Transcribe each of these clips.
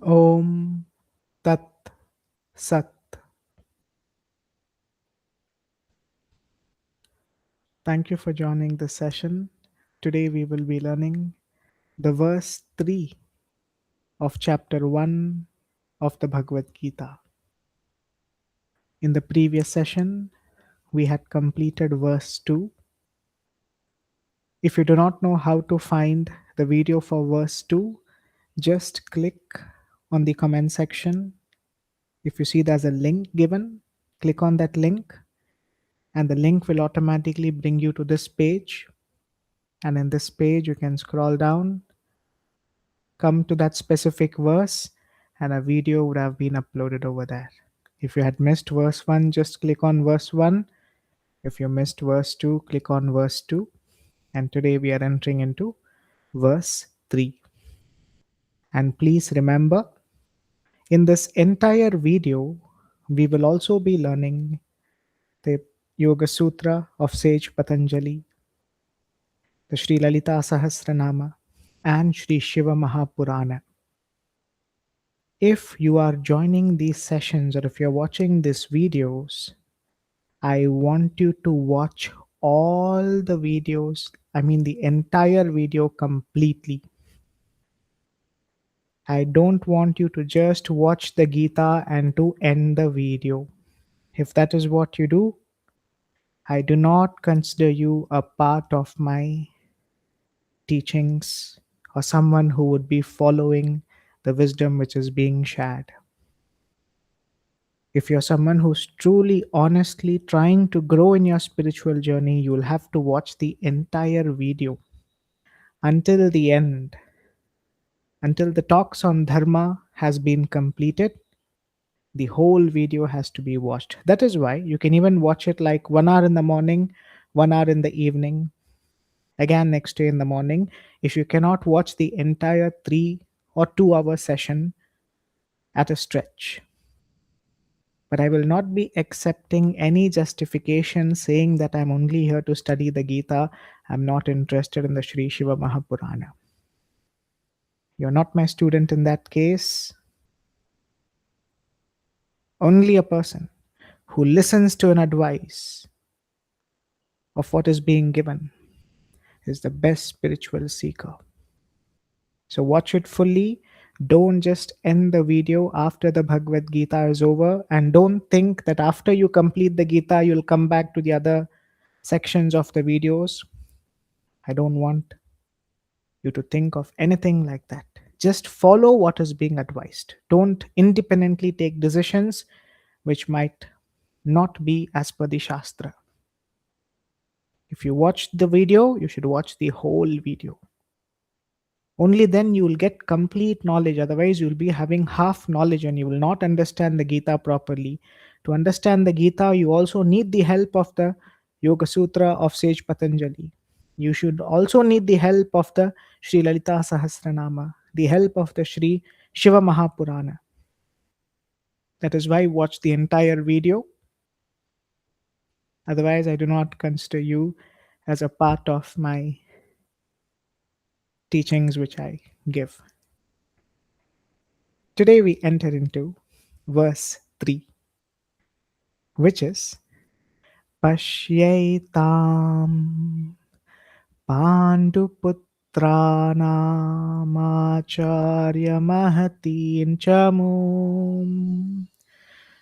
Om Tat Sat. Thank you for joining this session. Today we will be learning the verse 3 of chapter 1 of the Bhagavad Gita. In the previous session, we had completed verse 2. If you do not know how to find the video for verse 2, just click on the comment section. If you see there's a link given, click on that link, and the link will automatically bring you to this page. And in this page, you can scroll down, come to that specific verse, and a video would have been uploaded over there. If you had missed verse 1, just click on verse 1. If you missed verse 2, click on verse 2. And today we are entering into verse 3. And please remember, in this entire video, we will also be learning the Yoga Sutra of Sage Patanjali, the Sri Lalitā Sahasranāma, and Sri Śiva Purāṇa. If you are joining these sessions or if you're watching these videos, I want you to watch all the videos, the entire video completely. I don't want you to just watch the Gita and to end the video. If that is what you do, I do not consider you a part of my teachings or someone who would be following the wisdom which is being shared. If you're someone who's truly, honestly trying to grow in your spiritual journey, you'll have to watch the entire video until the end, until the talks on Dharma has been completed. The whole video has to be watched. That is why you can even watch it like 1 hour in the morning, 1 hour in the evening, again next day in the morning. If you cannot watch the entire 3 or 2 hour session at a stretch, but I will not be accepting any justification saying that I'm only here to study the Gita. I'm not interested in the Sri Śiva Purāṇa. You're not my student in that case. Only a person who listens to an advice of what is being given is the best spiritual seeker. So watch it fully. Don't just end the video after the Bhagavad Gita is over, and don't think that after you complete the Gita, you'll come back to the other sections of the videos. I don't want you to think of anything like that. Just follow what is being advised. Don't independently take decisions which might not be as per the Shastra. If you watch the video, you should watch the whole video. Only then you will get complete knowledge. Otherwise, you will be having half knowledge and you will not understand the Gita properly. To understand the Gita, you also need the help of the Yoga Sutra of Sage Patanjali. You should also need the help of the Sri Lalitā Sahasranāma, the help of the Sri Śiva Purāṇa. That is why watch the entire video. Otherwise, I do not consider you as a part of my teachings which I give. Today we enter into verse 3, which is Pashyaitam Panduputranamacharya Mahatin Chamum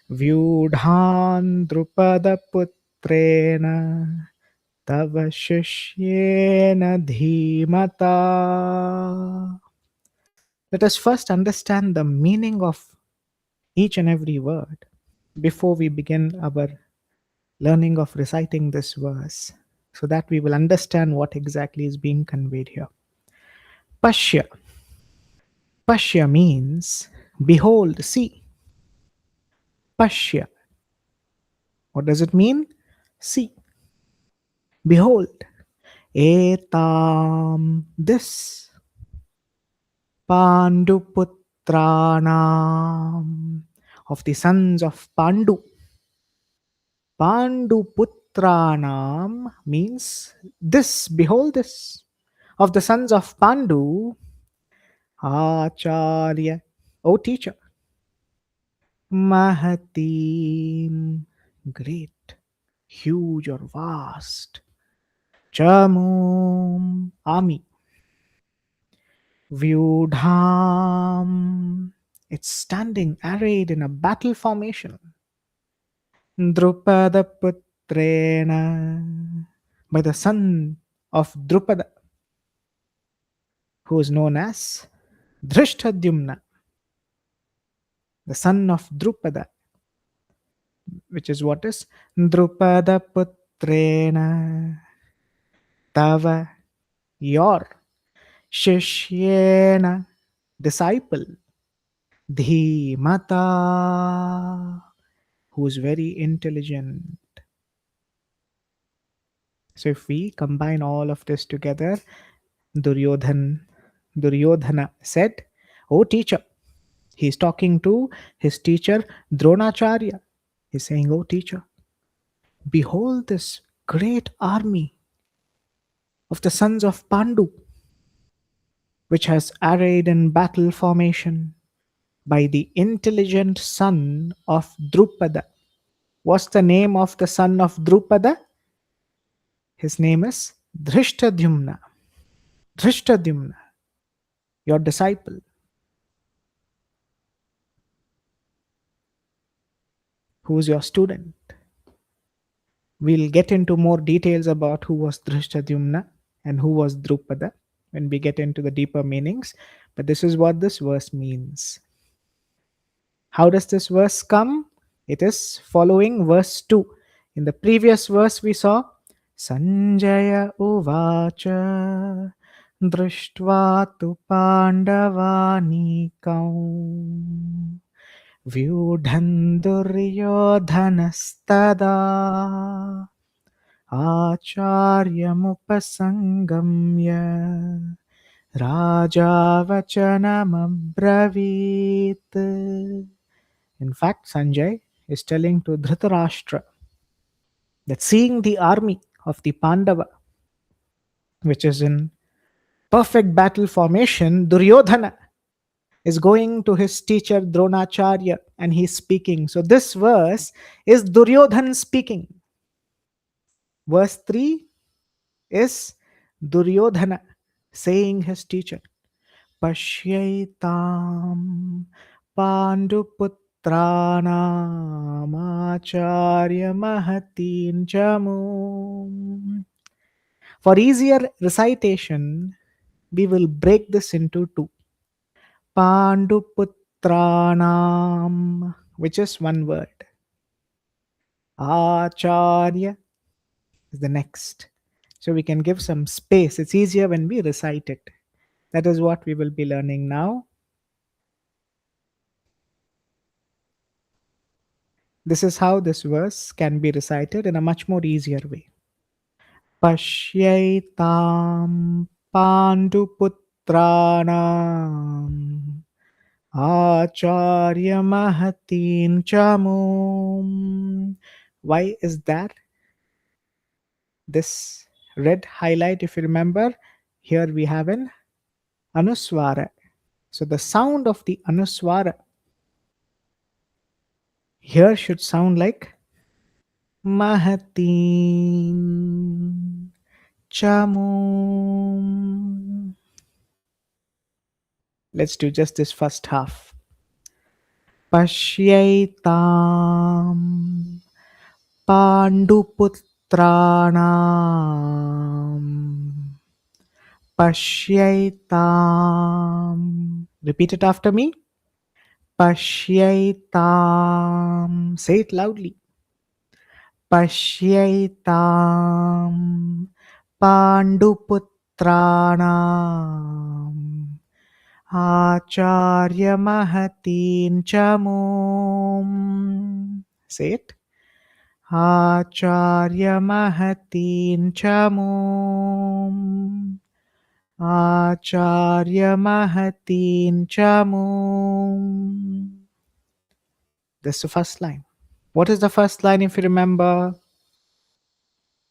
Vyudhan Drupada Putrena Tava Shishyena Dhimata. Let us first understand the meaning of each and every word before we begin our learning of reciting this verse, so that we will understand what exactly is being conveyed here. Pashya. Pashya means behold, see. Pashya. What does it mean? See. Behold. Etam. This. Panduputranam. Of the sons of Pandu. Panduputranam means this, behold this. Of the sons of Pandu, Acharya. O teacher, Mahatim, great, huge or vast, Chamum, army, Vyudham, it's standing arrayed in a battle formation. Drupada Putrena, by the son of Drupada, who is known as Dhrishtadyumna, the son of Drupada, which is what is Drupada Putrena, Tava, your Shishyena, disciple, Dhimata, who is very intelligent. So if we combine all of this together, Duryodhana said, O teacher, he is talking to his teacher Dronacharya. He's saying, O teacher, behold this great army of the sons of Pandu, which has arrayed in battle formation by the intelligent son of Drupada. What's the name of the son of Drupada? His name is Dhrishtadyumna. Dhrishtadyumna, your disciple. Who is your student? We'll get into more details about who was Dhrishtadyumna and who was Drupada when we get into the deeper meanings. But this is what this verse means. How does this verse come? It is following verse 2. In the previous verse we saw Sanjaya Uvacha Drishtva tu Pandavanikam Vyudhan Duryodhanastada Acharyamupasangamya Raja Vachanamabravit. In fact, Sanjay is telling to Dhritarashtra that seeing the army of the Pandava, which is in perfect battle formation, Duryodhana is going to his teacher Dronacharya and he's speaking. So this verse is Duryodhan speaking. Verse 3 is Duryodhana saying his teacher, Pashyaitam Panduputranam Acharya Mahatin Jamum. For easier recitation, we will break this into two. Panduputranam, which is one word. Acharya is the next. So we can give some space. It's easier when we recite it. That is what we will be learning now. This is how this verse can be recited in a much more easier way. Pashyaitam Panduputranam Acharya Mahatin Chamum. Why is that? This red highlight, if you remember, here we have an Anuswara. So the sound of the Anuswara here should sound like Mahatin Chamum. Let's do just this first half. Pashyaitam Panduputranam Pashyaitam. Repeat it after me. Pashyaitam. Say it loudly. Pashyaitam Panduputranam Acharya Mahatin Chamum. Say it. Acharya Mahatin Chamum. Acharya Mahatin Chamum. This is the first line. What is the first line, if you remember?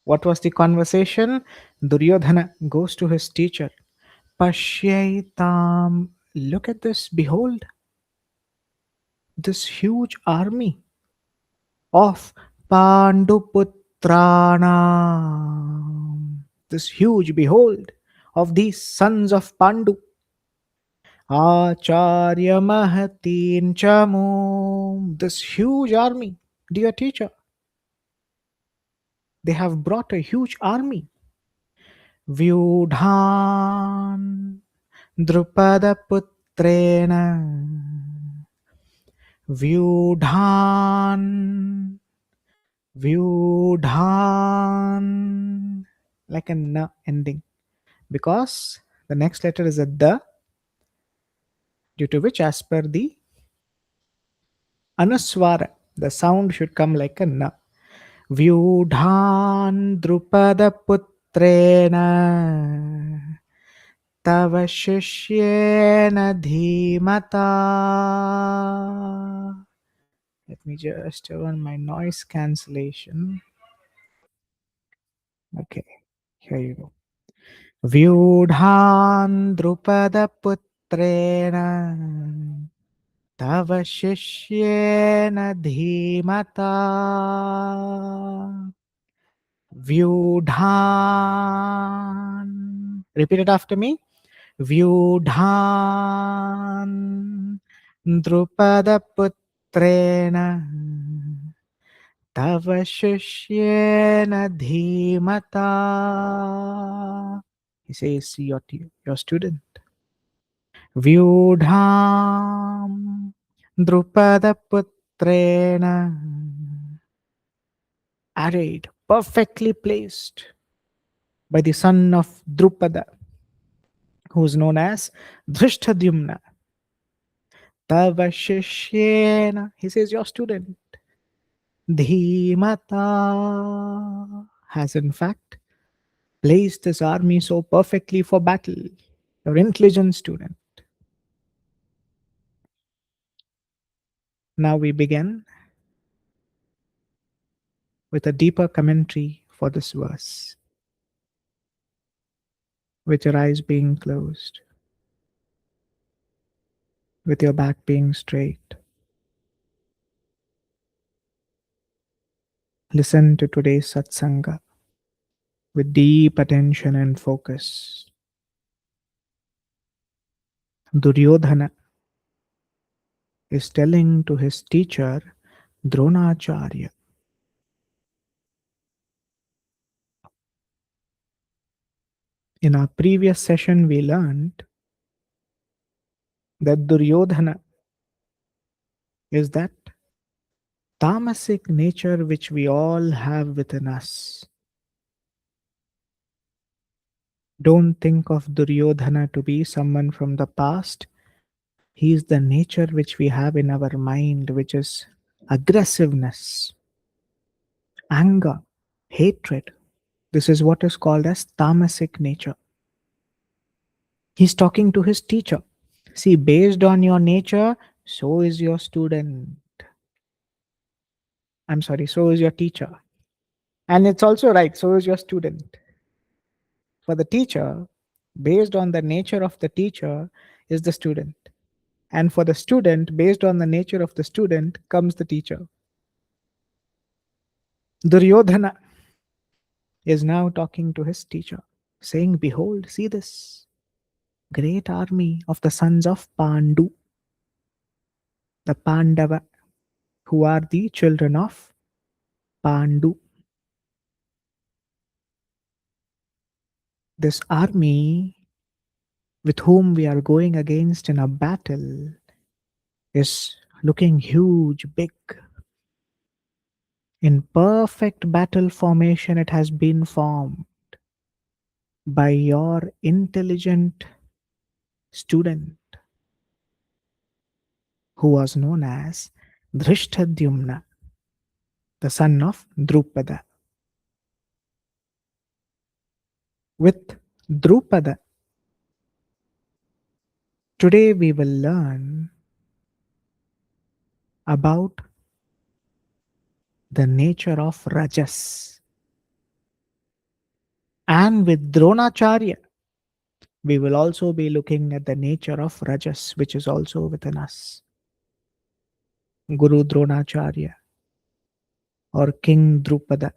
What was the conversation? Duryodhana goes to his teacher. Pashyaitam. Look at this. Behold. this huge army of Panduputrana. This huge, behold, of these sons of Pandu. Acharya Mahatin Chamu. This huge army, dear teacher, they have brought a huge army. Vyudhan Drupada Putrena. Vyudhan. Vyudhan. Like a n ending. Because the next letter is a the, due to which, as per the anuswara, the sound should come like a na. Vyudhan Drupada Putrena Tava Shishyena Dhimata. Let me just turn my noise cancellation. Okay, here you go. Vyudhan Drupada Putrena Tava Shishyena Dhimata. Vyudhan. Repeat it after me. Vyudhan Drupada Putrena Tava Shishyena Dhimata. He says, your student. Vyudham Drupada Putrena. Arrayed, perfectly placed by the son of Drupada, who is known as Dhrishtadyumna. Tava Shishyena. He says, your student. Dhimata has in fact placed this army so perfectly for battle. Your intelligent student. Now we begin with a deeper commentary for this verse, with your eyes being closed, with your back being straight. Listen to today's satsanga with deep attention and focus. Duryodhana is telling to his teacher Dronacharya, in our previous session we learned that Duryodhana is that tamasic nature which we all have within us. Don't think of Duryodhana to be someone from the past. He is the nature which we have in our mind, which is aggressiveness, anger, hatred. This is what is called as tamasic nature. He's talking to his teacher. See, based on your nature, so is your student. I'm sorry, so is your teacher. And it's also right, so is your student. For the teacher, based on the nature of the teacher, is the student. And for the student, based on the nature of the student, comes the teacher. Duryodhana is now talking to his teacher, saying, behold, see this great army of the sons of Pandu, the Pandava, who are the children of Pandu. This army with whom we are going against in a battle is looking huge, big. In perfect battle formation, it has been formed by your intelligent student, who was known as Dhrishtadyumna, the son of Drupada. With Drupada, today we will learn about the nature of Rajas. And with Dronacharya, we will also be looking at the nature of Rajas, which is also within us. Guru Dronacharya or King Drupada.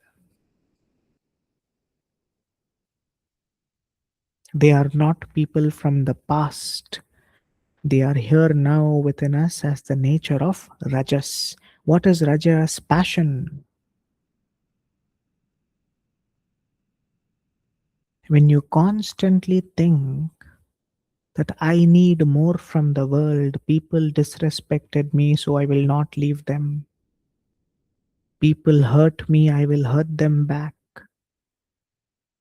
They are not people from the past. They are here now within us as the nature of Rajas. What is Rajas? Passion. When you constantly think that I need more from the world, people disrespected me, so I will not leave them. People hurt me, I will hurt them back.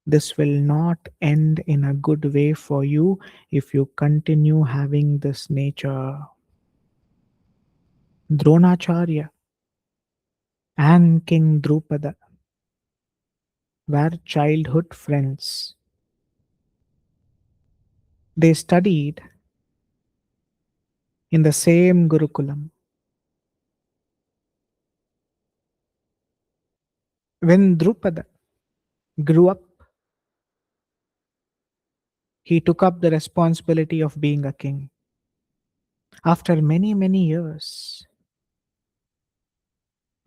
This will not end in a good way for you if you continue having this nature. Dronacharya and King Drupada were childhood friends. They studied in the same Gurukulam. When Drupada grew up, he took up the responsibility of being a king. After many, many years,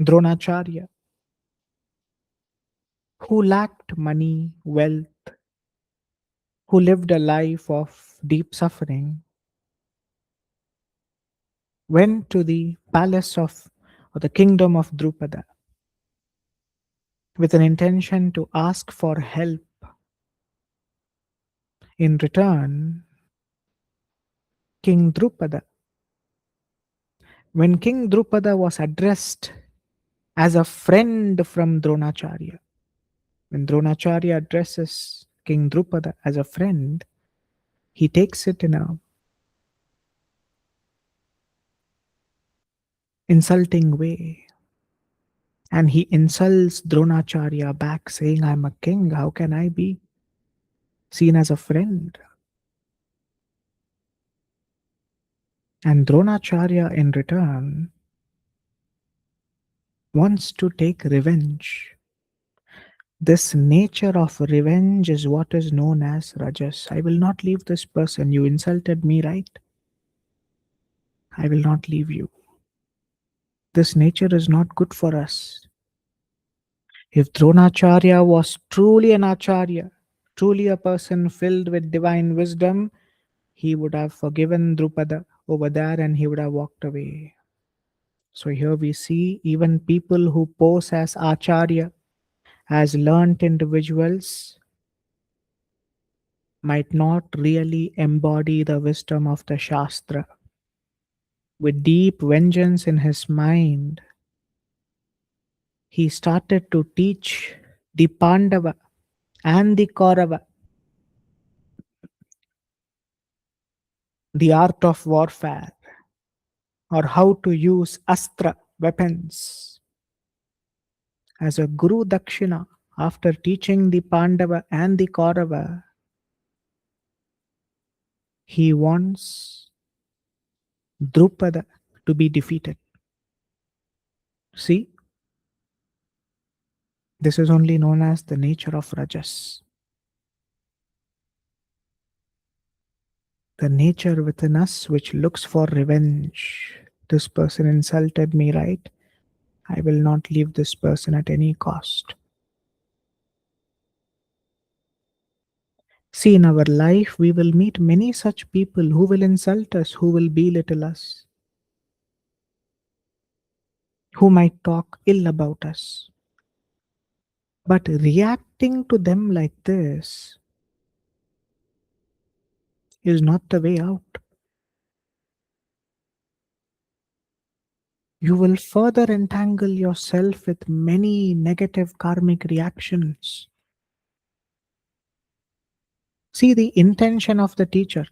Dronacharya, who lacked money, wealth, who lived a life of deep suffering, went to the palace of or the kingdom of Drupada with an intention to ask for help. In return, King Drupada, when King Drupada was addressed as a friend from Dronacharya, when Dronacharya addresses King Drupada as a friend, he takes it in a insulting way. And he insults Dronacharya back, saying, I'm a king, how can I be seen as a friend? And Dronacharya, in return, wants to take revenge. This nature of revenge is what is known as Rajas. I will not leave this person. You insulted me, right? I will not leave you. This nature is not good for us. If Dronacharya was truly an Acharya, truly a person filled with divine wisdom, he would have forgiven Drupada over there and he would have walked away. So here we see even people who pose as Acharya, as learnt individuals, might not really embody the wisdom of the Shastra. With deep vengeance in his mind, he started to teach the Pandava and the Kaurava the art of warfare or how to use astra weapons. As a Guru Dakshina, after teaching the Pandava and the Kaurava, he wants Drupada to be defeated. See, this is only known as the nature of Rajas. The nature within us which looks for revenge. This person insulted me, right? I will not leave this person at any cost. See, in our life, we will meet many such people who will insult us, who will belittle us, who might talk ill about us. But reacting to them like this is not the way out. You will further entangle yourself with many negative karmic reactions. See the intention of the teacher.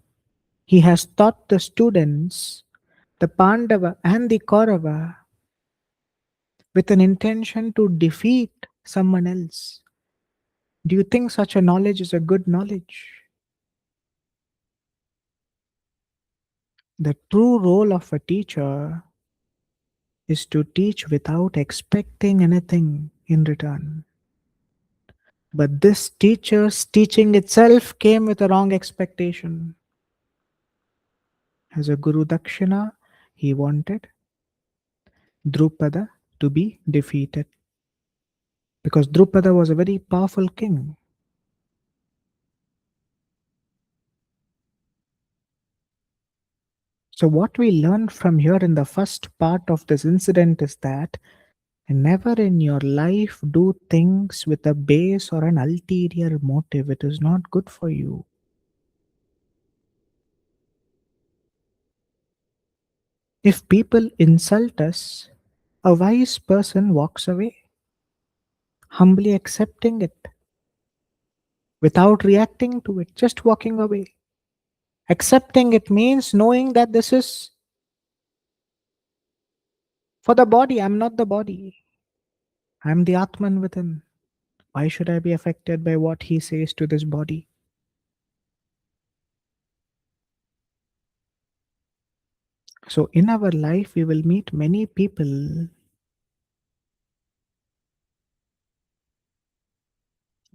He has taught the students, the Pandava and the Kaurava, with an intention to defeat someone else. Do you think such a knowledge is a good knowledge? The true role of a teacher is to teach without expecting anything in return. But this teacher's teaching itself came with a wrong expectation. As a Guru Dakshina, he wanted Drupada to be defeated. Because Drupada was a very powerful king. So, what we learned from here in the first part of this incident is that never in your life do things with a base or an ulterior motive. It is not good for you. If people insult us, a wise person walks away, humbly accepting it, without reacting to it, just walking away. Accepting it means knowing that this is for the body. I'm not the body. I'm the Atman within. Why should I be affected by what he says to this body? So, in our life, we will meet many people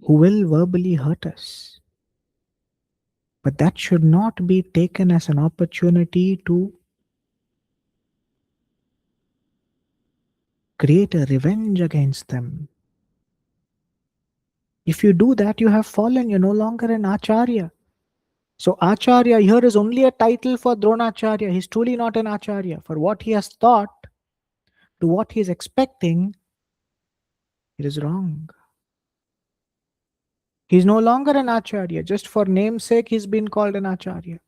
who will verbally hurt us. But that should not be taken as an opportunity to create a revenge against them. If you do that, you have fallen. You're no longer an Acharya. So, Acharya here is only a title for Dronacharya. He's truly not an Acharya. For what he has taught, to what he is expecting, it is wrong. He's no longer an Acharya. Just for namesake, he's been called an Acharya.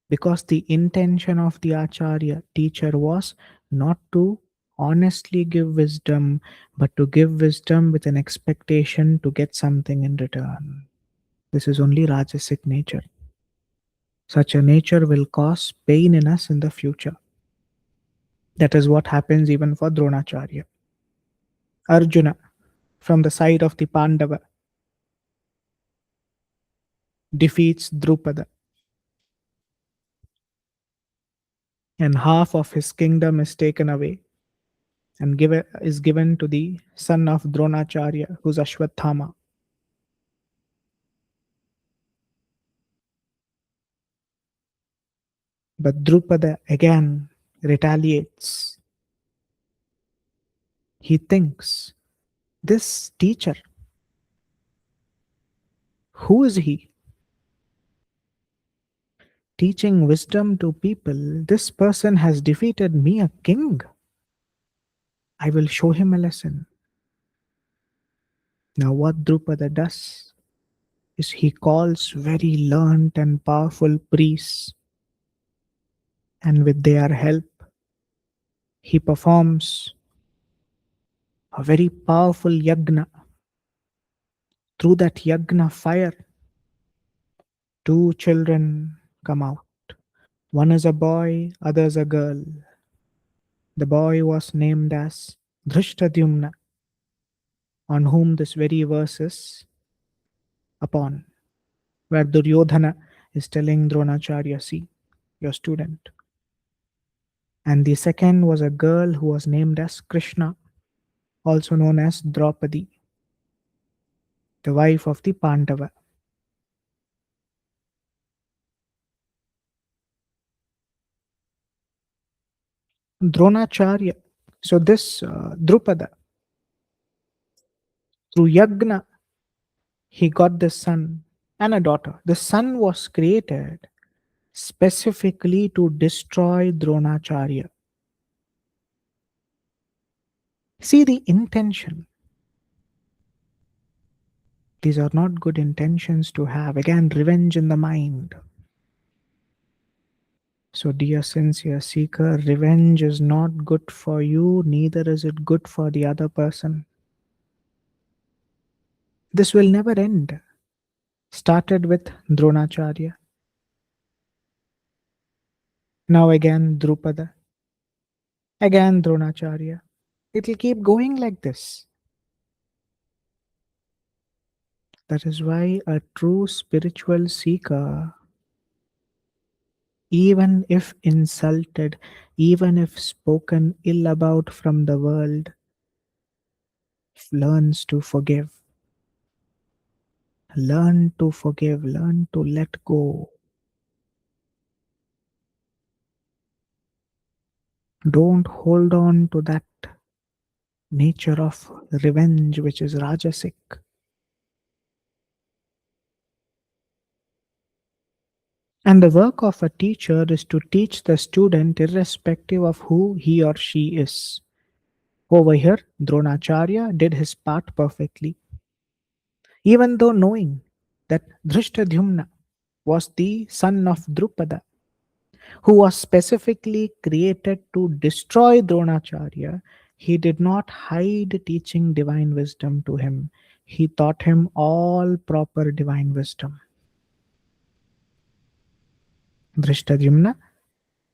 Because the intention of the Acharya teacher was not to honestly give wisdom, but to give wisdom with an expectation to get something in return. This is only Rajasic nature. Such a nature will cause pain in us in the future. That is what happens even for Dronacharya. Arjuna, from the side of the Pandava, defeats Drupada, and half of his kingdom is taken away and is given to the son of Dronacharya, who's Ashwathama. But Drupada again retaliates. He thinks, this teacher, who is he? Teaching wisdom to people, this person has defeated me, a king. I will show him a lesson. Now, what Drupada does is he calls very learned and powerful priests, and with their help, he performs a very powerful yagna. Through that yagna fire, two children come out. One is a boy, other is a girl. The boy was named as Dhrishtadyumna, on whom this very verse is upon, where Duryodhana is telling Dronacharya, see, your student. And the second was a girl who was named as Krishna, also known as Draupadi, the wife of the Pandava. Dronacharya, so this Drupada, through Yagna, he got the son and a daughter. The son was created specifically to destroy Dronacharya. See the intention. These are not good intentions to have. Again, revenge in the mind. So, dear sincere seeker, revenge is not good for you, neither is it good for the other person. This will never end. Started with Dronacharya. Now again Drupada. Again Dronacharya. It will keep going like this. That is why a true spiritual seeker, even if insulted, even if spoken ill about from the world, learns to forgive. Learn to forgive, learn to let go. Don't hold on to that nature of revenge which is rajasic. And the work of a teacher is to teach the student irrespective of who he or she is. Over here, Dronacharya did his part perfectly, even though knowing that Dhrishtadyumna was the son of Drupada, who was specifically created to destroy Dronacharya, he did not hide teaching divine wisdom to him. He taught him all proper divine wisdom. Dhrishtadyumna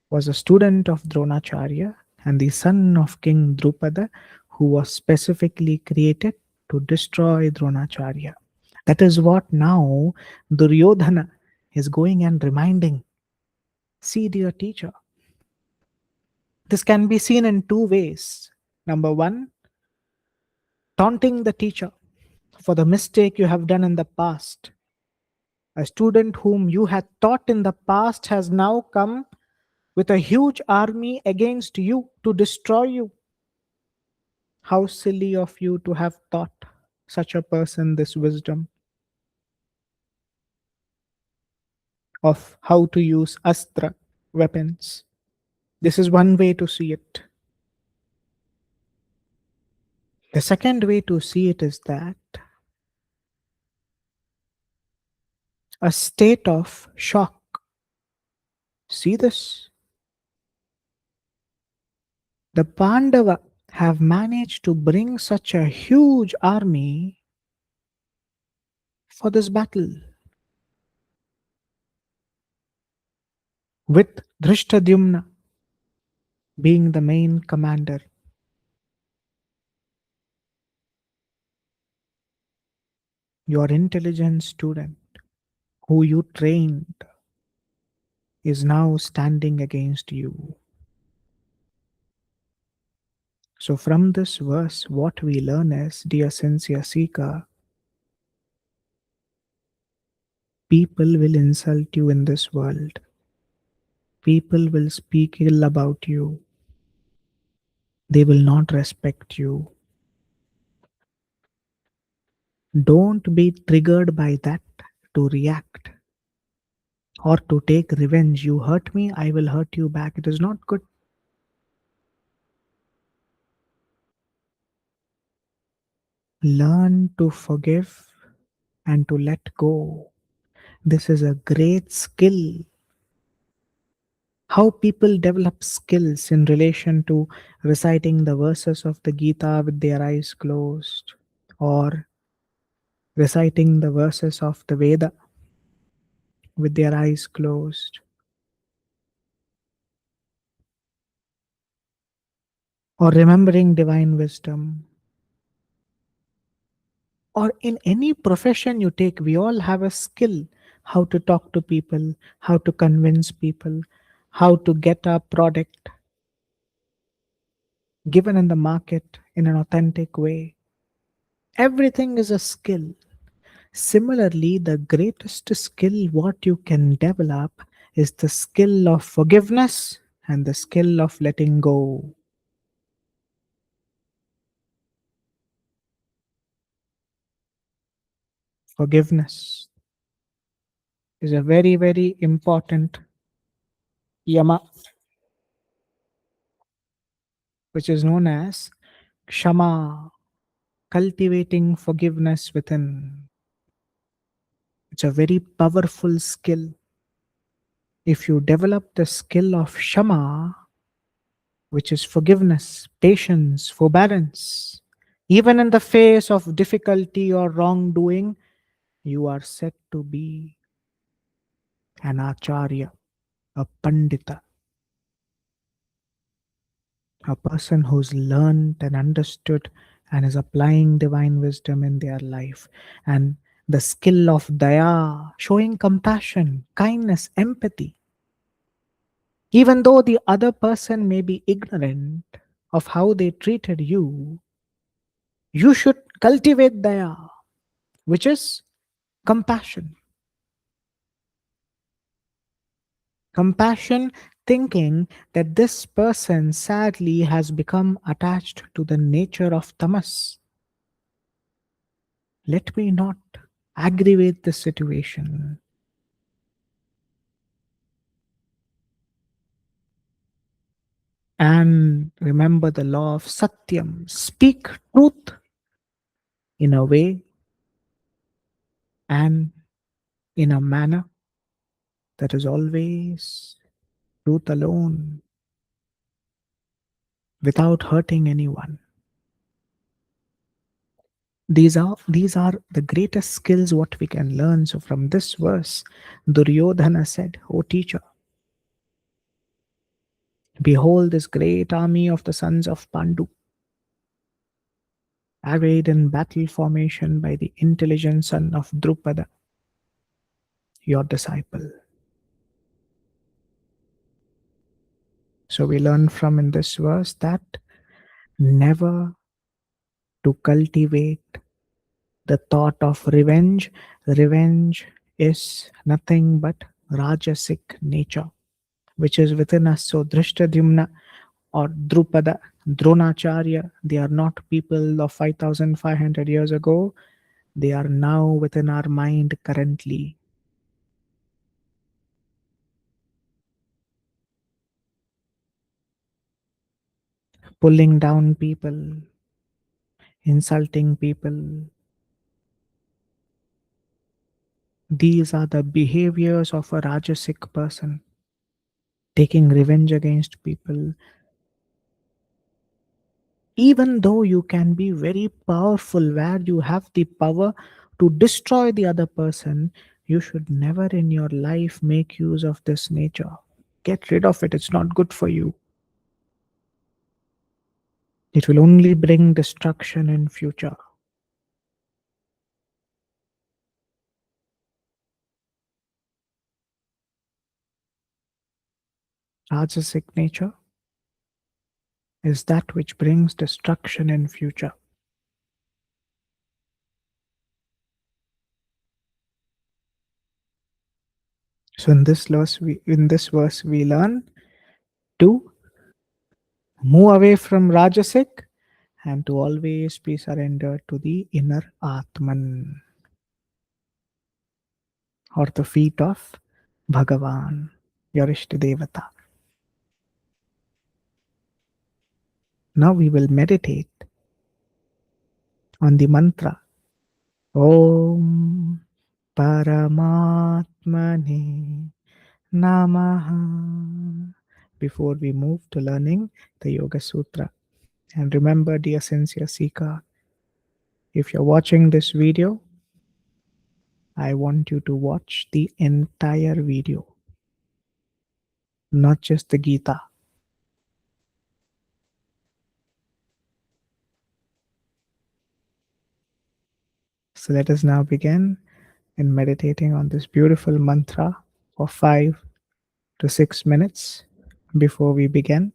was a student of Dronacharya and the son of King Drupada, who was specifically created to destroy Dronacharya. That is what now Duryodhana is going and reminding. See, dear teacher, this can be seen in two ways. Number one, taunting the teacher for the mistake you have done in the past. A student whom you had taught in the past has now come with a huge army against you to destroy you. How silly of you to have taught such a person this wisdom of how to use astra, weapons. This is one way to see it. The second way to see it is that a state of shock. See this? The Pandava have managed to bring such a huge army for this battle with Dhrishtadyumna being the main commander. Your intelligent student who you trained is now standing against you. So, from this verse, what we learn is, dear sincere seeker, people will insult you in this world. People will speak ill about you. They will not respect you. Don't be triggered by that to react or to take revenge. You hurt me, I will hurt you back. It is not good. Learn to forgive and to let go. This is a great skill. How people develop skills in relation to reciting the verses of the Gita with their eyes closed, or reciting the verses of the Veda with their eyes closed, or remembering divine wisdom, or in any profession you take, we all have a skill how to talk to people, how to convince people, how to get our product given in the market in an authentic way. Everything is a skill. Similarly, the greatest skill what you can develop is the skill of forgiveness and the skill of letting go. Forgiveness is a very, very important yama, which is known as kshama, cultivating forgiveness within. It's a very powerful skill. If you develop the skill of shama, which is forgiveness, patience, forbearance, even in the face of difficulty or wrongdoing, you are said to be an acharya, a pandita, a person who's learned and understood and is applying divine wisdom in their life. And the skill of daya, showing compassion, kindness, empathy. Even though the other person may be ignorant of how they treated you, you should cultivate daya, which is compassion. Compassion thinking that this person sadly has become attached to the nature of tamas. Let me not aggravate the situation. And remember the law of Satyam. Speak truth in a way and in a manner that is always truth alone, without hurting anyone. These are the greatest skills what we can learn. So from this verse, Duryodhana said, O teacher, behold this great army of the sons of Pandu, arrayed in battle formation by the intelligent son of Drupada, your disciple. So we learn from in this verse that never to cultivate the thought of revenge. Revenge is nothing but rajasic nature, which is within us. So Drishtadyumna or Drupada, Dronacharya, they are not people of 5,500 years ago. They are now within our mind currently. Pulling down people, insulting people. These are the behaviors of a Rajasic person. Taking revenge against people. Even though you can be very powerful, where you have the power to destroy the other person, you should never in your life make use of this nature. Get rid of it. It's not good for you. It will only bring destruction in future. Rajasic nature is that which brings destruction in future. So in this verse we learn to move away from Rajasic and to always be surrendered to the inner Atman, or the feet of Bhagavan, your Ishtadevata. Now we will meditate on the mantra Om Paramatmane Namaha before we move to learning the Yoga Sutra. And remember, dear sincere seeker, if you're watching this video, I want you to watch the entire video, not just the Gita. So let us now begin in meditating on this beautiful mantra for 5 to 6 minutes before we begin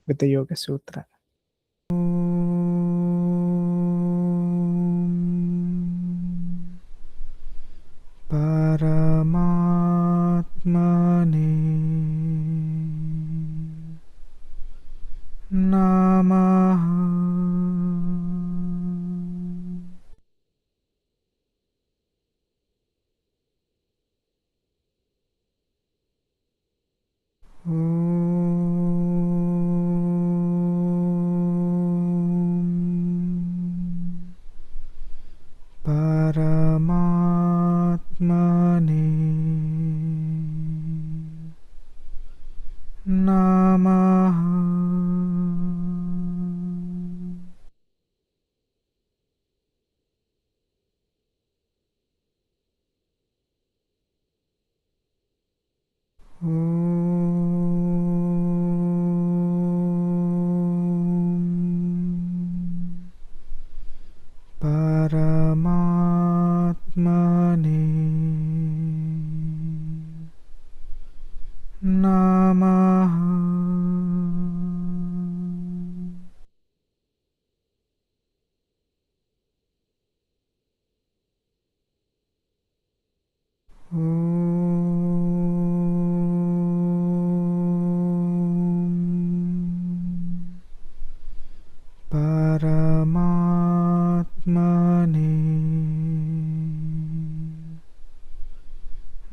with the Yoga Sutra. Paramatmane Namaha. Paramatmane Namaha. Paramatmane Namaha. Om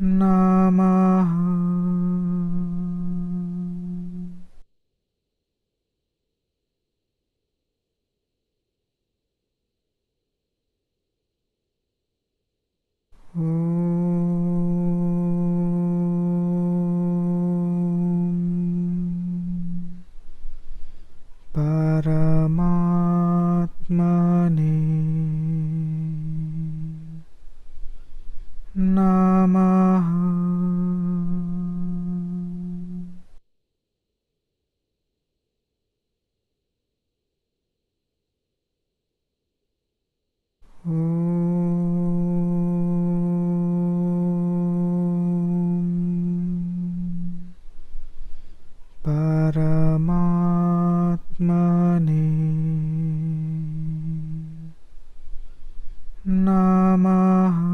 Namaha. Paramatmane Namaha. Paramatmane Namaha.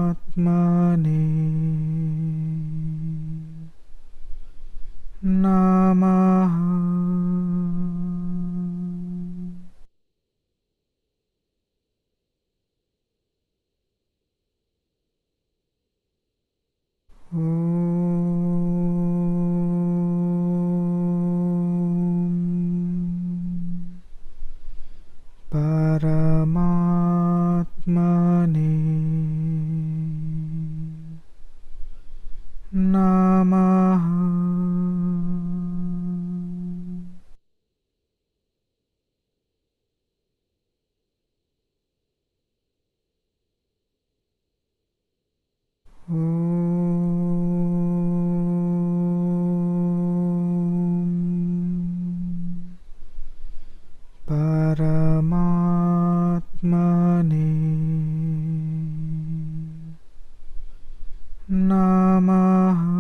Paramatmane Namaha. Paramatmane Namaha. Paramatmane Namaha.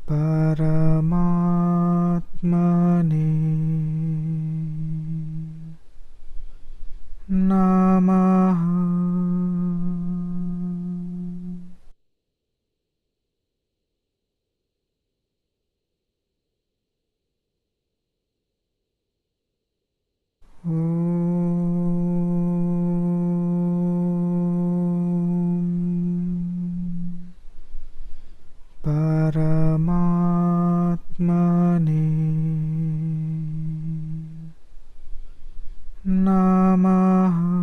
Paramatmane Namaha. Paramatmane Namaha.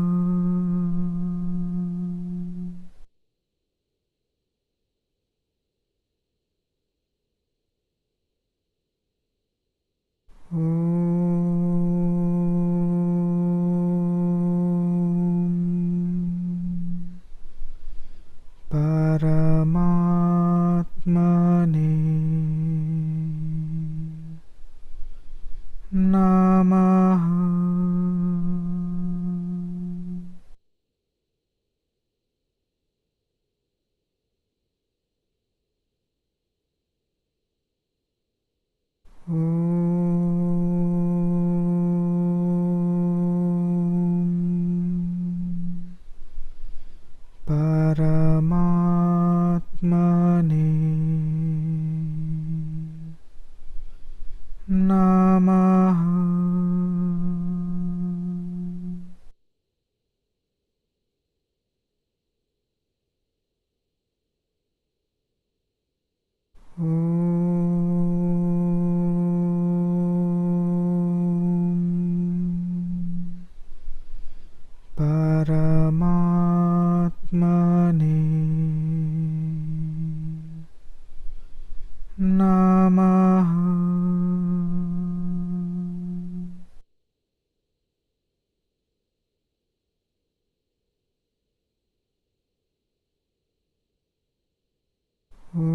Paramatmane Namaha. Paramatmane Namaha. Paramatmane Namaha. Om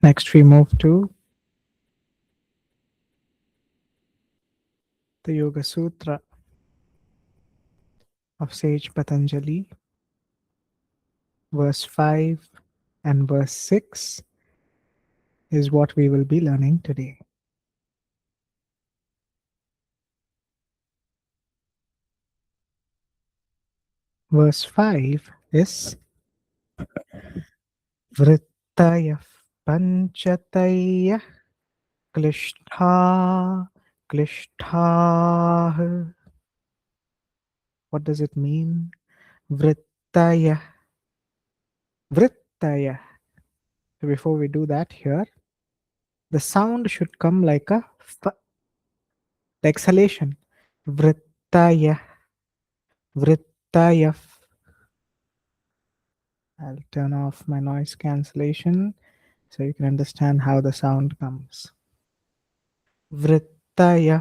Next, we move to the Yoga Sutra of Sage Patanjali, verse 5 and verse 6 is what we will be learning today. Verse 5 is Vrittaya Panchataya Klishtha Klishtha. What does it mean? Vrittaya. Vrittaya. Before we do that here, the sound should come like a f, the exhalation. Vrittaya. Vrittaya. I'll turn off my noise cancellation so you can understand how the sound comes. Vrittaya.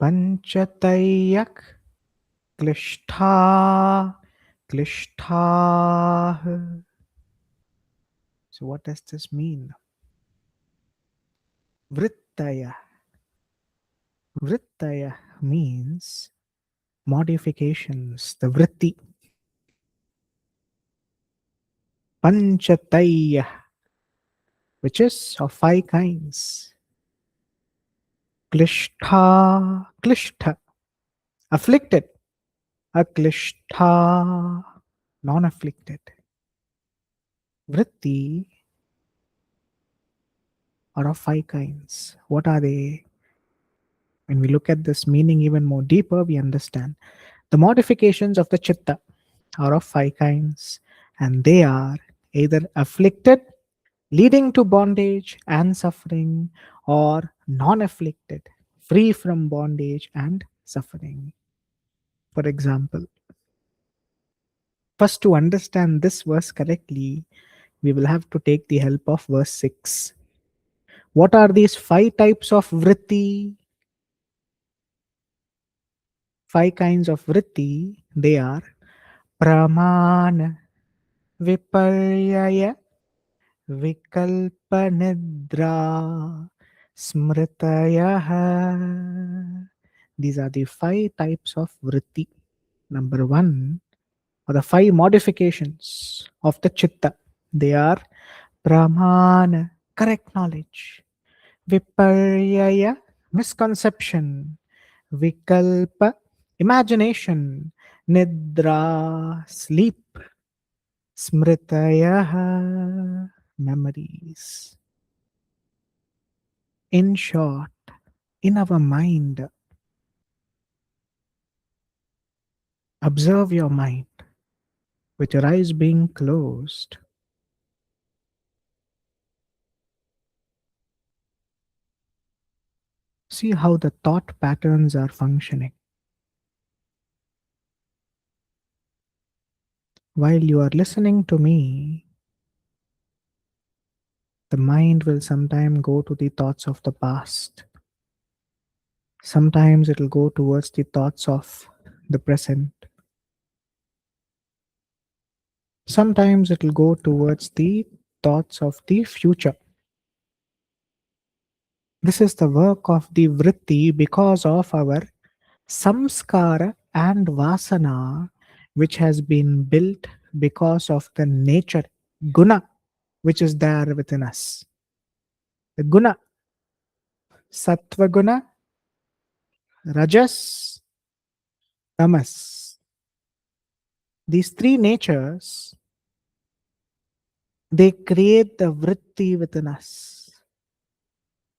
Panchatayak. Klishtha. Klishtha. So what does this mean? Vrittaya. Vrittaya means modifications, the vritti. Panchataya, which is of 5 kinds. Klishtha, klishtha, afflicted. Aklishtha, non-afflicted. Vritti are of 5 kinds. What are they? When we look at this meaning even more deeper, we understand the modifications of the chitta are of 5 kinds, and they are either afflicted, leading to bondage and suffering, or non-afflicted, free from bondage and suffering. For example, first, to understand this verse correctly, we will have to take the help of verse 6. What are these 5 types of vritti? 5 kinds of vritti. They are pramana, viparyaya, vikalpa nidra, smritayaha. These are the 5 types of vritti. Number 1 are the 5 modifications of the chitta. They are pramana, correct knowledge; viparyaya, misconception; vikalpa, imagination; nidra, sleep; smritayaha, memories. In short, in our mind, observe your mind with your eyes being closed. See how the thought patterns are functioning. While you are listening to me, the mind will sometimes go to the thoughts of the past. Sometimes it will go towards the thoughts of the present. Sometimes it will go towards the thoughts of the future. This is the work of the vritti because of our samskara and vasana, which has been built because of the nature, guna, which is there within us. The guna, sattva guna, rajas, tamas. These 3 natures, they create the vritti within us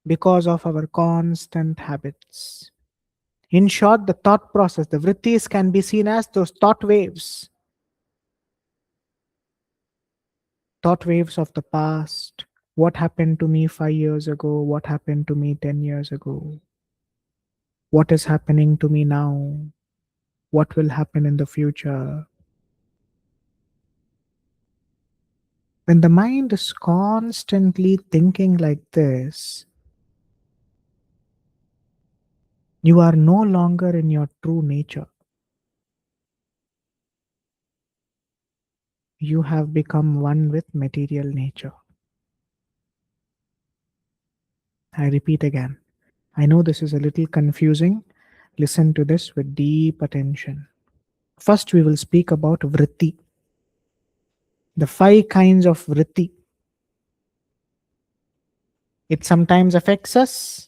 because of our constant habits. In short, the thought process, the vrittis can be seen as those thought waves. Thought waves of the past. What happened to me 5 years ago? What happened to me 10 years ago? What is happening to me now? What will happen in the future? When the mind is constantly thinking like this, you are no longer in your true nature. You have become one with material nature. I repeat again. I know this is a little confusing. Listen to this with deep attention. First, we will speak about vritti, the five kinds of vritti. It sometimes affects us,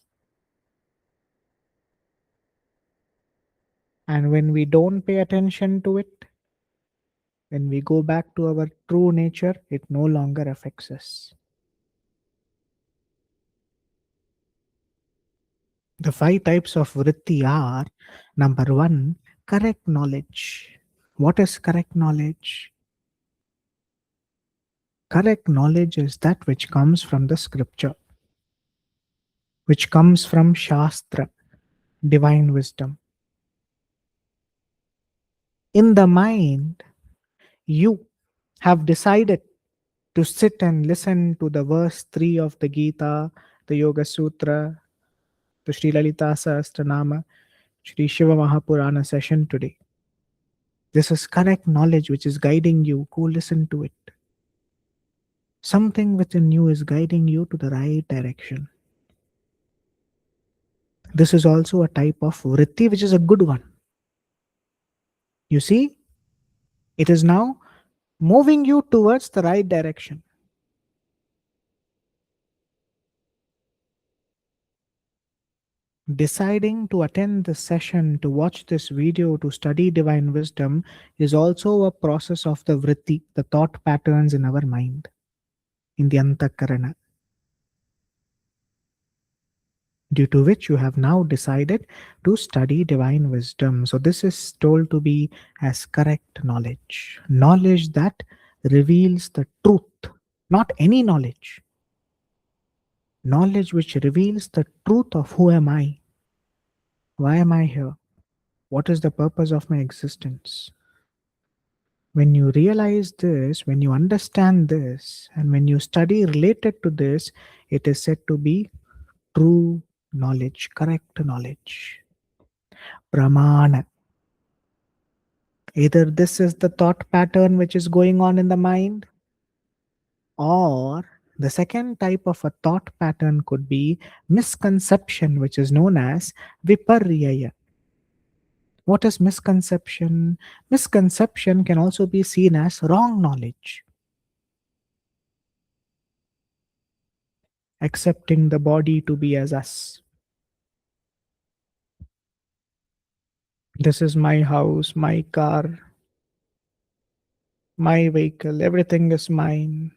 and when we don't pay attention to it, when we go back to our true nature, it no longer affects us. The five types of vritti are: number one, correct knowledge. What is correct knowledge? Correct knowledge is that which comes from the scripture, which comes from Shastra, divine wisdom. In the mind, you have decided to sit and listen to the verse 3 of the Gita, the Yoga Sutra, the Sri Lalitā Sahasranāma, Sri Śiva Purāṇa session today. This is correct knowledge which is guiding you. Go listen to it. Something within you is guiding you to the right direction. This is also a type of vritti, which is a good one. You see, it is now moving you towards the right direction. Deciding to attend this session, to watch this video, to study divine wisdom is also a process of the vritti, the thought patterns in our mind, in the antakarana, due to which you have now decided to study divine wisdom. So this is told to be as correct knowledge. Knowledge that reveals the truth, not any knowledge. Knowledge which reveals the truth of who am I? Why am I here? What is the purpose of my existence? When you realize this, when you understand this, and when you study related to this, it is said to be true knowledge, correct knowledge. Pramana. Either this is the thought pattern which is going on in the mind, or the second type of a thought pattern could be misconception, which is known as viparyaya. What is misconception? Misconception can also be seen as wrong knowledge. Accepting the body to be as us. This is my house, my car, my vehicle, everything is mine.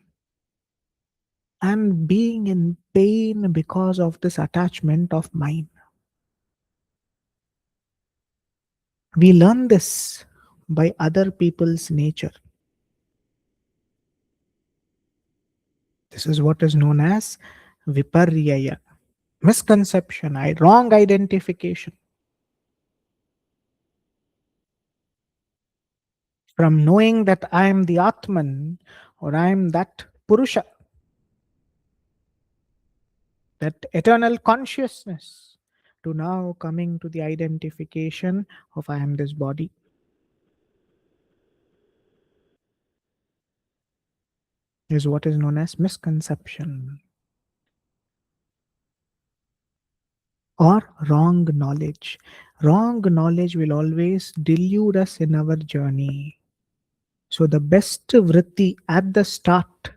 I'm being in pain because of this attachment of mine. We learn this by other people's nature. This is what is known as viparyaya, misconception, wrong identification. From knowing that I am the Atman or I am that Purusha, that eternal consciousness, to now coming to the identification of I am this body. Is what is known as misconception or wrong knowledge. Wrong knowledge will always delude us in our journey. So the best vritti at the start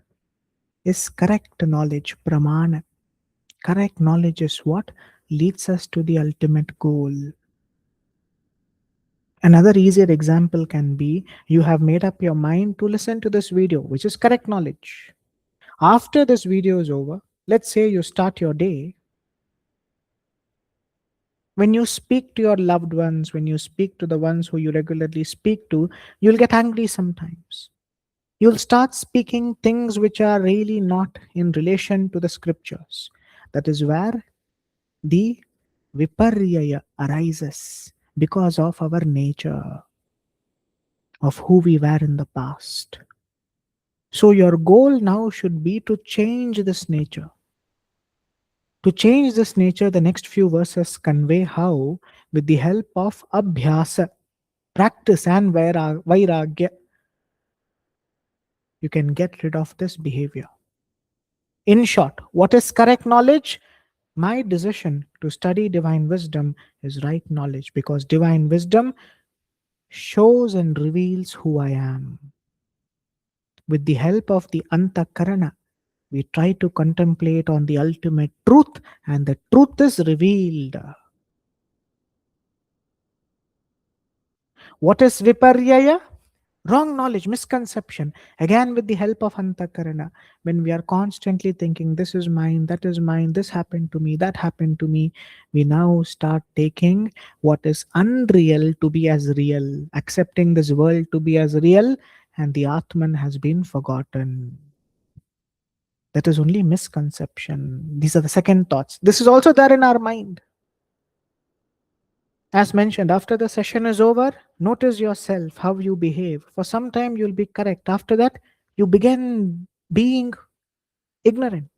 is correct knowledge, pramana. Correct knowledge is what leads us to the ultimate goal. Another easier example can be you have made up your mind to listen to this video, which is correct knowledge. After this video is over, let's say you start your day. When you speak to your loved ones, when you speak to the ones who you regularly speak to, you'll get angry sometimes. You'll start speaking things which are really not in relation to the scriptures. That is where the viparyaya arises, because of our nature, of who we were in the past. So your goal now should be to change this nature. To change this nature, the next few verses convey how, with the help of abhyasa, practice, and vairagya, you can get rid of this behavior. In short, what is correct knowledge? My decision to study divine wisdom is right knowledge, because divine wisdom shows and reveals who I am. With the help of the Antakarana, we try to contemplate on the ultimate truth, and the truth is revealed. What is Viparyaya? Wrong knowledge, misconception. Again, with the help of Antakarana, when we are constantly thinking, this is mine, that is mine, this happened to me, that happened to me, we now start taking what is unreal to be as real, accepting this world to be as real, and the Atman has been forgotten. That is only misconception. These are the second thoughts. This is also there in our mind. As mentioned, after the session is over, notice yourself, how you behave. For some time, you'll be correct. After that, you begin being ignorant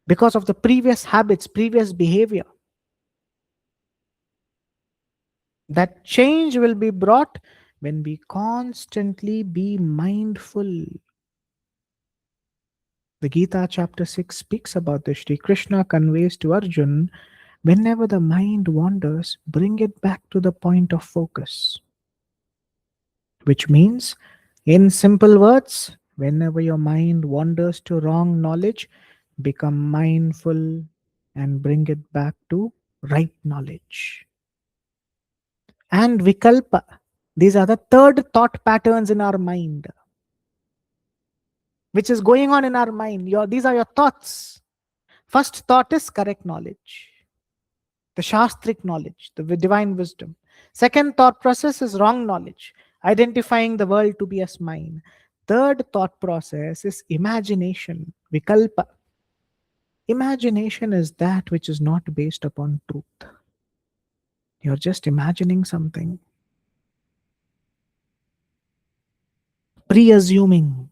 because of the previous habits, previous behavior. That change will be brought when we constantly be mindful. The Gita chapter 6 speaks about this. Shri Krishna conveys to Arjun, whenever the mind wanders, bring it back to the point of focus. Which means, in simple words, whenever your mind wanders to wrong knowledge, become mindful and bring it back to right knowledge. And vikalpa, these are the third thought patterns in our mind, which is going on in our mind. These are your thoughts. First thought is correct knowledge, the shastric knowledge, the divine wisdom. Second thought process is wrong knowledge, identifying the world to be as mine. Third thought process is imagination, vikalpa. Imagination is that which is not based upon truth. You're just imagining something, pre-assuming,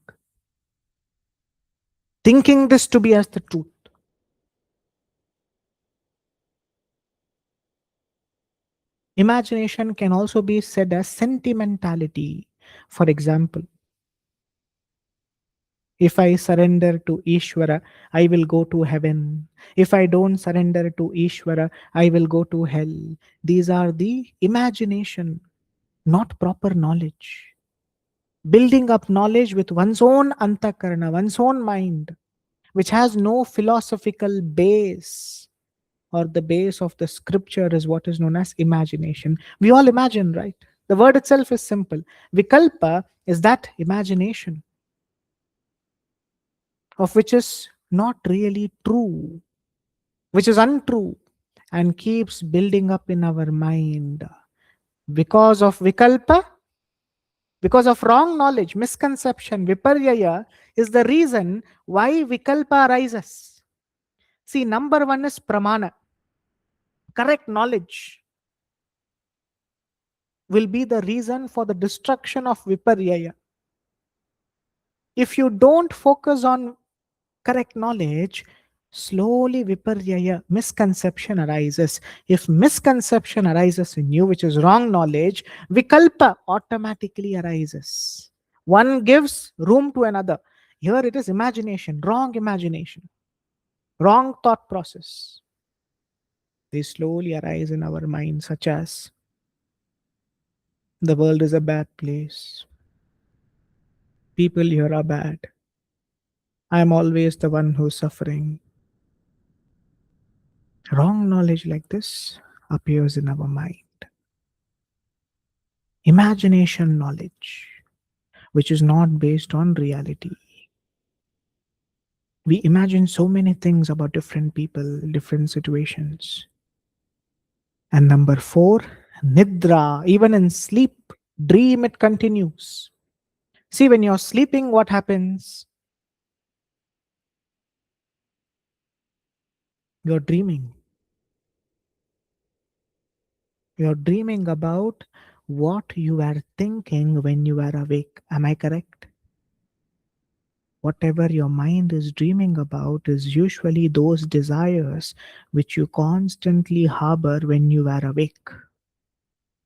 thinking this to be as the truth. Imagination can also be said as sentimentality. For example, if I surrender to Ishvara, I will go to heaven. If I don't surrender to Ishvara, I will go to hell. These are the imagination, not proper knowledge. Building up knowledge with one's own antakarana, one's own mind, which has no philosophical base, or the base of the scripture, is what is known as imagination. We all imagine, right? The word itself is simple. Vikalpa is that imagination, of which is not really true, which is untrue, and keeps building up in our mind. Because of vikalpa, because of wrong knowledge, misconception, viparyaya is the reason why vikalpa arises. See, number one is pramana. Correct knowledge will be the reason for the destruction of viparyaya. If you don't focus on correct knowledge, slowly viparyaya, misconception arises. If misconception arises in you, which is wrong knowledge, vikalpa automatically arises. One gives room to another. Here it is imagination, wrong thought process. They slowly arise in our mind, such as, the world is a bad place. People here are bad. I am always the one who's suffering. Wrong knowledge like this appears in our mind. Imagination knowledge, which is not based on reality. We imagine so many things about different people, different situations. And number four, nidra. Even in sleep, dream, it continues. See, when you're sleeping, what happens? You're dreaming. You're dreaming about what you are thinking when you are awake. Am I correct? Whatever your mind is dreaming about is usually those desires which you constantly harbor when you are awake.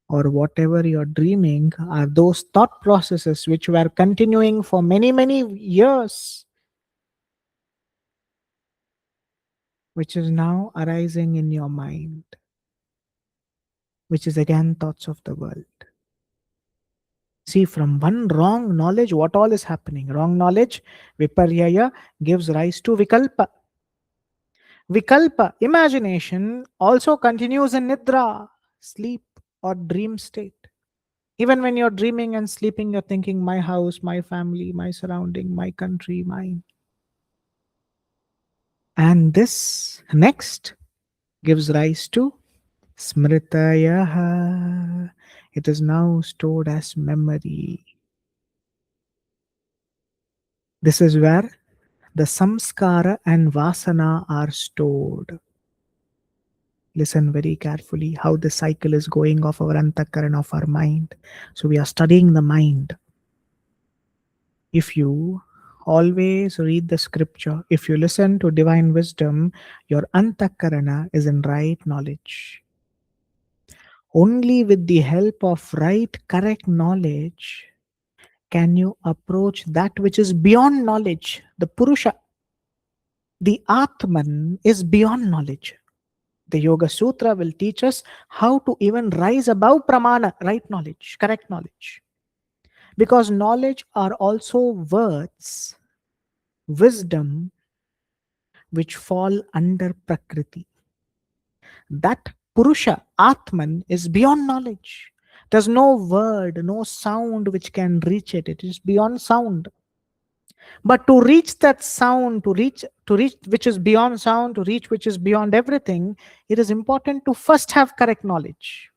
Or whatever you're dreaming are those thought processes which were continuing for many, many years. which is now arising in your mind, which is again thoughts of the world. See, from one wrong knowledge, what all is happening? Wrong knowledge, viparyaya, gives rise to vikalpa. Vikalpa, imagination, also continues in nidra, sleep or dream state. Even when you're dreaming and sleeping, you're thinking, my house, my family, my surrounding, my country, mine. And this next gives rise to smritayaha. It is now stored as memory. This is where the samskara and vasana are stored. Listen very carefully how the cycle is going of our antakarana, of our mind. So we are studying the mind. If you always read the scripture, if you listen to divine wisdom, your antakarana is in right knowledge. Only with the help of right, correct knowledge can you approach that which is beyond knowledge. The Purusha, the Atman, is beyond knowledge. The Yoga Sutra will teach us how to even rise above pramana, right knowledge, correct knowledge. Because knowledge are also words, wisdom, which fall under Prakriti. That Purusha, Atman, is beyond knowledge. There's no word, no sound which can reach it. It is beyond sound. But to reach that sound, to reach which is beyond sound, to reach which is beyond everything, it is important to first have correct knowledge.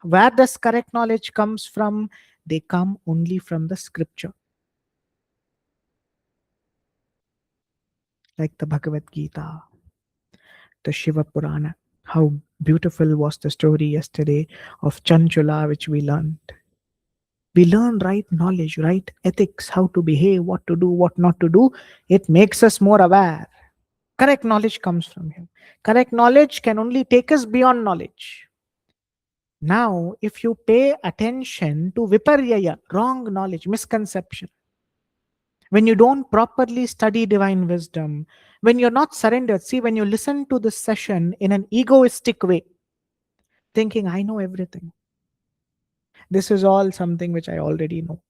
Where does correct knowledge comes from? They come only from the scripture. Like the Bhagavad Gītā, the Śiva Purāṇa. How beautiful was the story yesterday of Chanchula, which we learned. We learn right knowledge, right ethics, how to behave, what to do, what not to do. It makes us more aware. Correct knowledge comes from him. Correct knowledge can only take us beyond knowledge. Now, if you pay attention to viparyaya, wrong knowledge, misconception, when you don't properly study divine wisdom, when you're not surrendered, see, when you listen to this session in an egoistic way, thinking, I know everything. This is all something which I already know.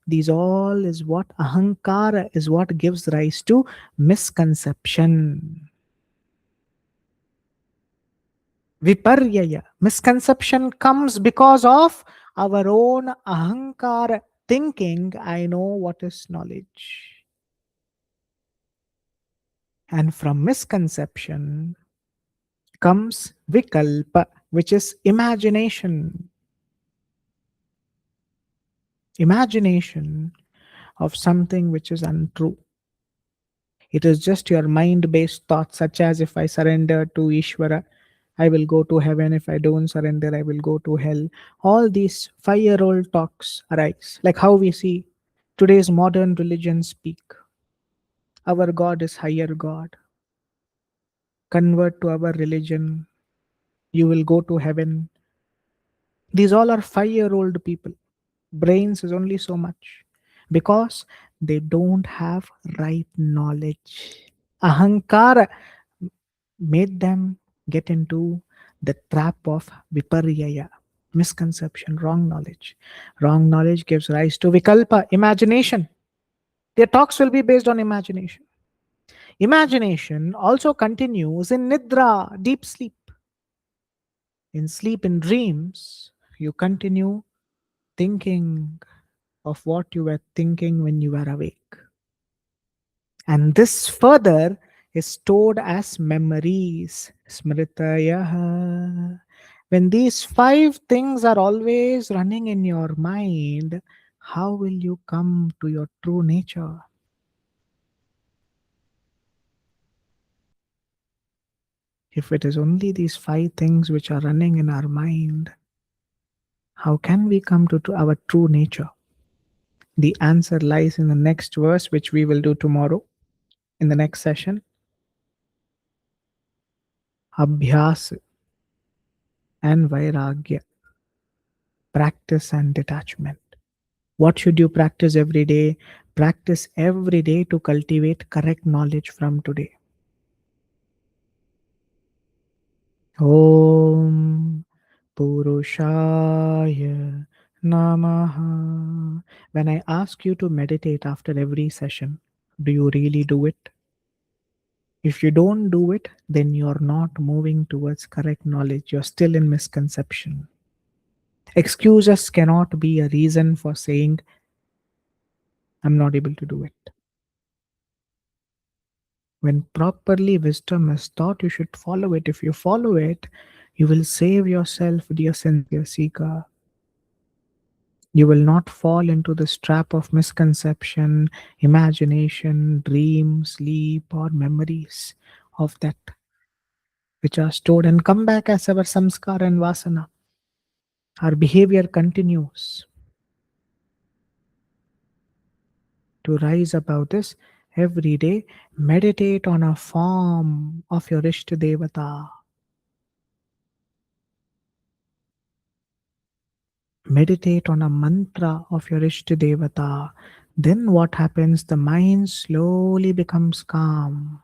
These all is what ahankara is, what gives rise to misconception. Viparyaya, misconception comes because of our own ahankara, thinking I know what is knowledge. And from misconception comes vikalpa, which is imagination. Imagination of something which is untrue. It is just your mind-based thoughts, such as if I surrender to Ishvara, I will go to heaven. If I don't surrender, I will go to hell. All these 5-year-old talks arise, like how we see today's modern religions speak. Our God is higher God. Convert to our religion. You will go to heaven. These all are 5-year-old people. Brains is only so much because they don't have right knowledge. Ahankara made them get into the trap of viparyaya, misconception, wrong knowledge. Wrong knowledge gives rise to vikalpa, imagination. Their talks will be based on imagination. Imagination also continues in nidra, deep sleep. In sleep, in dreams, you continue thinking of what you were thinking when you were awake. And this further is stored as memories. Smritayaha. When these 5 things are always running in your mind, how will you come to your true nature? If it is only these 5 things which are running in our mind, how can we come to our true nature? The answer lies in the next verse, which we will do tomorrow in the next session. Abhyas and Vairagya, practice and detachment. What should you practice every day? Practice every day to cultivate correct knowledge from today. Om Purushaya Namaha. When I ask you to meditate after every session, do you really do it? If you don't do it, then you're not moving towards correct knowledge. You're still in misconception. Excuses cannot be a reason for saying, I'm not able to do it. When properly wisdom is taught, you should follow it. If you follow it, you will save yourself, dear sincere seeker. You will not fall into this trap of misconception, imagination, dream, sleep, or memories of that which are stored and come back as our samskara and vasana. Our behavior continues to rise above this every day. Meditate on a form of your Ishta Devata. Meditate on a mantra of your Ishta Devata. Then what happens? The mind slowly becomes calm.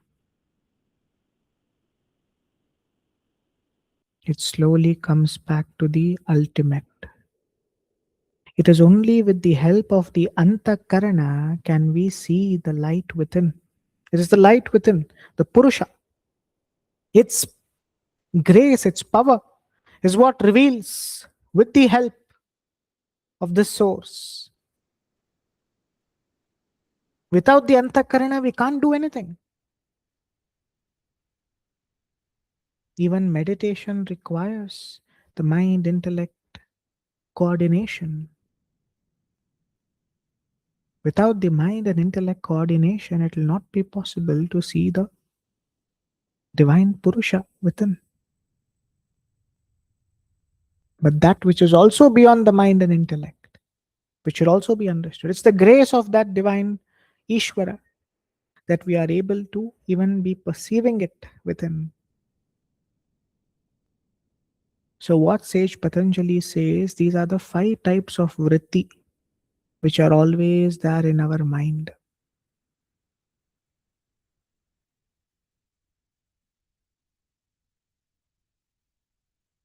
It slowly comes back to the ultimate. It is only with the help of the Antakarana can we see the light within. It is the light within, the Purusha. Its grace, its power is what reveals with the help of this source. Without the Antakarana, we can't do anything. Even meditation requires the mind intellect coordination. Without the mind and intellect coordination, it will not be possible to see the divine Purusha within. But that which is also beyond the mind and intellect, which should also be understood. It's the grace of that divine Ishvara that we are able to even be perceiving it within. So, what sage Patanjali says, these are the 5 types of vritti which are always there in our mind.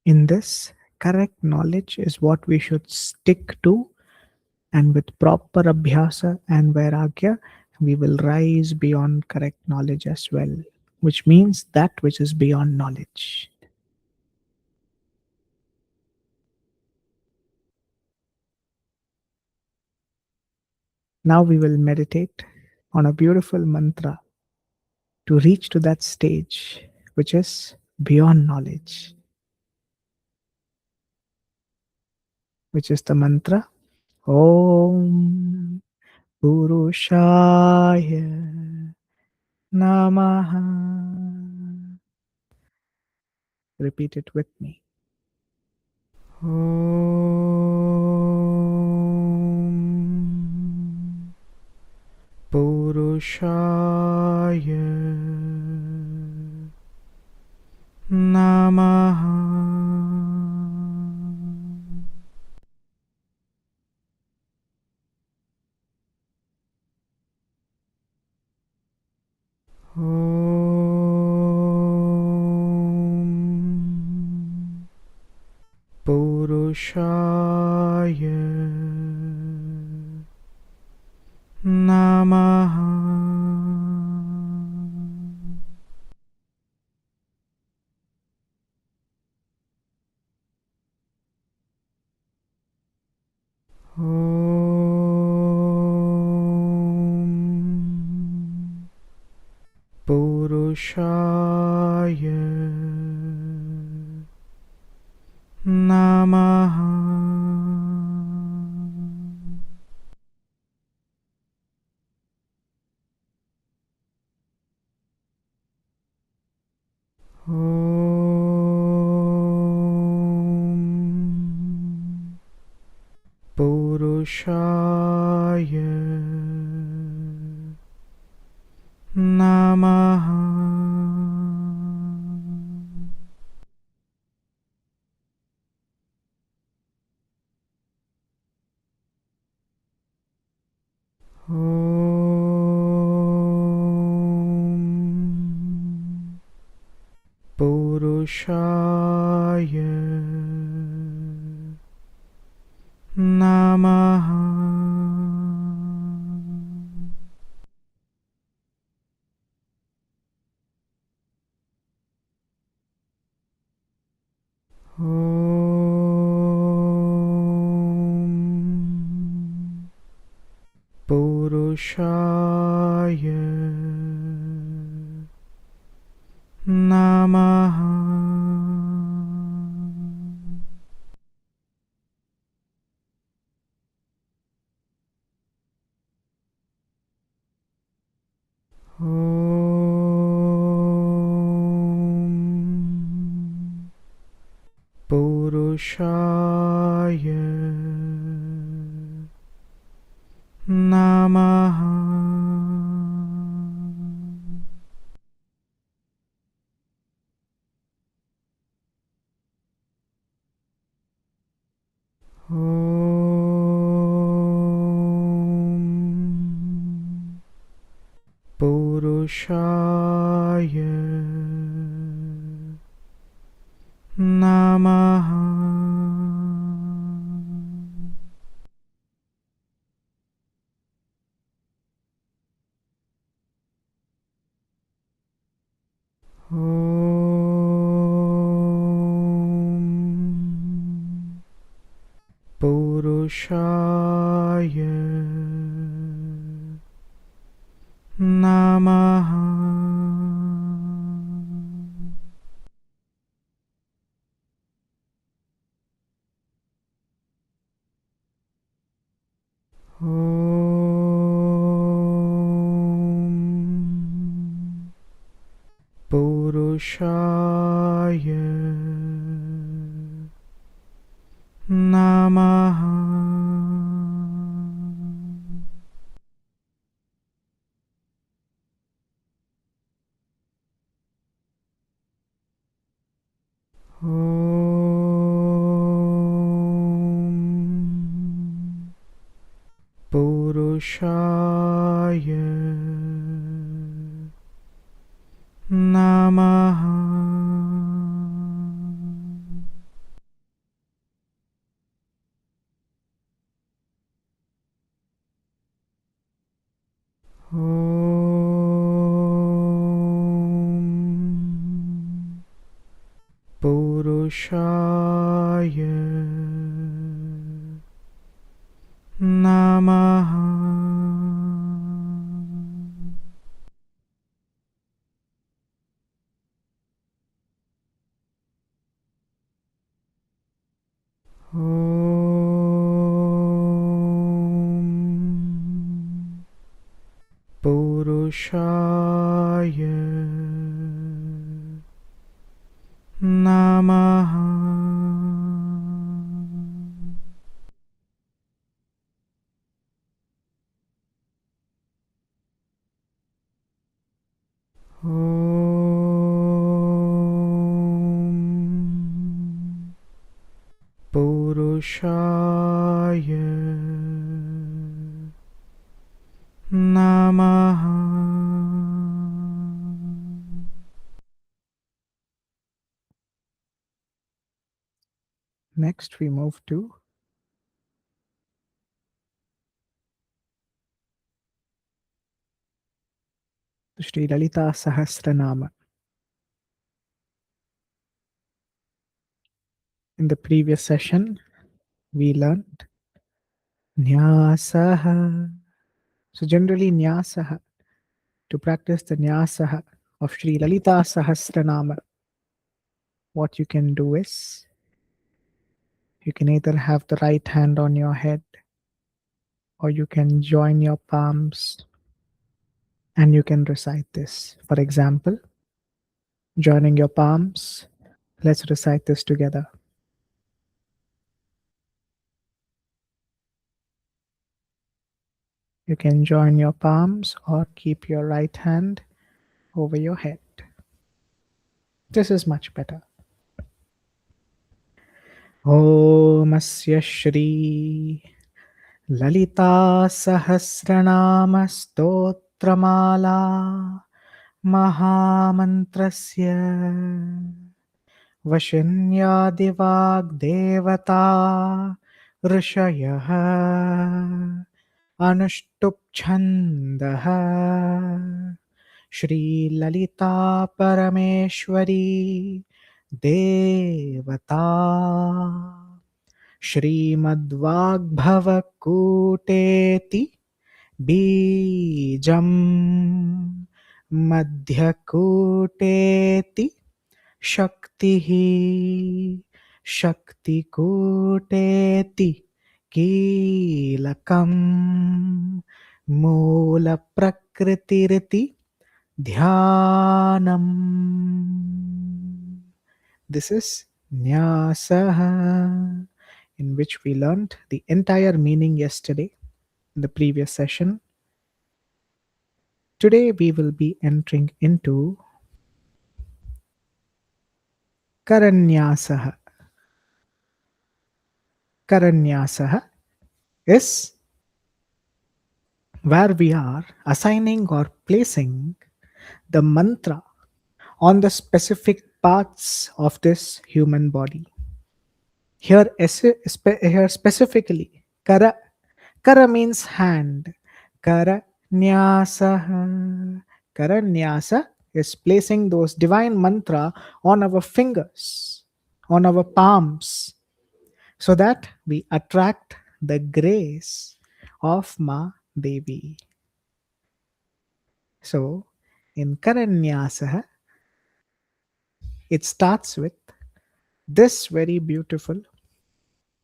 In this, correct knowledge is what we should stick to, and with proper abhyasa and vairagya, we will rise beyond correct knowledge as well, which means that which is beyond knowledge. Now we will meditate on a beautiful mantra to reach to that stage which is beyond knowledge, which is the mantra Om Purushaya Namaha. Repeat it with me. Om Purushaya Namaha. Om Purushaya Namaha. Om Purushaya Namaha. Om Purushaya Namaha. Om Purushaya Namaha. Om Purushaya Namaha. Om Purushaya Namaha. Om Purushaya Namaha. Om Purushaya Namaha. Om Purushaya Namaha. Om Purushaya Namaha. Om Purushaya Namaha. Om Purushaya Namaha. Om Purushaya Namaha. Next, we move to the Sri Lalitā Sahasranāma. In the previous session, we learned Nyasaha. So generally, Nyasaha, to practice the Nyasaha of Sri Lalitā Sahasranāma, what you can do is, you can either have the right hand on your head, or you can join your palms and you can recite this. For example, joining your palms, let's recite this together. You can join your palms or keep your right hand over your head. This is much better. Om Asya Shri Lalitā Sahasranāma Stotramālā Mahamantrasya वशिन्यादिवाग्देवता ऋषयः अनुष्टुप्छन्दः श्रीललिता परमेश्वरी देवता श्रीमद्वाग्भवकूटेति बीजं मध्यकूटेति शक्तिः शक्तिकूटेति कीलकं मूलप्रकृतिरिति ध्यानम्. This is Nyasaha, in which we learnt the entire meaning yesterday in the previous session. Today we will be entering into Karanyasaha. Karanyasaha is where we are assigning or placing the mantra on the specific parts of this human body. Here specifically, Kara. Kara means hand. Kara Nyasa. Kara Nyasa is placing those divine mantra on our fingers, on our palms, so that we attract the grace of Ma Devi. So, in Karanyasa, it starts with this very beautiful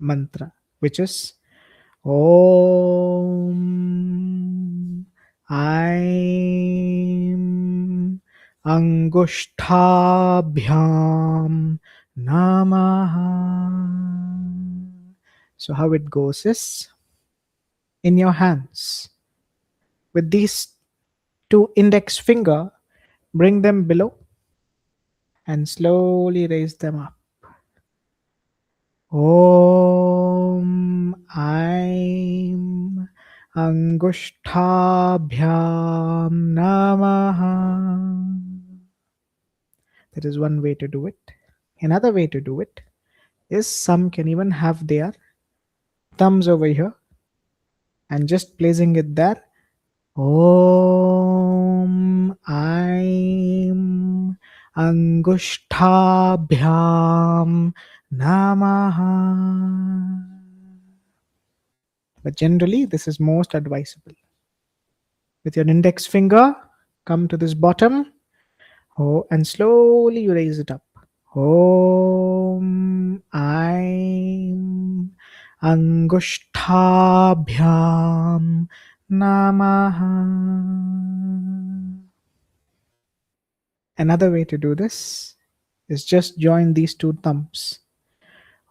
mantra, which is Om Aim Angushtabhyam Namaha. So how it goes is, in your hands, with these two index finger, bring them below and slowly raise them up. Om Aim Angushtabhyam Namaha. That is one way to do it. Another way to do it is, some can even have their thumbs over here and just placing it there. Om Aim Angushtabhyam Namaha. But generally, this is most advisable. With your index finger, come to this bottom, and slowly you raise it up. Om Aim Angushtabhyam Namaha. Another way to do this is just join these two thumbs.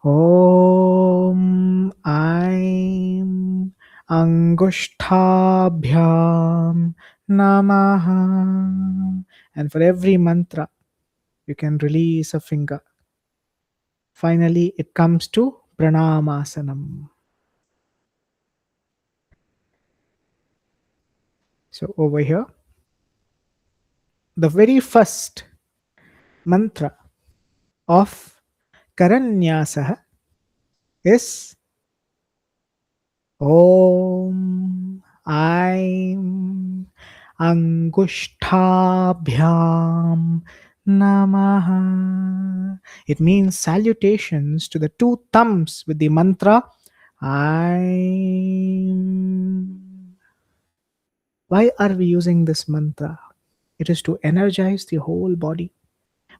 Om Aim Angushtabhyam Namaha. And for every mantra, you can release a finger. Finally, it comes to Prāṇāyāma. So over here, the very first mantra of Karanyasaha is Om Aim Angushtabhyam Namaha. It means salutations to the two thumbs with the mantra Aim. Why are we using this mantra? It is to energize the whole body,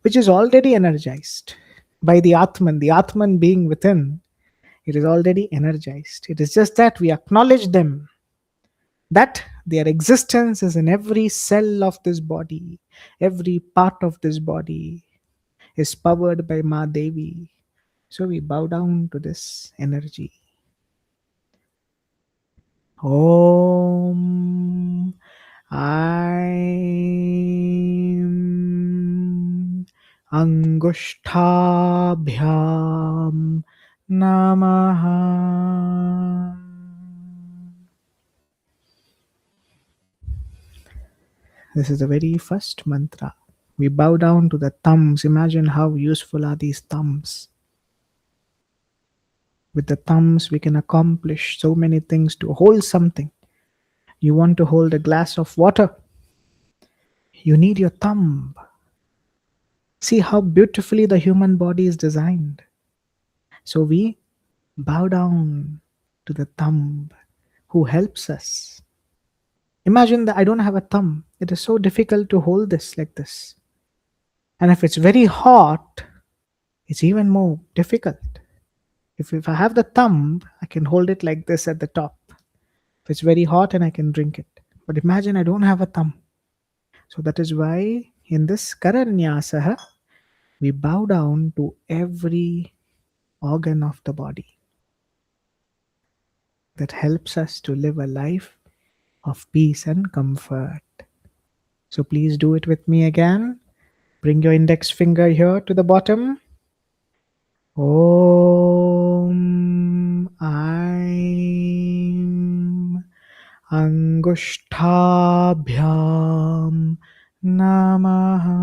which is already energized by the Atman. The Atman being within, it is already energized. It is just that we acknowledge them, that their existence is in every cell of this body, every part of this body is powered by Ma Devi. So we bow down to this energy. Om Aim Angushtabhyam Namaha. This is the very first mantra. We bow down to the thumbs. Imagine how useful are these thumbs. With the thumbs, we can accomplish so many things. To hold something, you want to hold a glass of water, you need your thumb. See how beautifully the human body is designed. So we bow down to the thumb who helps us. Imagine that I don't have a thumb. It is so difficult to hold this like this. And if it's very hot, it's even more difficult. If I have the thumb, I can hold it like this at the top. If it's very hot, and I can drink it. But imagine I don't have a thumb. So that is why in this Karanyasa, we bow down to every organ of the body that helps us to live a life of peace and comfort. So please do it with me again. Bring your index finger here to the bottom. Om Aim Angushtabhyam Namaha.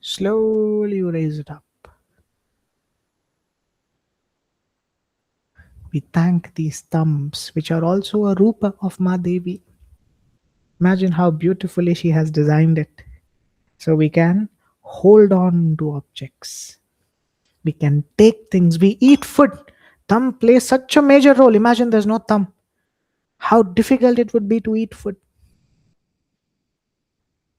Slowly you raise it up. We thank these thumbs, which are also a rupa of Ma Devi. Imagine how beautifully she has designed it. So we can hold on to objects. We can take things. We eat food. Thumb plays such a major role. Imagine there's no thumb. How difficult it would be to eat food.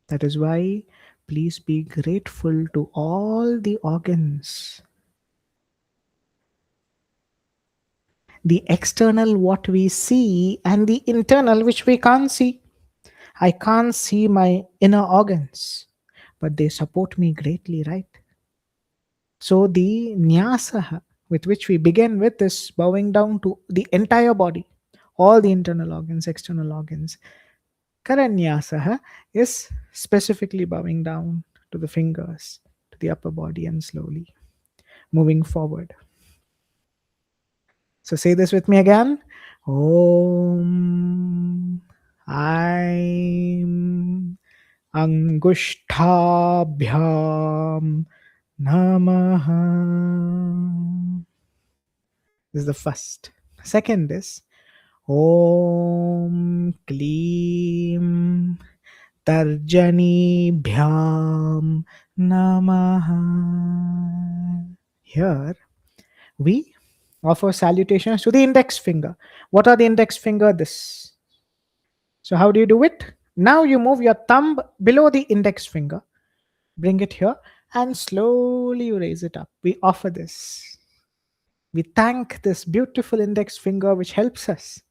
That is why please be grateful to all the organs. The external, what we see, and the internal, which we can't see. I can't see my inner organs, but they support me greatly, right? So the nyasa with which we begin with is bowing down to the entire body, all the internal organs, external organs. Karanyasa is specifically bowing down to the fingers, to the upper body, and slowly moving forward. So say this with me again. Om Aim Angushtabhyam Namaha. This is the first. Second is Om Klim Tarjanibhyam Namaha. Here we offer salutations to the index finger. What are the index finger? This. So how do you do it? Now you move your thumb below the index finger. Bring it here and slowly you raise it up. We offer this. We thank this beautiful index finger which helps us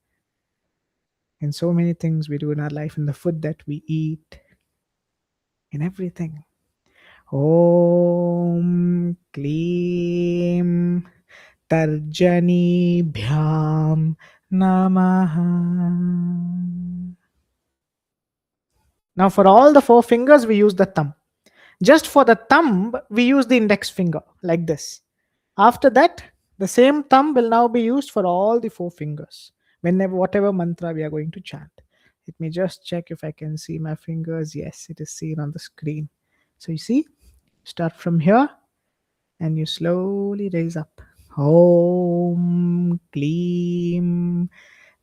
in so many things we do in our life, in the food that we eat, in everything. Om Klim Tarjanibhyam Namaha. Now for all the four fingers, we use the thumb. Just for the thumb, we use the index finger like this. After that, the same thumb will now be used for all the four fingers. Whenever, whatever mantra we are going to chant. Let me just check if I can see my fingers. Yes, it is seen on the screen. So you see, start from here and you slowly raise up. Om Klim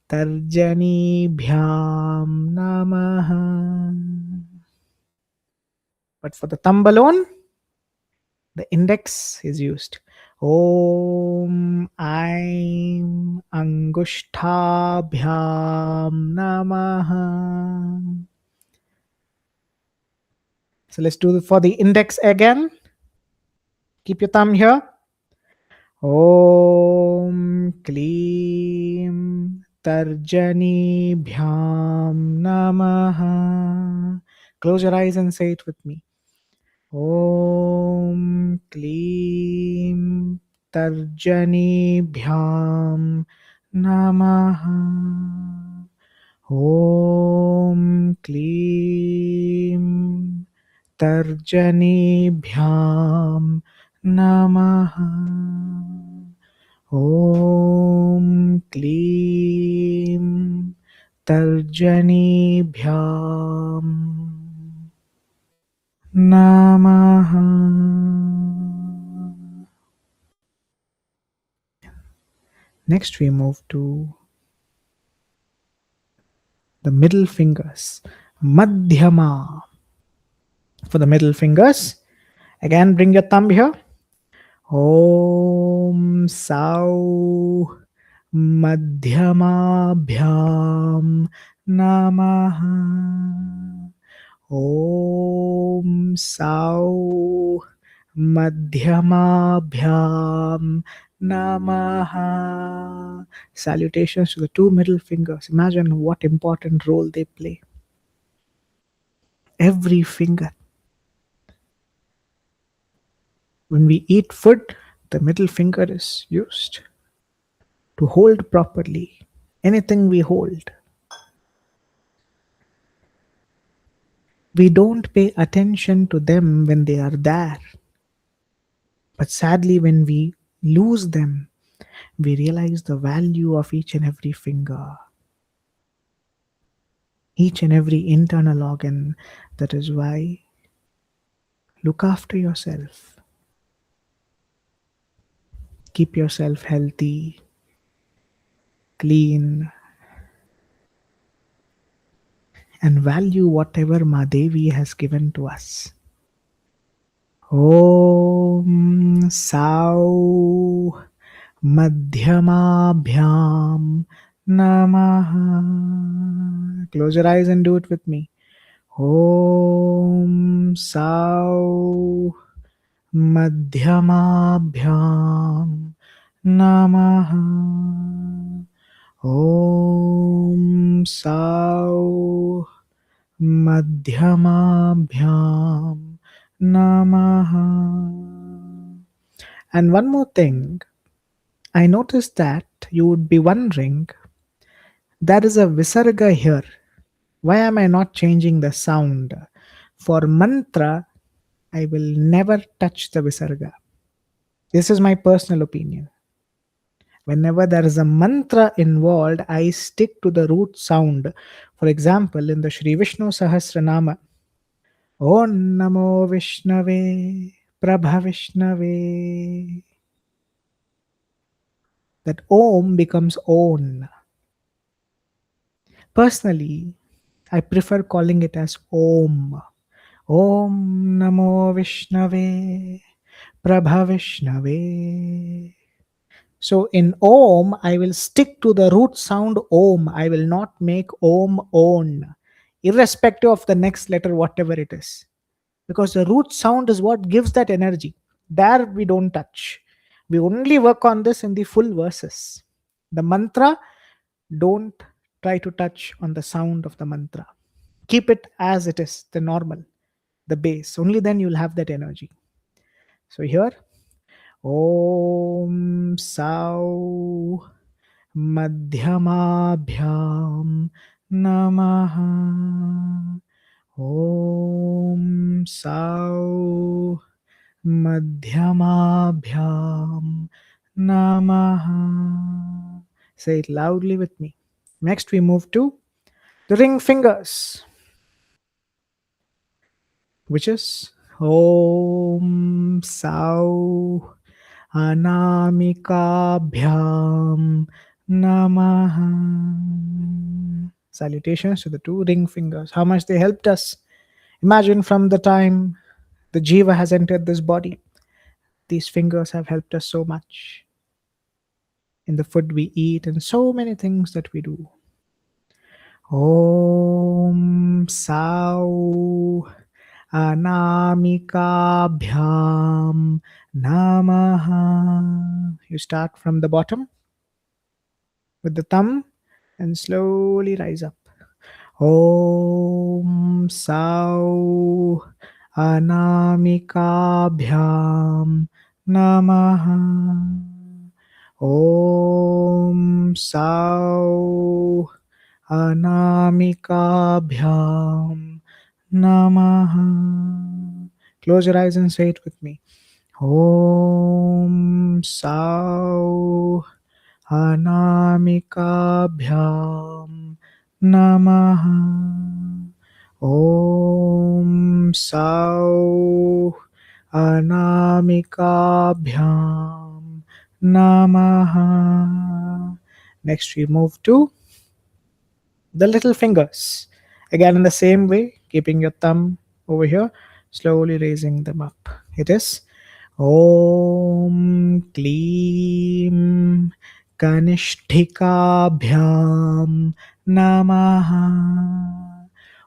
Tarjanibhyam Namaha. But for the thumb alone, the index is used. Om Aim Angushtabhyam Namaha. So let's do it for the index again. Keep your thumb here. Om Klim Tarjanibhyam Namaha. Close your eyes and say it with me. Om Klim Tarjanibhyam Namaha. Om Klim Tarjanibhyam Namaha. Om Klim Tarjanibhyam Namaha. Next we move to the middle fingers. Madhyama. For the middle fingers, again bring your thumb here. Om Sau Madhyamabhyam Namaha. Om Sau Madhyamabhyam Namaha. Salutations to the two middle fingers. Imagine what important role they play. Every finger. When we eat food, the middle finger is used to hold properly anything we hold. We don't pay attention to them when they are there. But sadly, when we lose them, we realize the value of each and every finger, each and every internal organ. That is why look after yourself. Keep yourself healthy, clean, and value whatever Madevi has given to us. Om Sau Madhyamabhyam Namaha. Close your eyes and do it with me. Om Sau Madhyamabhyam Namaha. Om Sau Madhyamabhyam Namaha. And one more thing, I noticed that you would be wondering, there is a visarga here. Why am I not changing the sound? For mantra, I will never touch the visarga. This is my personal opinion. Whenever there is a mantra involved, I stick to the root sound. For example, in the Shri Vishnu Sahasranāma, Om Namo Vishnave Prabha Vishnave. That Om becomes On. Personally, I prefer calling it as Om. Om Namo Vishnave Prabha Vishnave. So in Om, I will stick to the root sound Om. I will not make Om On, irrespective of the next letter, whatever it is. Because the root sound is what gives that energy. There we don't touch. We only work on this in the full verses. The mantra, don't try to touch on the sound of the mantra. Keep it as it is, the normal, the base. Only then you'll have that energy. So here, Om Sau Madhyamabhyam Namaha. Om Sau Madhyamabhyam Namaha. Say it loudly with me. Next, we move to the ring fingers, which is Om Sau Anamikabhyam Namaha. Salutations to the two ring fingers. How much they helped us. Imagine from the time the Jiva has entered this body, these fingers have helped us so much. In the food we eat and so many things that we do. Om Sau Anamikabhyam Namaha. You start from the bottom with the thumb and slowly rise up. Om Sau Anamikabhyam Namaha. Om Sau Anamikabhyam Namaha. Close your eyes and say it with me. Om Sau Anamikabhyam Namaha. Om Sau Anamikabhyam Namaha. Next we move to the little fingers. Again in the same way, keeping your thumb over here, slowly raising them up. It is Om Klim Kanishthikabhyam Namaha.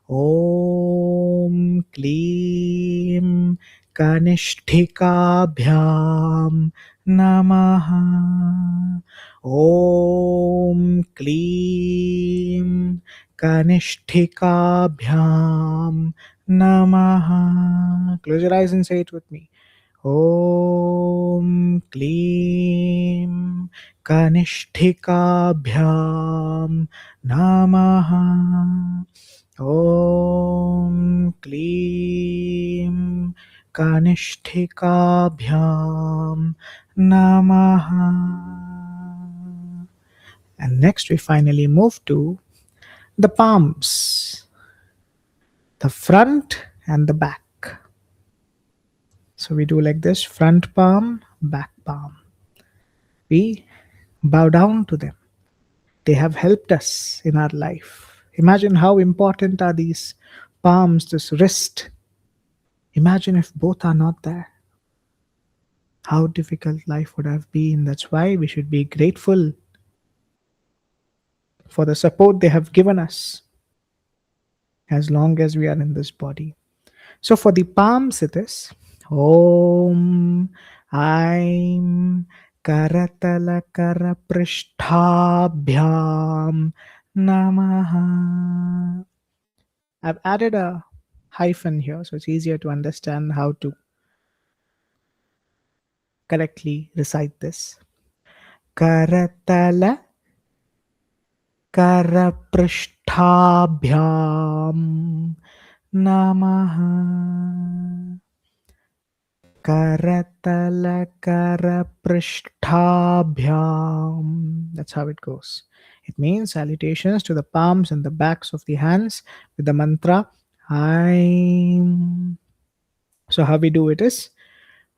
Om Klim Kanishthikabhyam Namaha. Om Klim Kanishthikabhyam Namaha. Close your eyes and say it with me. Om Klim Kanishthikabhyam Namaha. Om Klim Kanishthikabhyam Namaha. And next we finally move to the palms, the front and the back. So we do like this: front palm, back palm. We bow down to them. They have helped us in our life. Imagine how important are these palms, this wrist. Imagine if both are not there. How difficult life would have been. That's why we should be grateful for the support they have given us as long as we are in this body. So for the palms it is Om Aim Karatala Karaprishtabhyam Namaha. I've added a hyphen here so it's easier to understand how to correctly recite this. Karatala Karaprishtabhyam Namaha. Karatala Karaprishtabhyam. That's how it goes. It means salutations to the palms and the backs of the hands with the mantra Aim. So how we do it is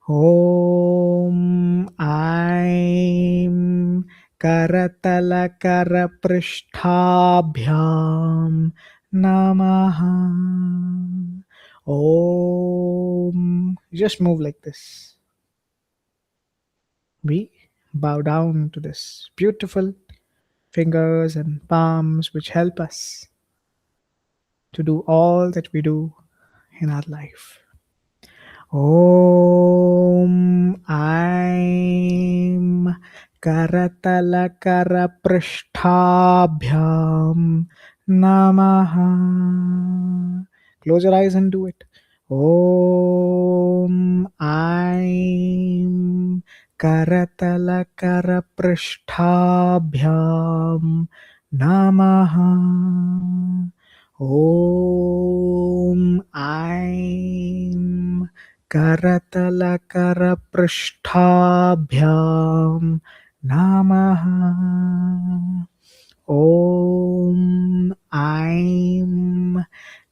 Om Aim Karatala Karaprishtabhyam Namaha. Om. Just move like this. We bow down to this beautiful fingers and palms which help us to do all that we do in our life. Om Aim Karatala Karaprishtabhyam Namaha. Close your eyes and do it. Om Aim Karatala Karaprishtabhyam Namaha. Om Aim Karatala Karaprishtabhyam Namaha. Om Aim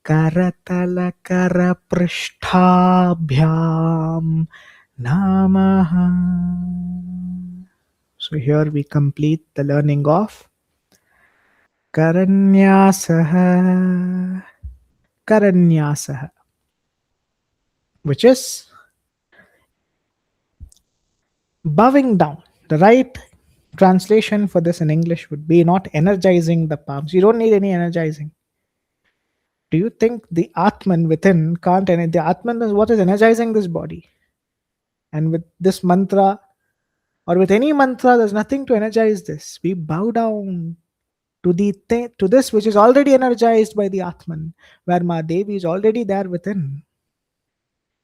Karatala Karaprishtabhyam Namaha. So here we complete the learning of Karanyasaha. Karanyasaha, which is bowing down. The right translation for this in English would be not energizing the palms. You don't need any energizing. Do you think the Atman within can't energize? The Atman is what is energizing this body. And with this mantra or with any mantra, there's nothing to energize this. We bow down to to this which is already energized by the Atman, where Ma Devi is already there within.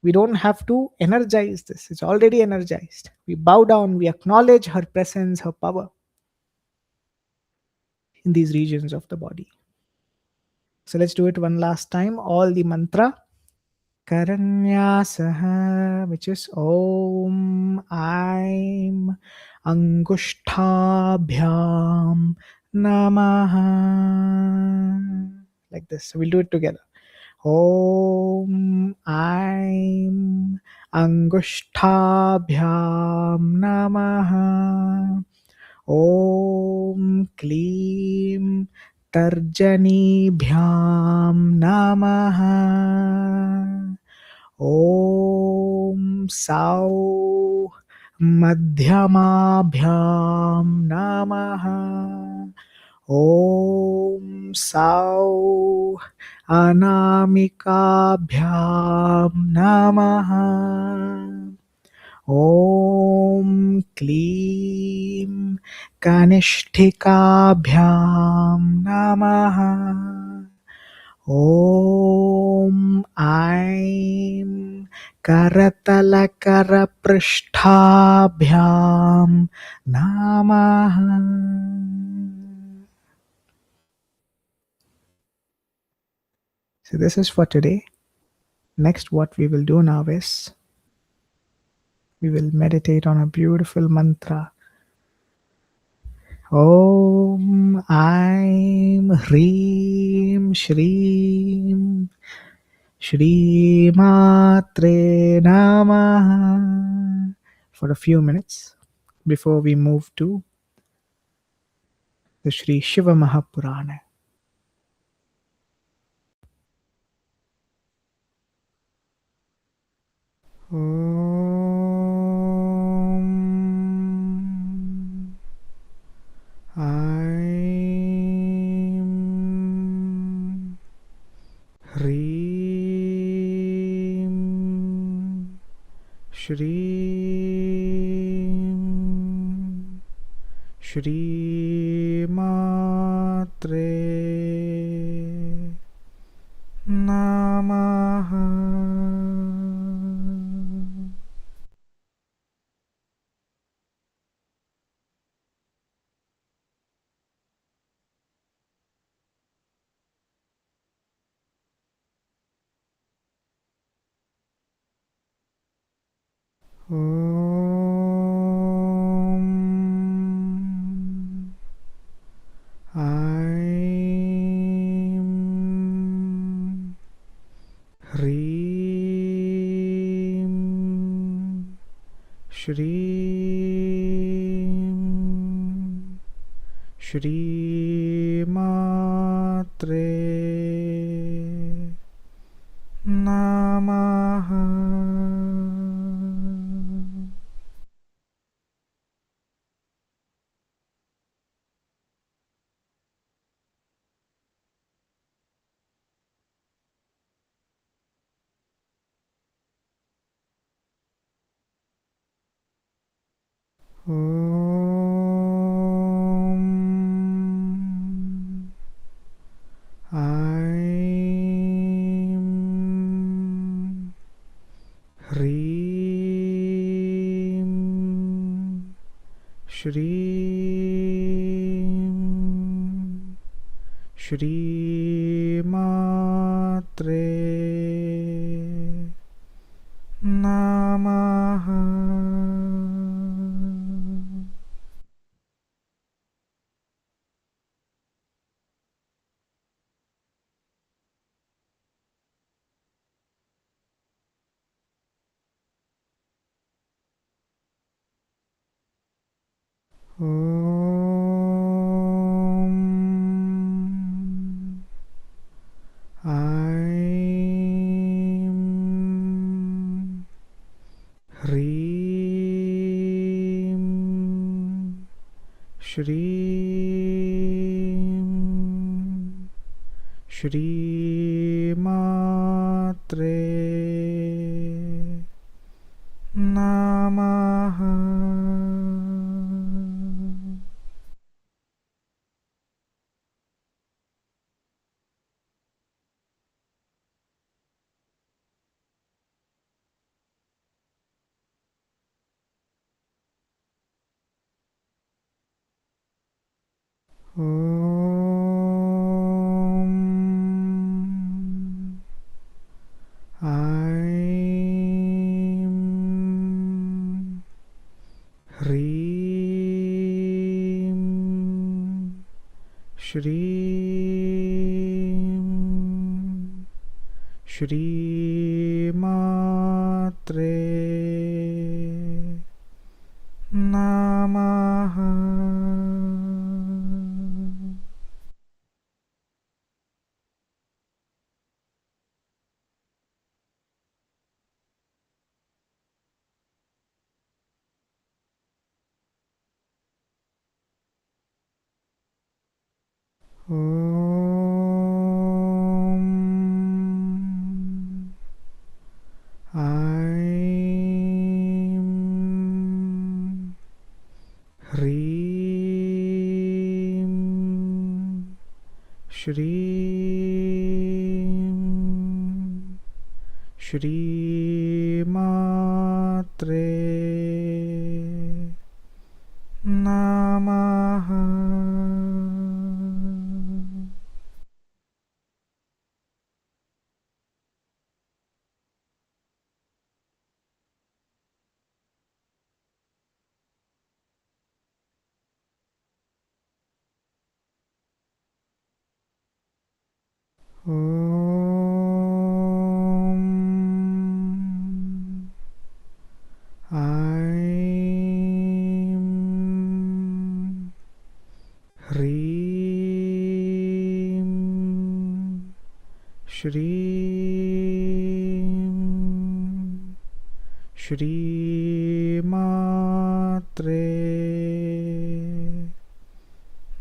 We don't have to energize this. It's already energized. We bow down, we acknowledge her presence, her power in these regions of the body. So let's do it one last time. All the mantra. Karanyasaha, which is Om Aim Angushtabhyam Namaha. Like this. So we'll do it together. Om Aim Angushtabhyam Namaha. Om Klim Tarjanibhyam Namaha. Om Sau Madhyamabhyam Namaha. Om Sau Anamikabhyam Namaha. Om Klim Kanishthikabhyam Namaha. Om Aim Karatalakaraprishtabhyam Namaha. So this is for today. Next, what we will do now is we will meditate on a beautiful mantra. Om Aim Hreem Shreem Shri Matre Namaha for a few minutes before we move to the Shri Śiva Purāṇa. Om Aim Hreem Shreem Shri Matre Namaha. Om Aim Hreem Shreem Shri Matre Namaha. Om Aim Hreem Shreem Shri Matre Namaha. Om Aim Hreem Shreem Shri Matre Namaha. Om Aim Hreem Shreem Shri Matre Namaha. Om. Aim. Hrim. Shrim. Shri Matre Namaha. Om. Aim. Hrim. Shrim. Shri Matre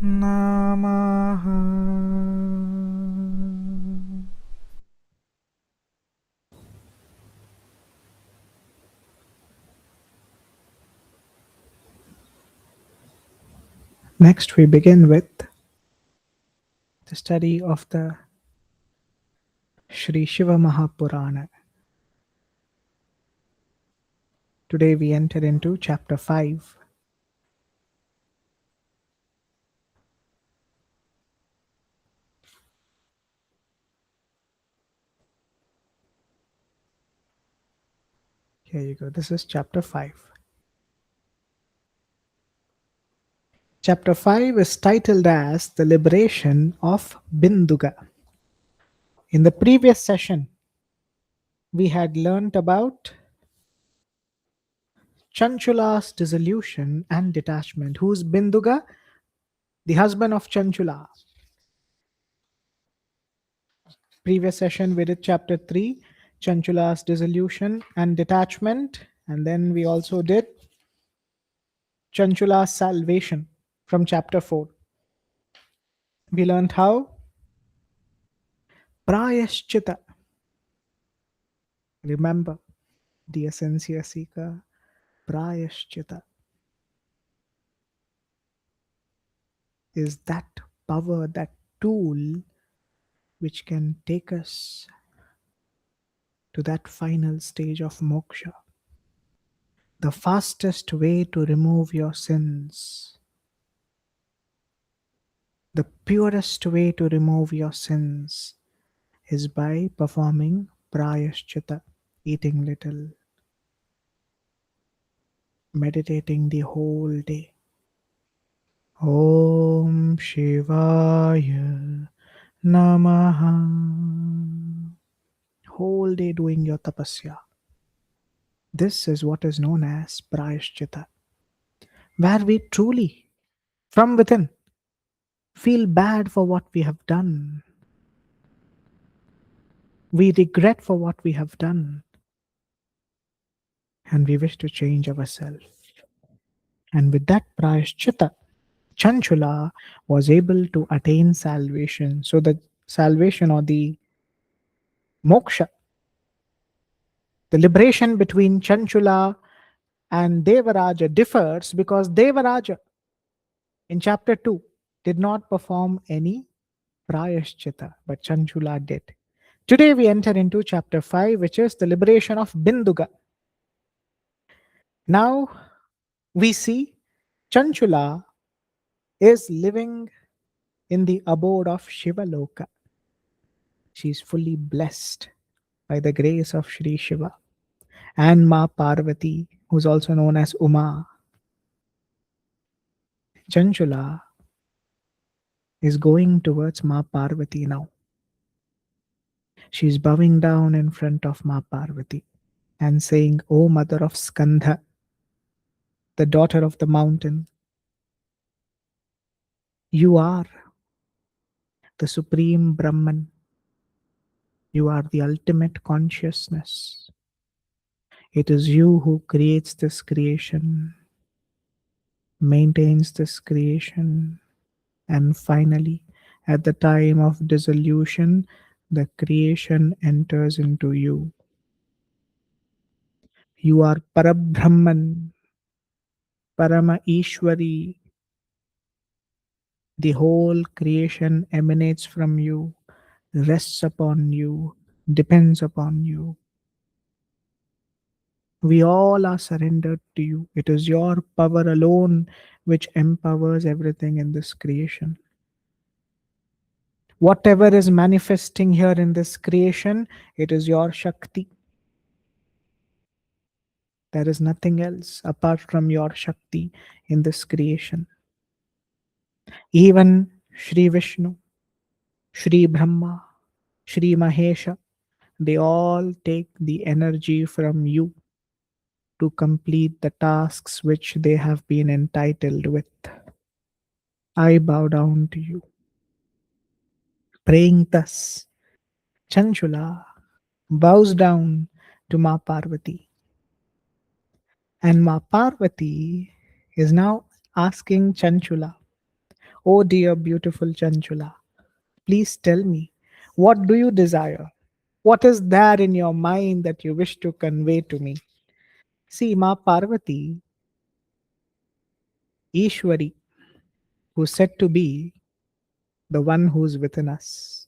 Namaha. Next, we begin with the study of the Sri Śiva Purāṇa. Today we enter into chapter 5. Here you go. This is chapter 5. Chapter 5 is titled as The Liberation of Binduga. In the previous session, we had learnt about Chanchula's dissolution and detachment. Who's Binduga? The husband of Chanchula. Previous session we did chapter 3, Chanchula's dissolution and detachment. And then we also did Chanchula's salvation from chapter 4. We learned how Prāyaśchita. Remember, the Essentia Seeker, Prāyaśchita is that power, that tool which can take us to that final stage of moksha. The fastest way to remove your sins, the purest way to remove your sins is by performing Prāyaśchita, eating little, meditating the whole day. Om Shivaya Namaha. Whole day doing your tapasya. This is what is known as Prāyaśchita, where we truly, from within, feel bad for what we have done. We regret for what we have done. And we wish to change ourselves. And with that Prāyaśchita, Chanchula was able to attain salvation. So the salvation or the moksha, the liberation between Chanchula and Devaraja differs because Devaraja in chapter 2 did not perform any Prāyaśchita, but Chanchula did. Today we enter into chapter 5, which is the liberation of Binduga. Now we see Chanchula is living in the abode of Shivaloka. She is fully blessed by the grace of Sri Shiva and Ma Parvati, who is also known as Uma. Chanchula is going towards Ma Parvati now. She's bowing down in front of Ma Parvati and saying, O mother of Skandha, the daughter of the mountain, you are the supreme Brahman. You are the ultimate consciousness. It is you who creates this creation, maintains this creation, and finally, at the time of dissolution, the creation enters into you. You are Parabrahman, Parama Ishwari. The whole creation emanates from you, rests upon you, depends upon you. We all are surrendered to you. It is your power alone which empowers everything in this creation. Whatever is manifesting here in this creation, it is your Shakti. There is nothing else apart from your Shakti in this creation. Even Sri Vishnu, Sri Brahma, Sri Mahesha, they all take the energy from you to complete the tasks which they have been entitled with. I bow down to you. Praying thus, Chanchula bows down to Ma Parvati. And Ma Parvati is now asking Chanchula, Oh dear beautiful Chanchula, please tell me, what do you desire? What is there in your mind that you wish to convey to me? See, Ma Parvati, Ishwari, who's said to be the one who's within us.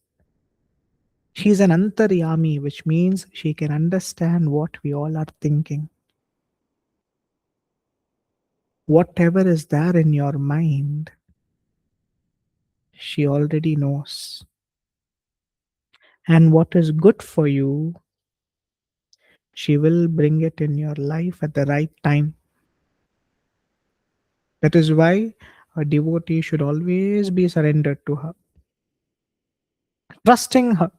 She's an antaryami, which means she can understand what we all are thinking. Whatever is there in your mind, she already knows. And what is good for you, she will bring it in your life at the right time. That is why a devotee should always be surrendered to her, trusting her.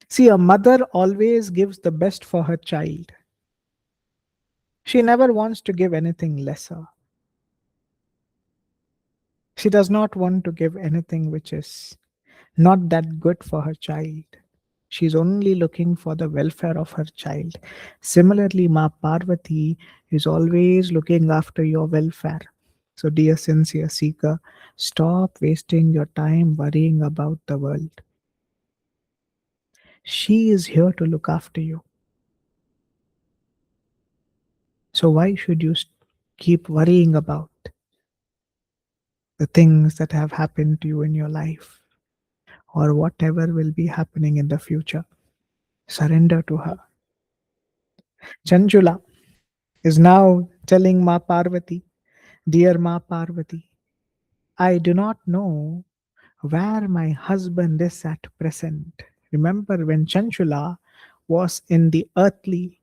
See, a mother always gives the best for her child. She never wants to give anything lesser. She does not want to give anything which is not that good for her child. She's only looking for the welfare of her child. Similarly, Ma Parvati is always looking after your welfare. So, dear sincere seeker, stop wasting your time worrying about the world. She is here to look after you. So, why should you keep worrying about the things that have happened to you in your life or whatever will be happening in the future? Surrender to her. Chanchula is now telling Ma Parvati, Dear Ma Parvati, I do not know where my husband is at present. Remember when Chanchula was in the earthly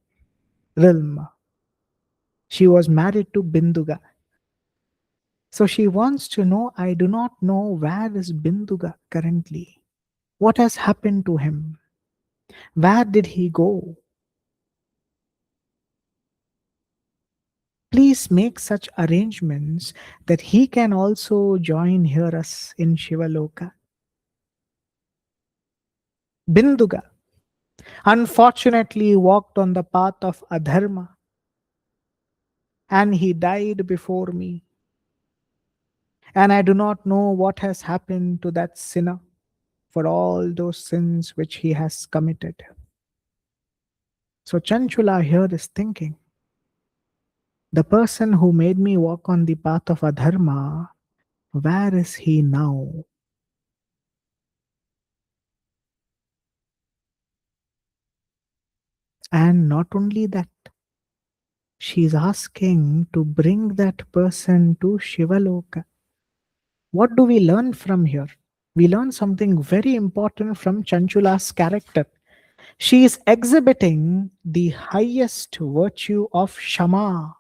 realm, she was married to Binduga. So she wants to know, I do not know where is Binduga currently. What has happened to him? Where did he go? Please make such arrangements that he can also join here us in Shivaloka. Binduga unfortunately walked on the path of adharma and he died before me. And I do not know what has happened to that sinner for all those sins which he has committed. So Chanchula here is thinking, the person who made me walk on the path of adharma, where is he now? And not only that, she is asking to bring that person to Shivaloka. What do we learn from here? We learn something very important from Chanchula's character. She is exhibiting the highest virtue of Shama,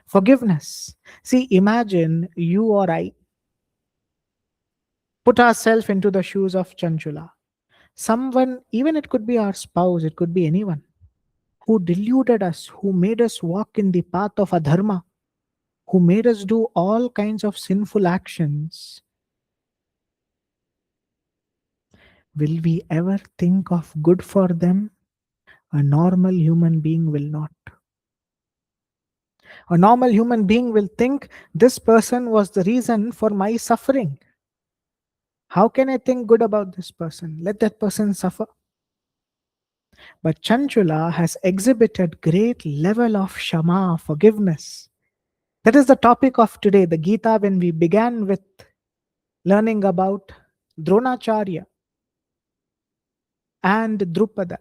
forgiveness. See, imagine you or I put ourselves into the shoes of Chanchula. Someone, even it could be our spouse, it could be anyone, who deluded us, who made us walk in the path of adharma, who made us do all kinds of sinful actions, will we ever think of good for them? A normal human being will not. A normal human being will think this person was the reason for my suffering. How can I think good about this person? Let that person suffer. But Chanchula has exhibited great level of shama, forgiveness. That is the topic of today, the Gita, when we began with learning about Dronacharya and Drupada.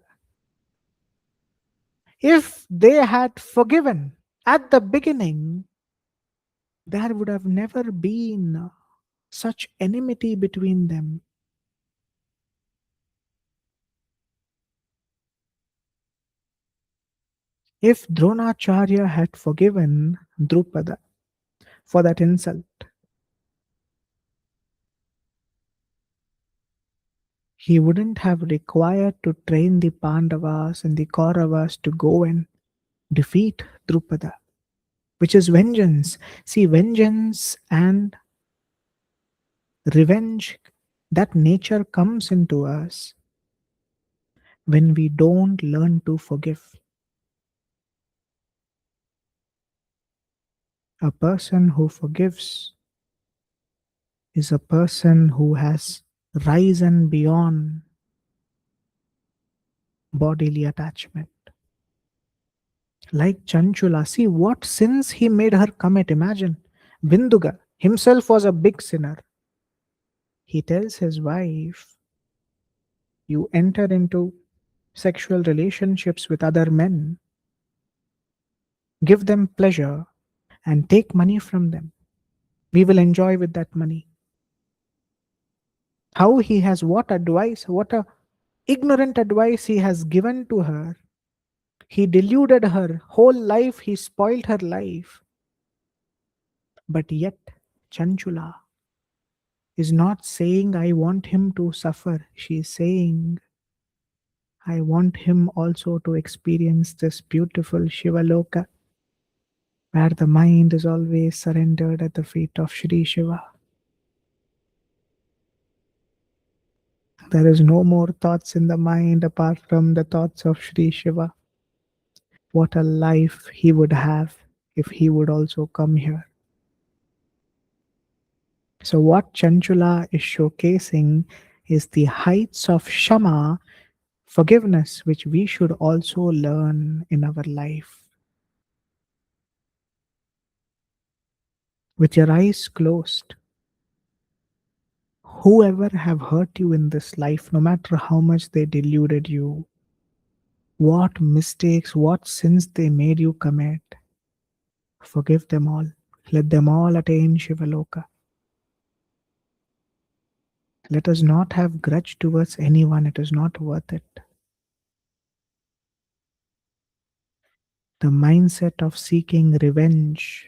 If they had forgiven at the beginning, there would have never been such enmity between them. If Dronacharya had forgiven Drupada for that insult, he wouldn't have required to train the Pandavas and the Kauravas to go and defeat Drupada, which is vengeance. See, vengeance and revenge, that nature comes into us when we don't learn to forgive. A person who forgives is a person who has risen beyond bodily attachment. Like Chanchula, see what sins he made her commit. Imagine, Binduga himself was a big sinner. He tells his wife, you enter into sexual relationships with other men, give them pleasure, and take money from them. We will enjoy with that money. How he has, what advice, what a ignorant advice he has given to her. He deluded her whole life, he spoiled her life. But yet, Chanchula is not saying, I want him to suffer. She is saying, I want him also to experience this beautiful Shivaloka, where the mind is always surrendered at the feet of Shri Shiva. There is no more thoughts in the mind apart from the thoughts of Shri Shiva. What a life he would have if he would also come here. So, what Chanchula is showcasing is the heights of Shama, forgiveness, which we should also learn in our life. With your eyes closed, whoever have hurt you in this life, no matter how much they deluded you, what mistakes, what sins they made you commit, forgive them all. Let them all attain Shivaloka. Let us not have grudge towards anyone. It is not worth it. The mindset of seeking revenge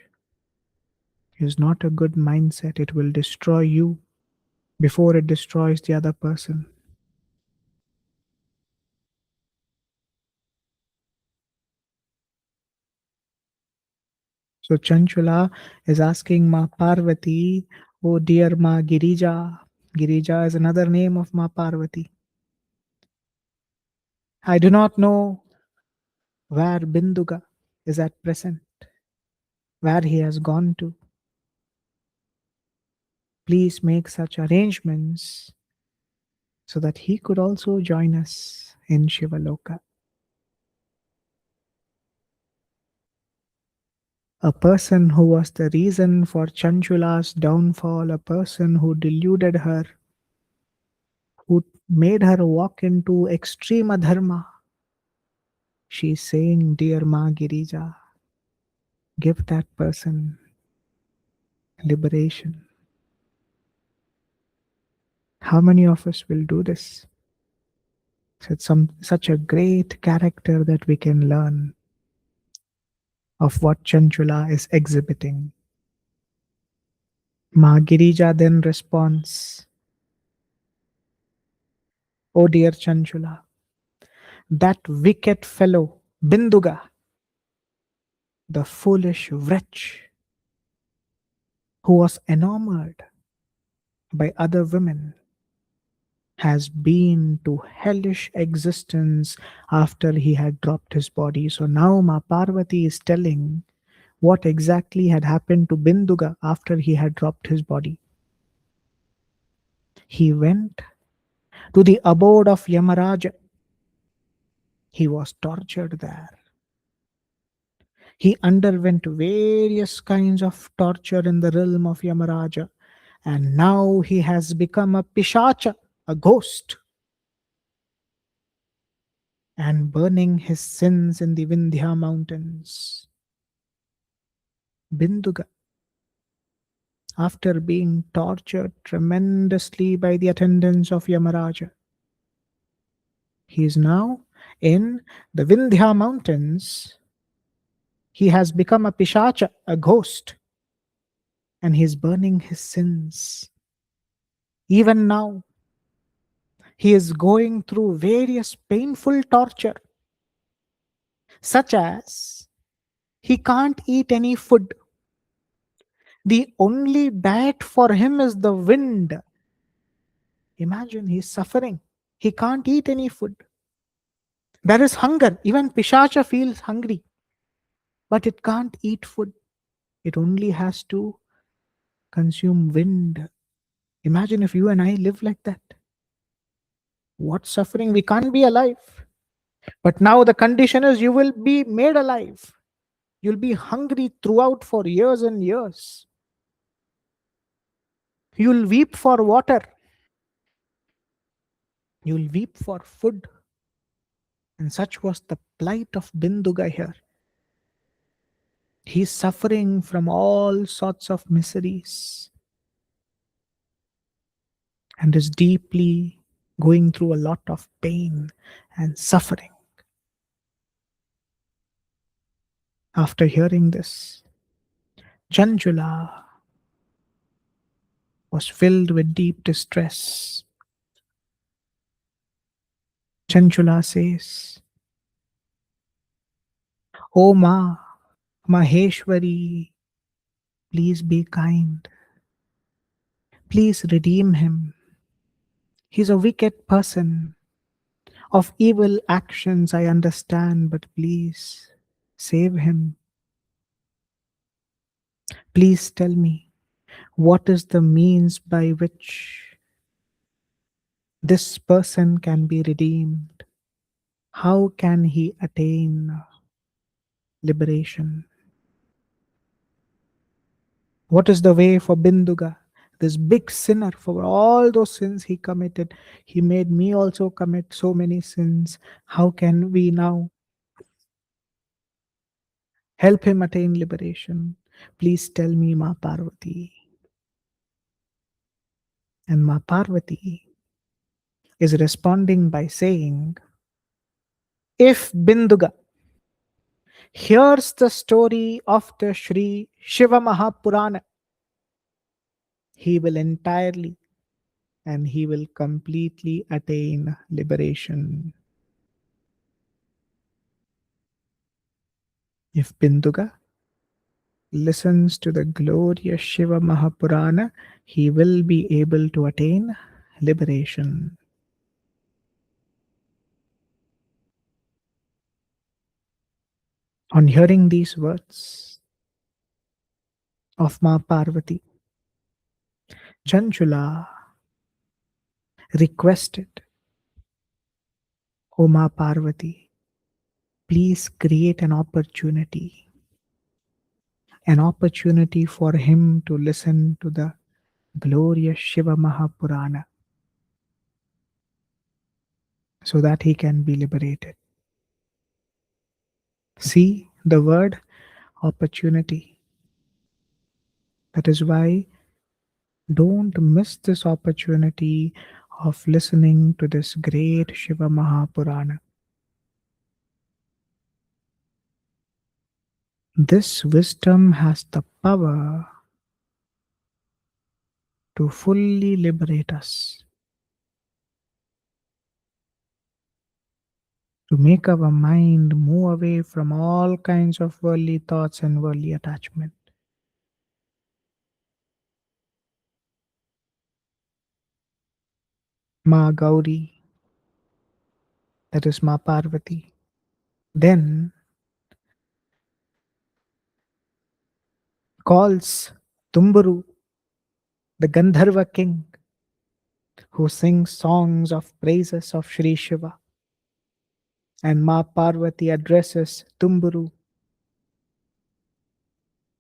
is not a good mindset. It will destroy you before it destroys the other person. So Chanchula is asking Ma Parvati, oh dear Ma Girija. Girija is another name of Ma Parvati. I do not know where Binduga is at present, where he has gone to. Please make such arrangements so that he could also join us in Shivaloka. A person who was the reason for Chanchula's downfall, a person who deluded her, who made her walk into extreme adharma. She is saying, dear Ma Girija, give that person liberation. How many of us will do this? So it's such a great character that we can learn of what Chanchula is exhibiting. Ma Girija then responds, Oh dear Chanchula, that wicked fellow, Binduga, the foolish wretch who was enamored by other women, has been to hellish existence after he had dropped his body. So now Ma Parvati is telling what exactly had happened to Binduga after he had dropped his body. He went to the abode of Yamaraja. He was tortured there. He underwent various kinds of torture in the realm of Yamaraja, and now he has become a pishacha, a ghost, and burning his sins in the Vindhya mountains. Binduga, after being tortured tremendously by the attendants of Yamaraja, he is now in the Vindhya mountains. He has become a pishacha, a ghost, and he is burning his sins. Even now, he is going through various painful torture, such as he can't eat any food. The only diet for him is the wind. Imagine, he's suffering. He can't eat any food. There is hunger. Even Pishacha feels hungry, but it can't eat food. It only has to consume wind. Imagine if you and I live like that. What suffering? We can't be alive. But now the condition is you will be made alive. You'll be hungry throughout for years and years. You'll weep for water. You'll weep for food. And such was the plight of Binduga here. He's suffering from all sorts of miseries and is deeply going through a lot of pain and suffering. After hearing this, Chanchula was filled with deep distress. Chanchula says, "O Ma, Maheshwari, please be kind. Please redeem him. He's a wicked person. Of evil actions I understand, but please save him. Please tell me, what is the means by which this person can be redeemed? How can he attain liberation? What is the way for Binduga, this big sinner, for all those sins he committed? He made me also commit so many sins. How can we now help him attain liberation? Please tell me, Ma Parvati." And Ma Parvati is responding by saying, if Binduga hears the story of the Sri Śiva Purāṇa, he will entirely and he will completely attain liberation. If Binduga listens to the glorious Śiva Purāṇa, he will be able to attain liberation. On hearing these words of Ma Parvati, Chanchula requested, "O Ma Parvati, please create an opportunity for him to listen to the glorious Śiva Purāṇa so that he can be liberated." See the word opportunity. That is why don't miss this opportunity of listening to this great Śiva Purāṇa. This wisdom has the power to fully liberate us. to make our mind move away from all kinds of worldly thoughts and worldly attachment. Ma Gauri, that is Ma Parvati. Then calls Tumburu, the Gandharva king, who sings songs of praises of Sri Shiva. And Ma Parvati addresses Tumburu,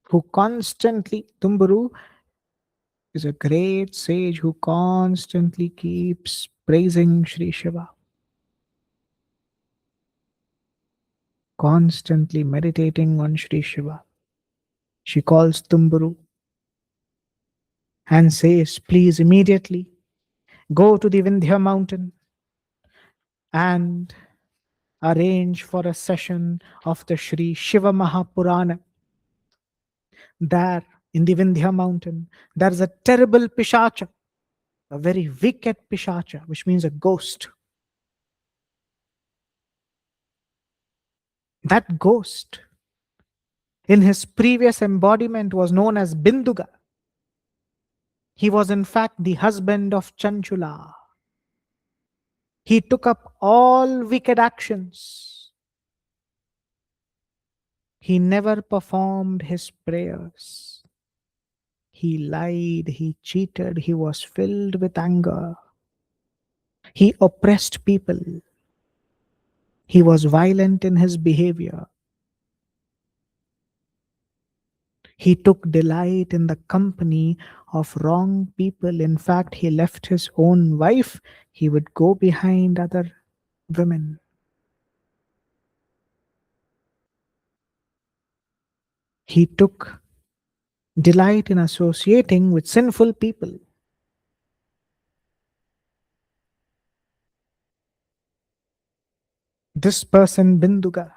who constantly, Tumburu is a great sage who constantly keeps praising Sri Shiva, constantly meditating on Sri Shiva. She calls Tumburu and says, please immediately go to the Vindhya mountain and arrange for a session of the Sri Shiva Mahapurana. There, in the Vindhya mountain, there is a terrible Pishacha, a very wicked Pishacha, which means a ghost. That ghost, in his previous embodiment, was known as Binduga. He was in fact the husband of Chanchula. He took up all wicked actions. He never performed his prayers. He lied, he cheated, he was filled with anger. He oppressed people. He was violent in his behavior. He took delight in the company of wrong people. In fact, he left his own wife. He would go behind other women. He took delight in associating with sinful people. This person, Binduga,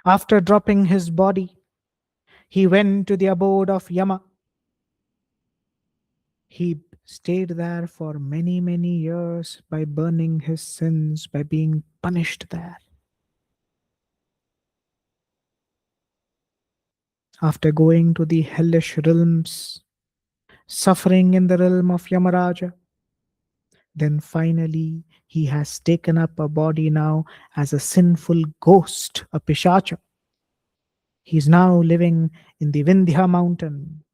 after dropping his body, he went to the abode of Yama. He stayed there for many, many years by burning his sins, by being punished there. After going to the hellish realms, suffering in the realm of Yamaraja, then finally he has taken up a body now as a sinful ghost, a Pishacha. He is now living in the Vindhya mountain.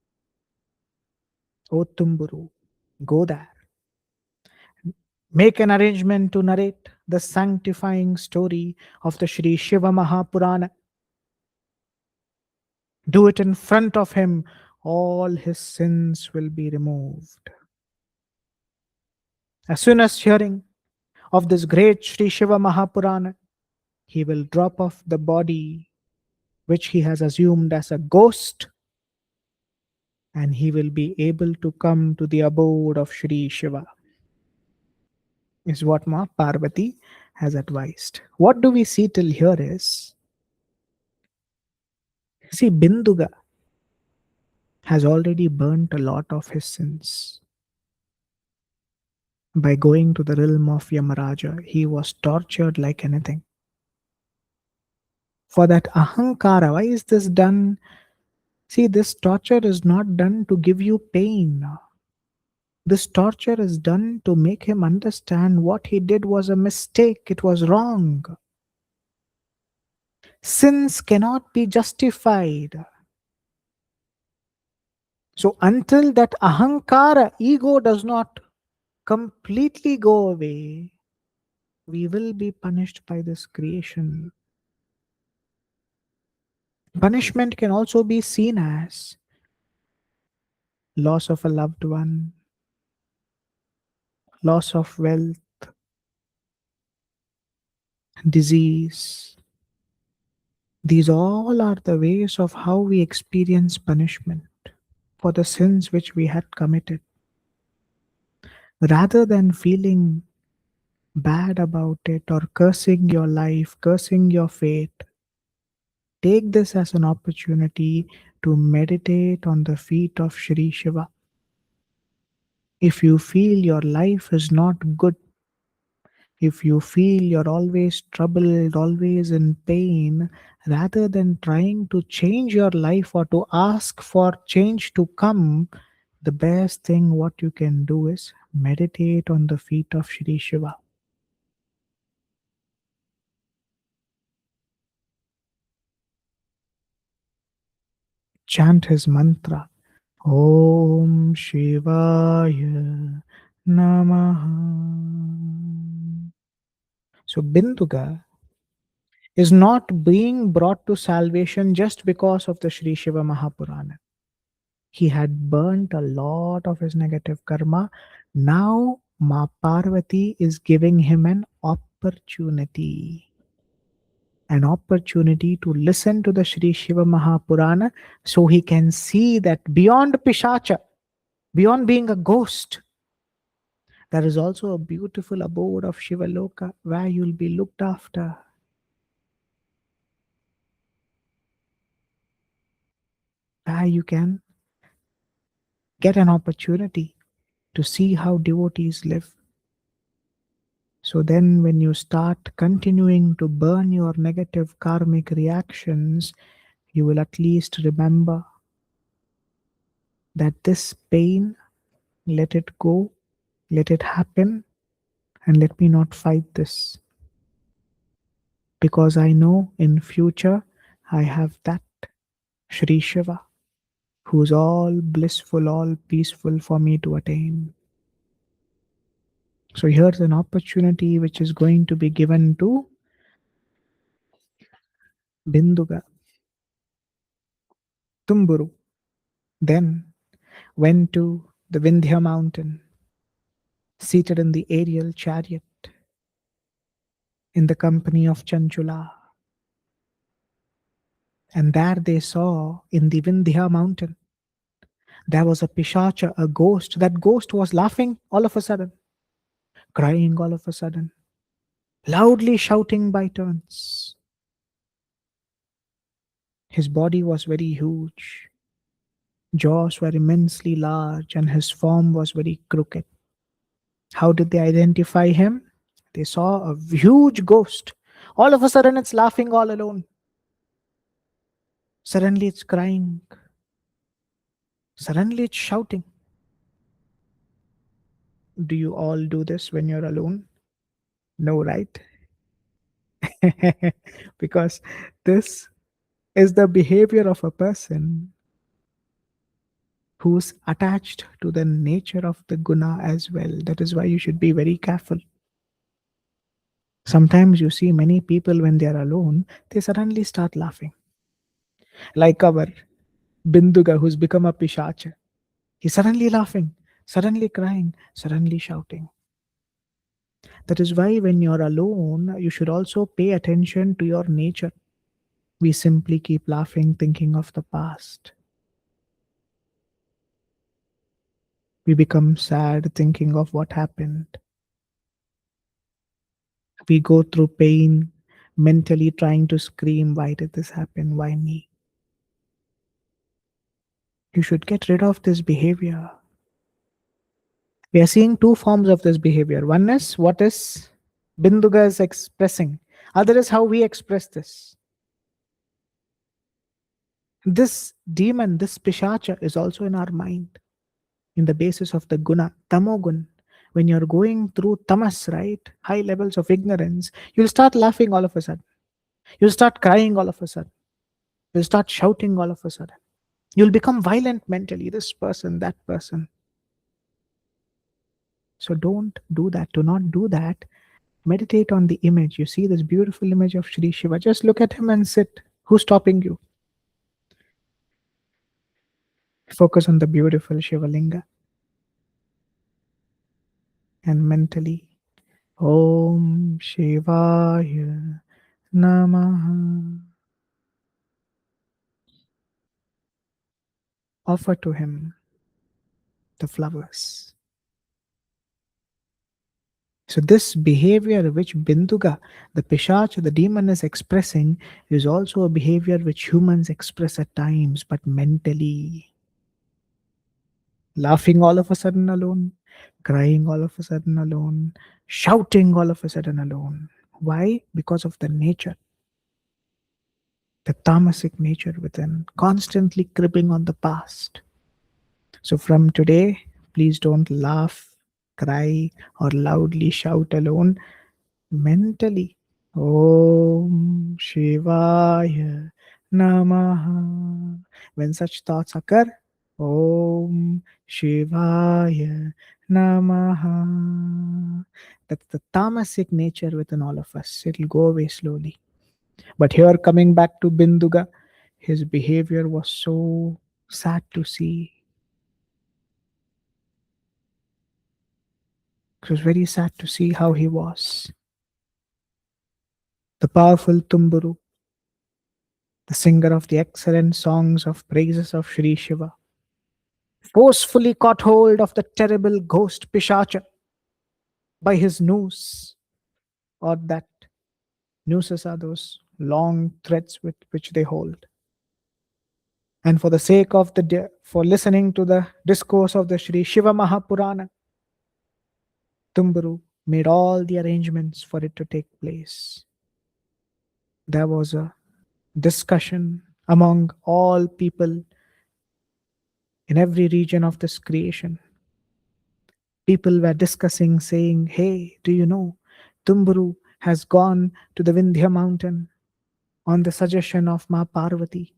O Tumburu, go there. Make an arrangement to narrate the sanctifying story of the Sri Shiva Mahapurana. Do it in front of him. All his sins will be removed. As soon as hearing of this great Sri Shiva Mahapurana, he will drop off the body which he has assumed as a ghost, and he will be able to come to the abode of Sri Shiva, is what Ma Parvati has advised. What do we see till here is, see, Binduga has already burnt a lot of his sins. By going to the realm of Yamaraja, he was tortured like anything. For that ahankara, why is this done? See, this torture is not done to give you pain. This torture is done to make him understand what he did was a mistake, it was wrong. Sins cannot be justified. So until that ahankara, ego, does not completely go away, we will be punished by this creation. Punishment can also be seen as loss of a loved one, loss of wealth, disease. These all are the ways of how we experience punishment for the sins which we had committed. Rather than feeling bad about it or cursing your life, cursing your fate, take this as an opportunity to meditate on the feet of Sri Shiva. If you feel your life is not good, If you feel you're always troubled, always in pain, rather than trying to change your life or to ask for change to come, the best thing what you can do is meditate on the feet of Shri Shiva. Chant his mantra. Om Shivaya Namaha. So Binduga is not being brought to salvation just because of the Sri Shiva Mahapurana. He had burnt a lot of his negative karma. Now Ma Parvati is giving him an opportunity to listen to the Sri Shiva Mahapurana so he can see that beyond Pishacha, beyond being a ghost, there is also a beautiful abode of Shiva Loka where you'll be looked after, where you can get an opportunity to see how devotees live. So then, when you start continuing to burn your negative karmic reactions, you will at least remember that this pain, let it go, let it happen, and let me not fight this. Because I know in future I have that Sri Shiva who's all blissful, all peaceful for me to attain. So here's an opportunity which is going to be given to Binduga. Tumburu then went to the Vindhya mountain, seated in the aerial chariot in the company of Chanchula. And there they saw in the Vindhya mountain, there was a Pishacha, a ghost. That ghost was laughing all of a sudden, crying all of a sudden, loudly shouting by turns. His body was very huge, jaws were immensely large, and his form was very crooked. How did they identify him? They saw a huge ghost. All of a sudden, it's laughing all alone. Suddenly, it's crying. Suddenly, it's shouting. Do you all do this when you're alone? No, right? Because this is the behavior of a person who's attached to the nature of the guna as well. That is why you should be very careful. Sometimes you see many people when they are alone, they suddenly start laughing. Like our Binduga who's become a Pishacha. He's suddenly laughing, suddenly crying, suddenly shouting. That is why when you're alone, you should also pay attention to your nature. We simply keep laughing, thinking of the past. We become sad, thinking of what happened. We go through pain, mentally trying to scream, why did this happen? Why me? You should get rid of this behavior. We are seeing two forms of this behavior. One is what is Binduga is expressing. Other is how we express this. This demon, this pishacha is also in our mind, in the basis of the guna, tamogun. When you're going through tamas, right, high levels of ignorance, you'll start laughing all of a sudden. You'll start crying all of a sudden. You'll start shouting all of a sudden. You'll become violent mentally, this person, that person. So don't do that. Do not do that. Meditate on the image. You see this beautiful image of Sri Shiva. Just look at him and sit. Who's stopping you? Focus on the beautiful Shiva Linga. And mentally, Om Shivaya Namaha. Offer to him the flowers. So this behavior which Binduga, the Pishach, the demon is expressing is also a behavior which humans express at times, but mentally. Laughing all of a sudden alone, crying all of a sudden alone, shouting all of a sudden alone. Why? Because of the nature, the tamasic nature within, constantly cribbing on the past. So from today, please don't laugh, cry, or loudly shout alone. Mentally, Om Shivaya Namaha. When such thoughts occur, Om Shivaya Namaha. That's the tamasic nature within all of us. It'll go away slowly. But here, coming back to Binduga, his behavior was so sad to see. It was very sad to see how he was. The powerful Tumburu, the singer of the excellent songs of praises of Sri Shiva, forcefully caught hold of the terrible ghost Pishacha by his noose, or that nooses are those long threads with which they hold. And for the sake of for listening to the discourse of the Sri Shiva Mahapurana, Tumburu made all the arrangements for it to take place. There was a discussion among all people in every region of this creation. People were discussing, saying, "Hey, do you know, Tumburu has gone to the Vindhya mountain on the suggestion of Ma Parvati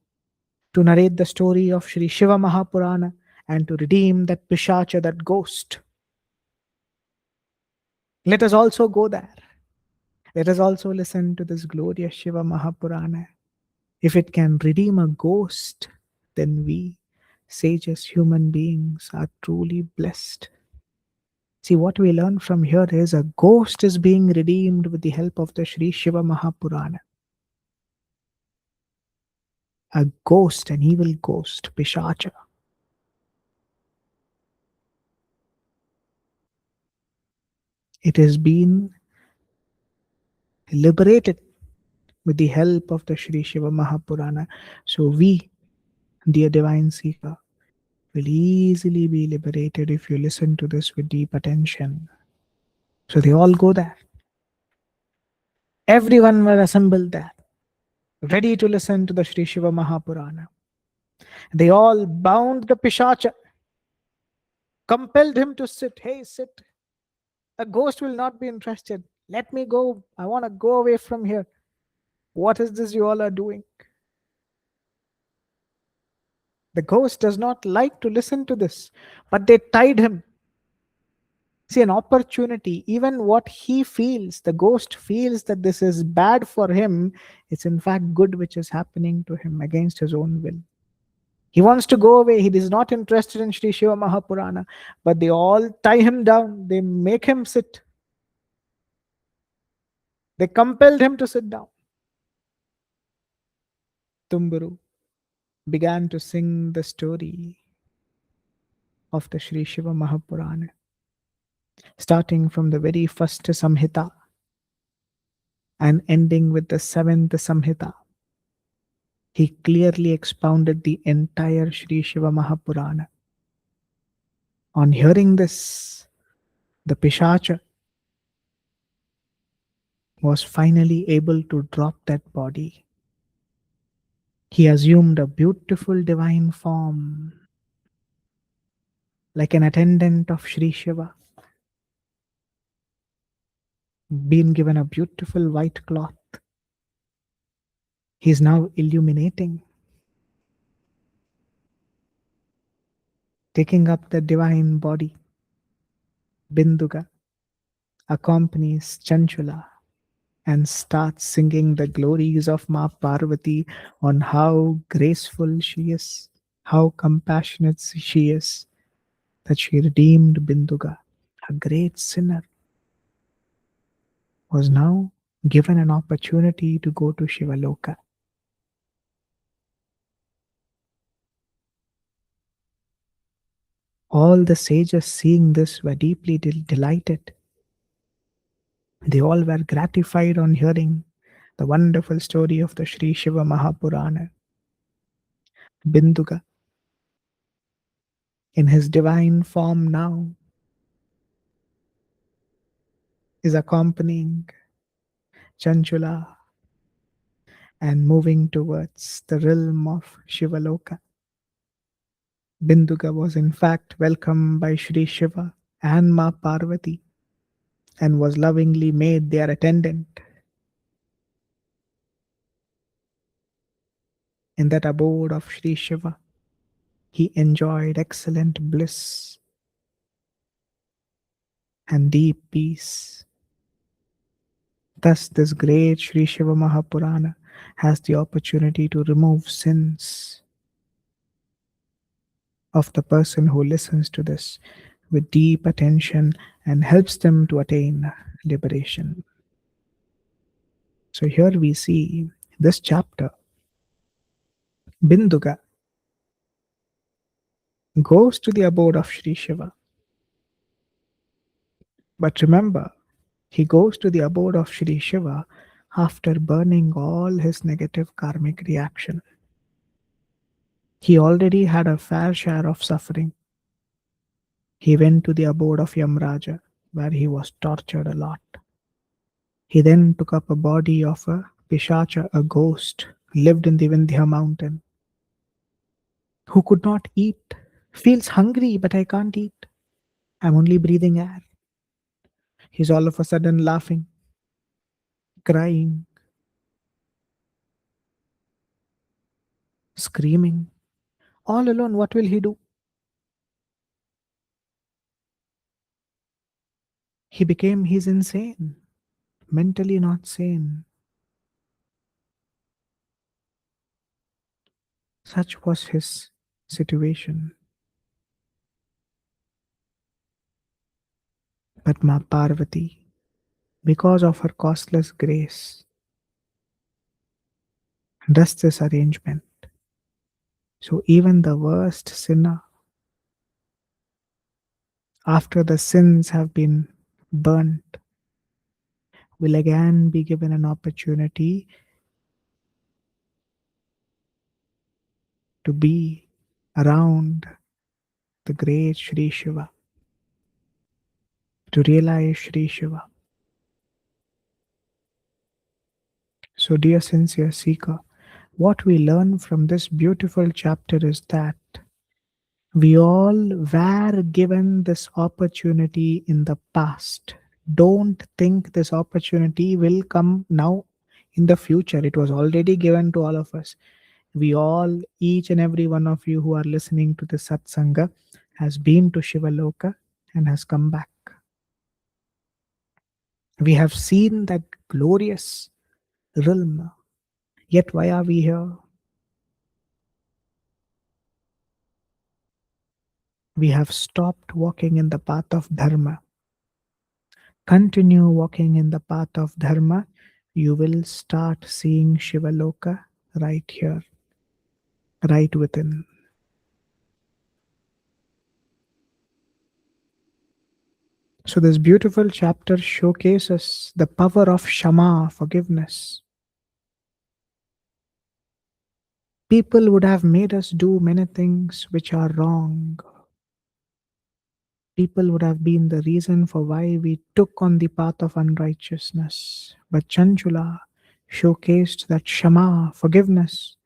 to narrate the story of Sri Shiva Mahapurana and to redeem that Pishacha, that ghost. Let us also go there. Let us also listen to this glorious Shiva Mahapurana. If it can redeem a ghost, then we, sages, human beings, are truly blessed." See, what we learn from here is a ghost is being redeemed with the help of the Sri Shiva Mahapurana. A ghost, an evil ghost, Pishacha. It has been liberated with the help of the Sri Shiva Mahapurana. So we, dear divine seeker, will easily be liberated if you listen to this with deep attention. So they all go there. Everyone were assembled there, ready to listen to the Sri Shiva Mahapurana. They all bound the Pishacha, compelled him to sit. "Hey, sit. A ghost will not be interested. Let me go. I want to go away from here. What is this you all are doing?" The ghost does not like to listen to this, but they tied him. See, an opportunity, even what he feels, the ghost feels that this is bad for him, it's in fact good which is happening to him against his own will. He wants to go away. He is not interested in Sri Shiva Mahapurana, but they all tie him down. They make him sit. They compelled him to sit down. Tumburu began to sing the story of the Sri Shiva Mahapurana, starting from the very first Samhita and ending with the seventh Samhita. He clearly expounded the entire Sri Shiva Mahapurana. On hearing this, the Pishacha was finally able to drop that body. He assumed a beautiful divine form, like an attendant of Sri Shiva, being given a beautiful white cloth. He is now illuminating, taking up the divine body. Binduga accompanies Chanchula and starts singing the glories of Ma Parvati on how graceful she is, how compassionate she is, that she redeemed Binduga, a great sinner, was now given an opportunity to go to Shivaloka. All the sages seeing this were deeply delighted. They all were gratified on hearing the wonderful story of the Sri Shiva Mahapurana. Binduga, in his divine form now, is accompanying Chanchula and moving towards the realm of Shivaloka. Binduga was in fact welcomed by Sri Shiva and Ma Parvati and was lovingly made their attendant. In that abode of Sri Shiva, he enjoyed excellent bliss and deep peace. Thus, this great Sri Shiva Mahapurana has the opportunity to remove sins of the person who listens to this with deep attention and helps them to attain liberation. So, here we see this chapter. Binduga goes to the abode of Sri Shiva. But remember, he goes to the abode of Sri Shiva after burning all his negative karmic reaction. He already had a fair share of suffering. He went to the abode of Yamraja, where he was tortured a lot. He then took up a body of a Pishacha, a ghost, lived in the Vindhya mountain, who could not eat, feels hungry, but I can't eat. I'm only breathing air. He's all of a sudden laughing, crying, screaming. All alone, what will he do? He's insane, mentally not sane. Such was his situation. But Ma Parvati, because of her costless grace, does this arrangement. So even the worst sinner, after the sins have been burnt, will again be given an opportunity to be around the great Sri Shiva, to realize Sri Shiva. So, dear sincere seeker, what we learn from this beautiful chapter is that we all were given this opportunity in the past. Don't think this opportunity will come now in the future. It was already given to all of us. We all, each and every one of you who are listening to the Satsanga, has been to Shivaloka and has come back. We have seen that glorious realm. Yet, why are we here? We have stopped walking in the path of Dharma. Continue walking in the path of Dharma. You will start seeing Shivaloka right here, right within. So, this beautiful chapter showcases the power of Shama, forgiveness. People would have made us do many things which are wrong. People would have been the reason for why we took on the path of unrighteousness. But Chanchula showcased that Shama, forgiveness,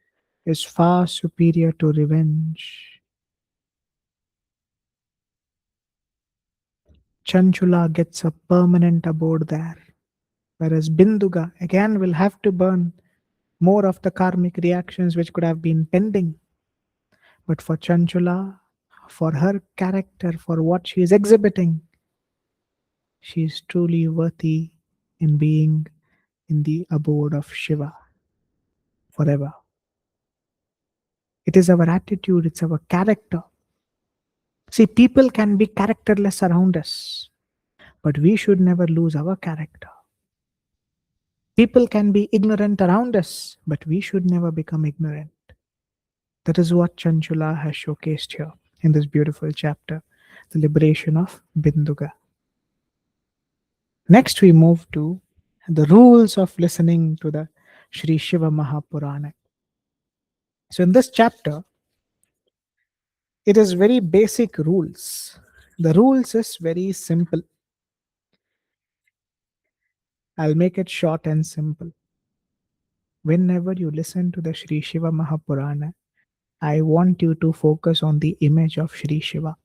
is far superior to revenge. Chanchula gets a permanent abode there, whereas Binduga again will have to burn more of the karmic reactions which could have been pending. But for Chanchula, for her character, for what she is exhibiting, she is truly worthy in being in the abode of Shiva forever. It is our attitude, it's our character. See, people can be characterless around us, but we should never lose our character. People can be ignorant around us, but we should never become ignorant. That is what Chanchula has showcased here in this beautiful chapter, the liberation of Binduga. Next, we move to the rules of listening to the Sri Shiva Mahapurana. So, in this chapter, it is very basic rules. The rules is very simple. I'll make it short and simple. Whenever you listen to the Sri Shiva Mahapurana, I want you to focus on the image of Sri Shiva.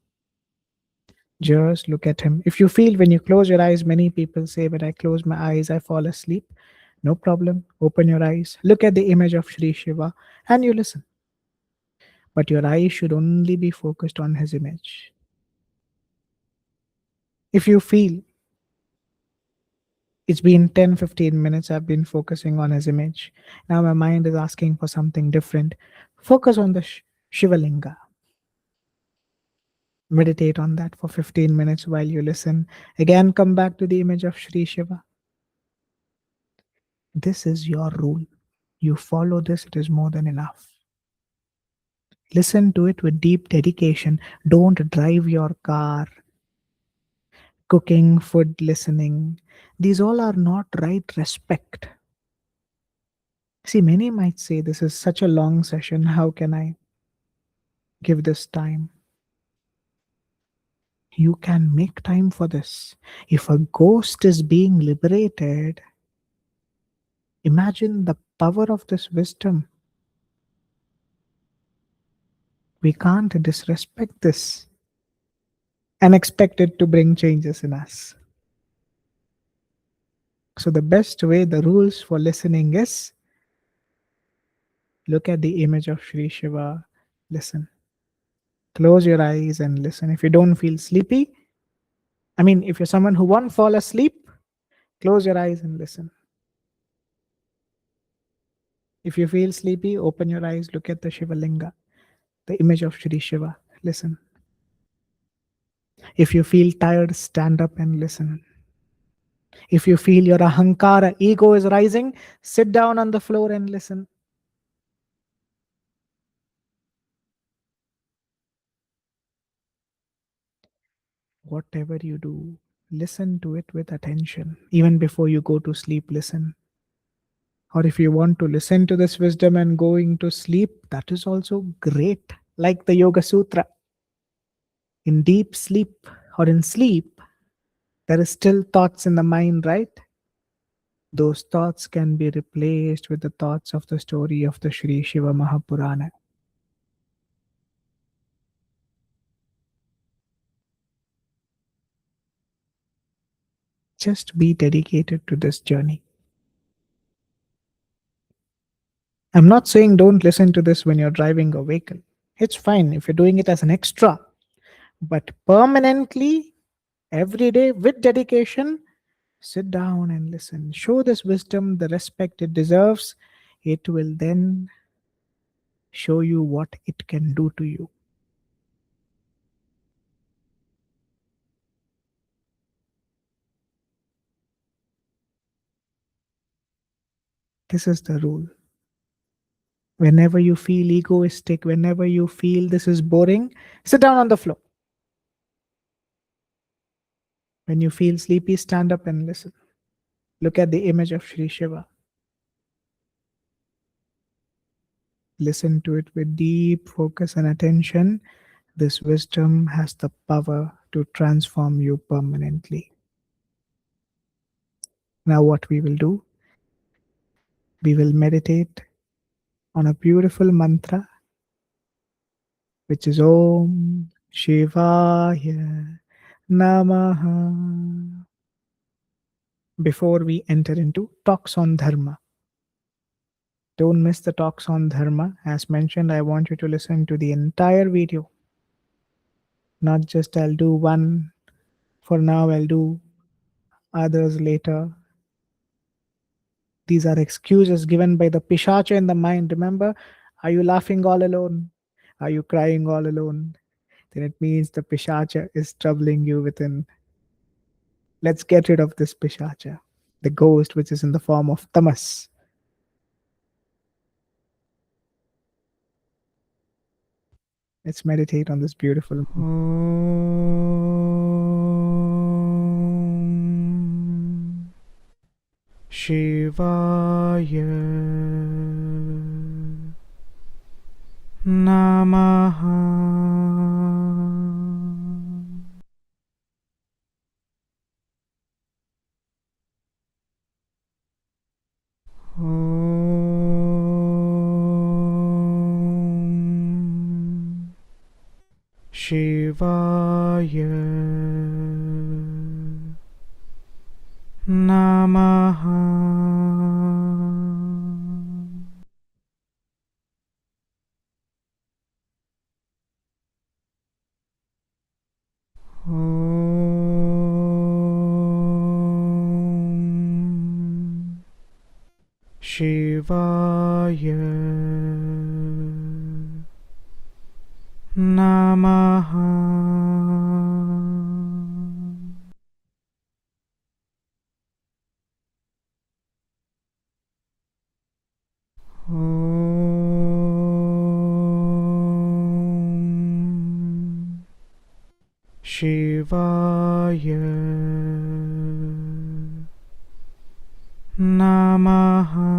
Just look at him. If you feel when you close your eyes, many people say, when I close my eyes, I fall asleep. No problem. Open your eyes, look at the image of Sri Shiva, and you listen. But your eyes should only be focused on his image. If you feel it's been 10-15 minutes, I've been focusing on his image. Now my mind is asking for something different. Focus on the Shiva Linga. Meditate on that for 15 minutes while you listen. Again, come back to the image of Sri Shiva. This is your rule. You follow this, it is more than enough. Listen to it with deep dedication. Don't drive your car. Cooking, food, listening. These all are not right respect. See, many might say, this is such a long session. How can I give this time? You can make time for this. If a ghost is being liberated, imagine the power of this wisdom. We can't disrespect this and expect it to bring changes in us. So the best way, the rules for listening is, look at the image of Sri Shiva, listen. Close your eyes and listen. If you don't feel sleepy, if you're someone who won't fall asleep, close your eyes and listen. If you feel sleepy, open your eyes, look at the Shiva Linga, the image of Sri Shiva, listen. If you feel tired, stand up and listen. If you feel your ahankara, ego is rising, sit down on the floor and listen. Whatever you do, listen to it with attention. Even before you go to sleep, listen. Or if you want to listen to this wisdom and going to sleep, that is also great. Like the Yoga Sutra. In deep sleep or in sleep, there is still thoughts in the mind, right? Those thoughts can be replaced with the thoughts of the story of the Sri Shiva Mahapurana. Just be dedicated to this journey. I'm not saying don't listen to this when you're driving a vehicle. It's fine if you're doing it as an extra. But permanently, every day with dedication, sit down and listen. Show this wisdom the respect it deserves. It will then show you what it can do to you. This is the rule. Whenever you feel egoistic, whenever you feel this is boring, sit down on the floor. When you feel sleepy, stand up and listen. Look at the image of Sri Shiva. Listen to it with deep focus and attention. This wisdom has the power to transform you permanently. Now, what we will do, we will meditate on a beautiful mantra, which is Om Shivaya Namaha. Before we enter into talks on Dharma, don't miss the talks on Dharma. As mentioned, I want you to listen to the entire video. Not just I'll do one for now, I'll do others later. These are excuses given by the pishacha in the mind. Remember, are you laughing all alone? Are you crying all alone? Then it means the pishacha is troubling you within. Let's get rid of this pishacha, the ghost which is in the form of tamas. Let's meditate on this beautiful. Om Shivaya Namaha. Om Shivaya Namaha. Om Shivaya Namaha. Om Shivaya Namaha.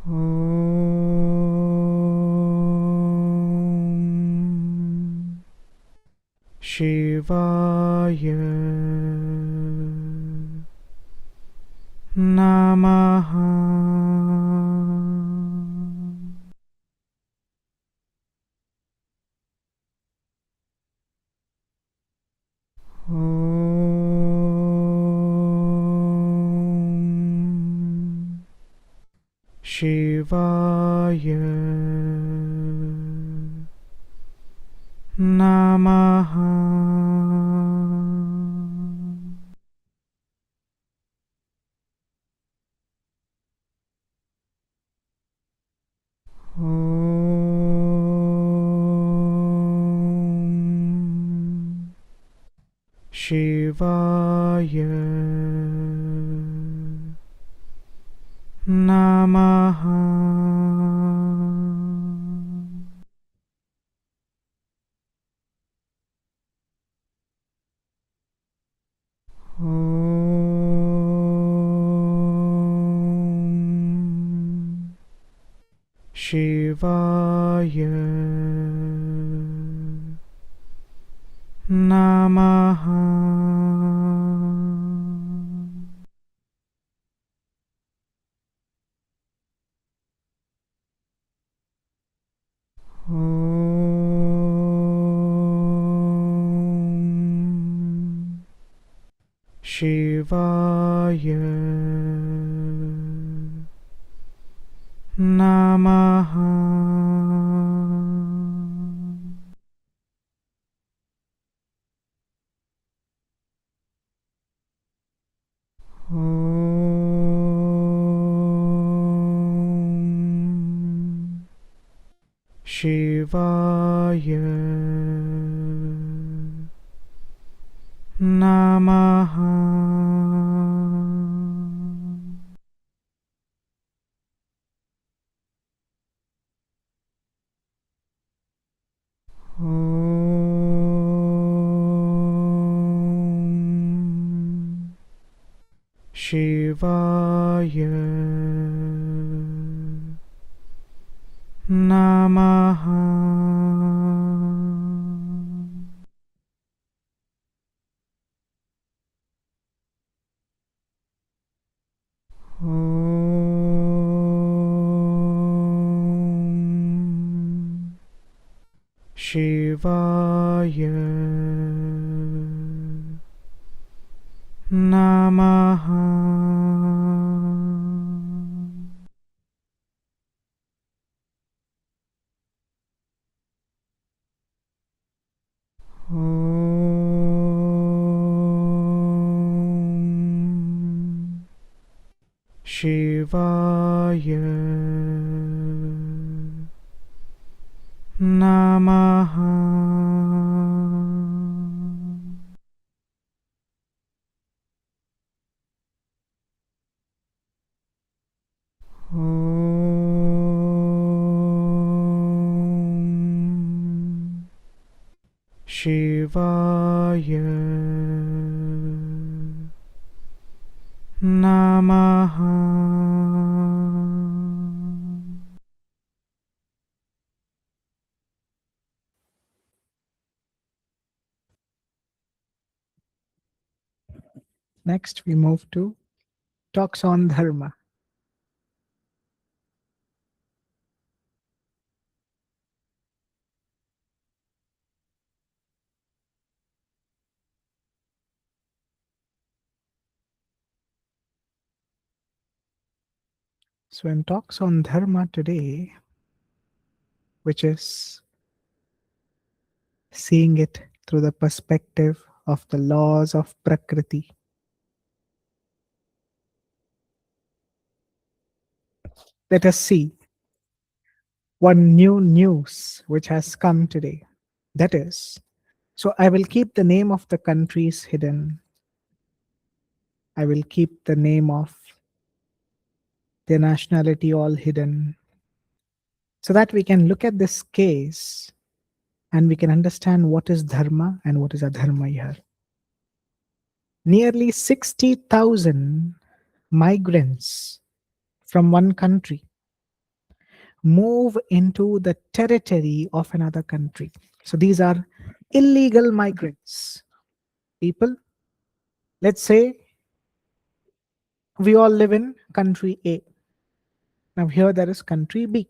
Om Shivaya Namaha. Om Shivaya Namaha. Om Shivaya Namaha. Om Shivaya Namaha. Om Shivaya Namaha. Om Shivaya Namaha. Om Shivaya Namaha. Om Shivaya Namaha. Om Shivaya Namaha. Om Shivaya Namaha. Next, we move to talks on dharma. So, in talks on dharma today, which is seeing it through the perspective of the laws of Prakriti, let us see one new news which has come today. That is, so I will keep the name of the countries hidden. I will keep the name of their nationality all hidden so that we can look at this case and we can understand what is dharma and what is adharma here. Nearly 60,000 migrants from one country move into the territory of another country. So these are illegal migrants. People, let's say we all live in country A. Now here there is country B.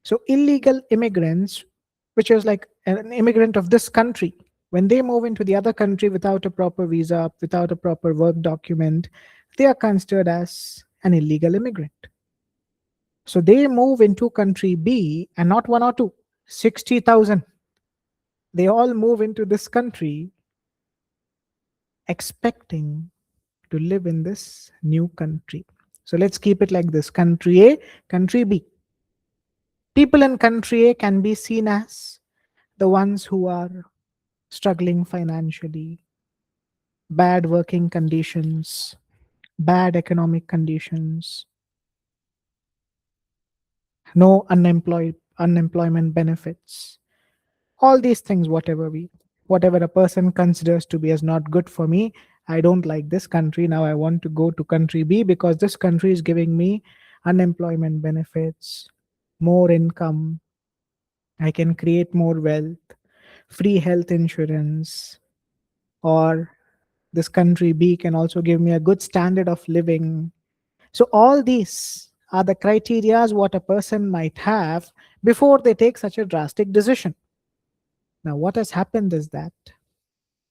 So illegal immigrants, which is like an immigrant of this country, when they move into the other country without a proper visa, without a proper work document, they are considered as an illegal immigrant. So they move into country B and not one or two, 60,000. They all move into this country expecting to live in this new country. So let's keep it like this: country A, country B. People in country A can be seen as the ones who are struggling financially, bad working conditions, bad economic conditions, no unemployment benefits, all these things, whatever a person considers to be as not good for me. I don't like this country, now I want to go to country B because this country is giving me unemployment benefits, more income, I can create more wealth, free health insurance, or this country B can also give me a good standard of living. So all these are the criterias what a person might have before they take such a drastic decision. Now what has happened is that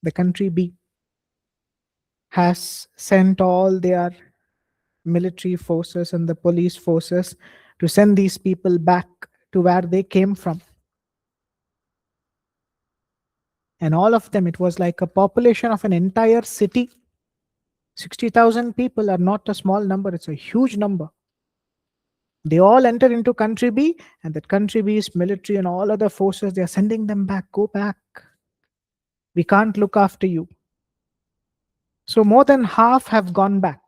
the country B has sent all their military forces and the police forces to send these people back to where they came from. And all of them, it was like a population of an entire city. 60,000 people are not a small number, it's a huge number. They all enter into country B, and that country B's military and all other forces, they are sending them back. Go back. We can't look after you. So more than half have gone back.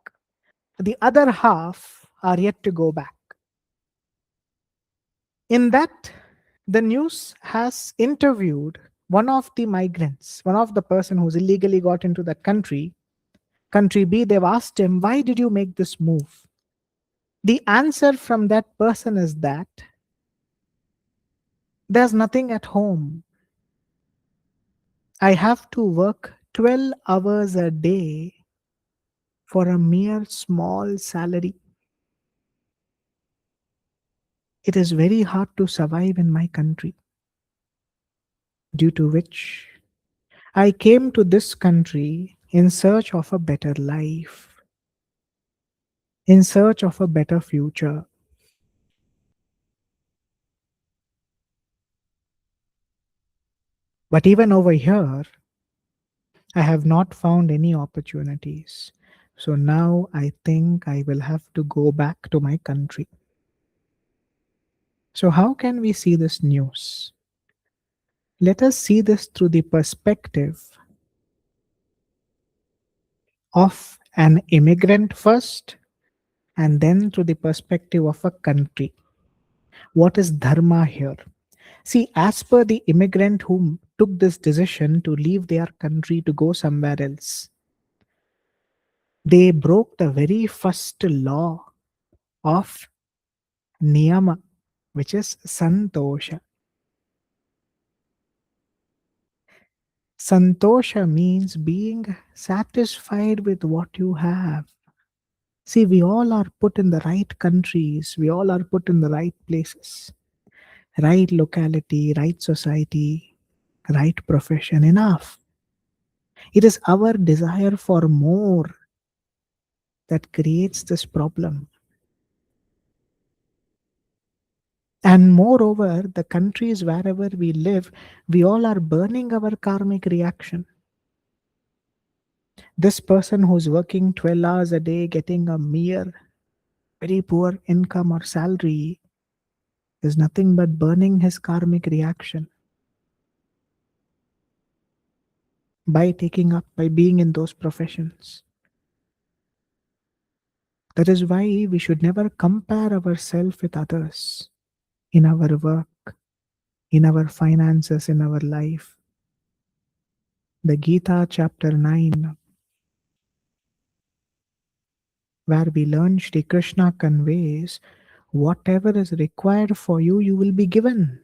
The other half are yet to go back. In that, the news has interviewed one of the migrants, one of the person who's illegally got into that country, country B. They've asked him, why did you make this move? The answer from that person is that there's nothing at home. I have to work 12 hours a day for a mere small salary. It is very hard to survive in my country, due to which I came to this country in search of a better life, in search of a better future. But even over here, I have not found any opportunities. So now I think I will have to go back to my country. So, how can we see this news? Let us see this through the perspective of an immigrant first, and then through the perspective of a country. What is dharma here? See, as per the immigrant who took this decision to leave their country to go somewhere else, they broke the very first law of niyama, which is santosha. Santosha means being satisfied with what you have. See, we all are put in the right countries, we all are put in the right places, right locality, right society, right profession. Enough. It is our desire for more that creates this problem. And moreover, the countries wherever we live, we all are burning our karmic reaction. This person who's working 12 hours a day, getting a mere, very poor income or salary, is nothing but burning his karmic reaction by taking up, by being in those professions. That is why we should never compare ourselves with others in our work, in our finances, in our life. The Gita, chapter 9, where we learn Shri Krishna conveys whatever is required for you, you will be given.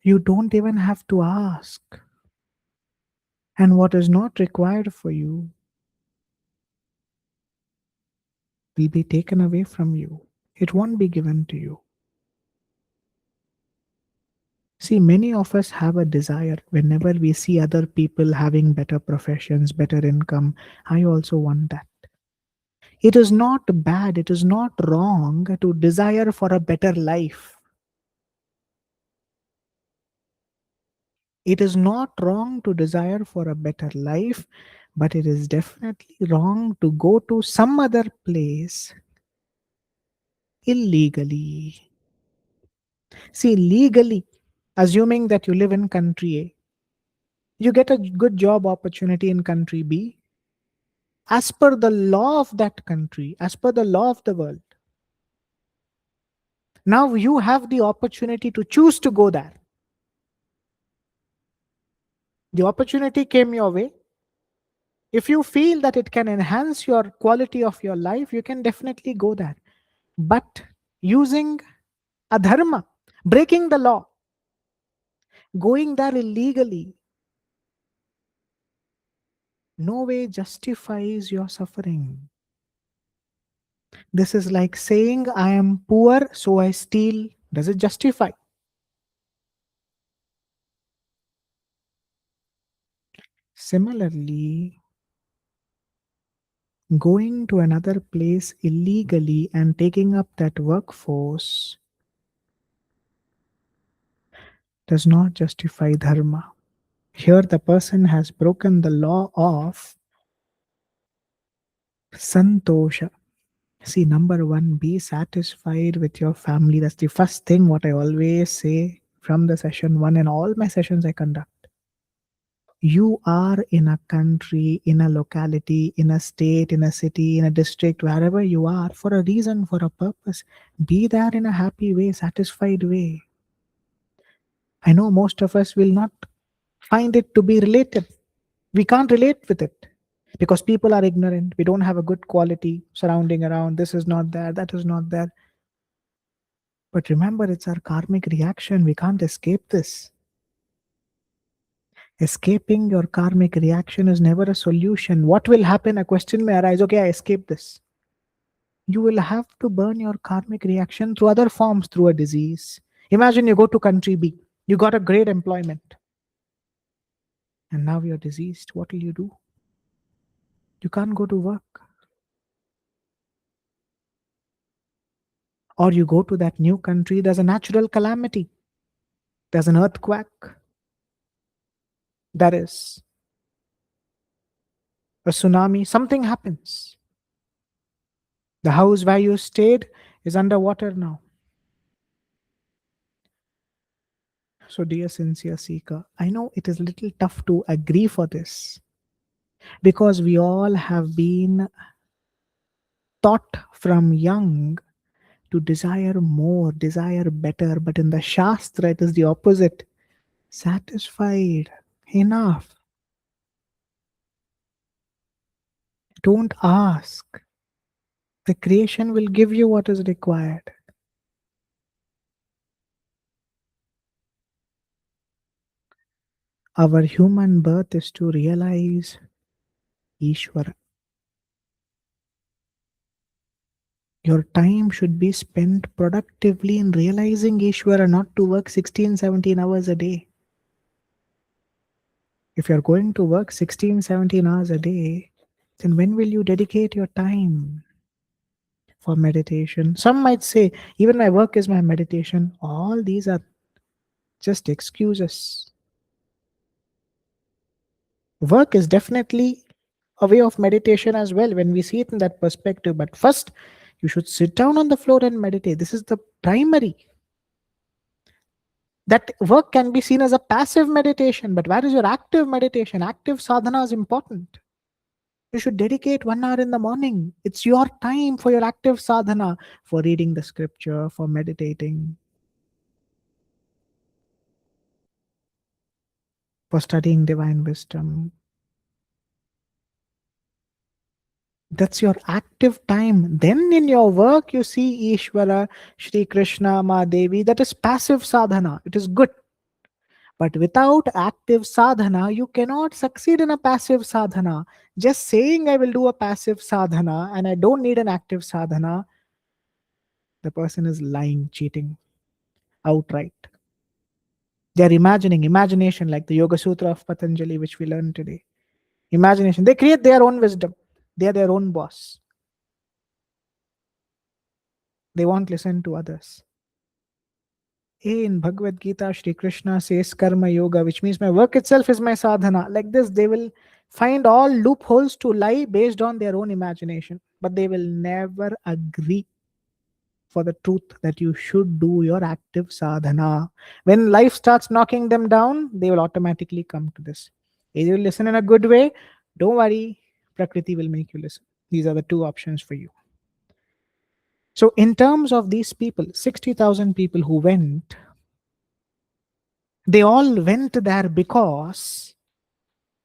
You don't even have to ask. And what is not required for you will be taken away from you. It won't be given to you. See, many of us have a desire whenever we see other people having better professions, better income. I also want that. It is not bad, it is not wrong to desire for a better life. It is not wrong to desire for a better life, but it is definitely wrong to go to some other place illegally. See, legally, assuming that you live in country A, you get a good job opportunity in country B, as per the law of that country, as per the law of the world. Now you have the opportunity to choose to go there. The opportunity came your way. If you feel that it can enhance your quality of your life, you can definitely go there. But using adharma, breaking the law, going there illegally, no way justifies your suffering. This is like saying, I am poor, so I steal. Does it justify? Similarly, going to another place illegally and taking up that workforce does not justify dharma. Here, the person has broken the law of santosha. See, number one, be satisfied with your family. That's the first thing what I always say from the session one and all my sessions I conduct. You are in a country, in a locality, in a state, in a city, in a district, wherever you are, for a reason, for a purpose. Be there in a happy way, satisfied way. I know most of us will not find it to be related. We can't relate with it because people are ignorant. We don't have a good quality surrounding around. This is not there, that is not there. But remember, it's our karmic reaction. We can't escape this. Escaping your karmic reaction is never a solution. What will happen? A question may arise, okay, I escape this. You will have to burn your karmic reaction through other forms, through a disease. Imagine you go to country B, you got a great employment, and now you're diseased. What will you do? You can't go to work. Or you go to that new country, there's a natural calamity, there's an earthquake, there is a tsunami, something happens. The house where you stayed is underwater now. So, dear sincere seeker, I know it is a little tough to agree for this because we all have been taught from young to desire more, desire better. But in the Shastra, it is the opposite. Satisfied, enough. Don't ask. The creation will give you what is required. Our human birth is to realize Ishvara. Your time should be spent productively in realizing Ishvara, not to work 16, 17 hours a day. If you're going to work 16, 17 hours a day, then when will you dedicate your time for meditation? Some might say, even my work is my meditation. All these are just excuses. Work is definitely a way of meditation as well when we see it in that perspective. But first, you should sit down on the floor and meditate. This is the primary. That work can be seen as a passive meditation, but where is your active meditation? Active sadhana is important. You should dedicate 1 hour in the morning. It's your time for your active sadhana, for reading the scripture, for meditating, for studying divine wisdom. That's your active time. Then in your work, you see Ishvara, Shri Krishna, Mahadevi. That is passive sadhana. It is good. But without active sadhana, you cannot succeed in a passive sadhana. Just saying I will do a passive sadhana and I don't need an active sadhana, the person is lying, cheating outright. They are imagining, imagination, like the Yoga Sutra of Patanjali, which we learned today. Imagination. They create their own wisdom. They are their own boss. They won't listen to others. In Bhagavad Gītā, Shri Krishna says karma yoga, which means my work itself is my sadhana. Like this, they will find all loopholes to lie based on their own imagination. But they will never agree for the truth that you should do your active sadhana. When life starts knocking them down, they will automatically come to this. Either you listen in a good way, don't worry, Prakriti will make you listen. These are the two options for you. So, in terms of these people, 60,000 people who went, they all went there because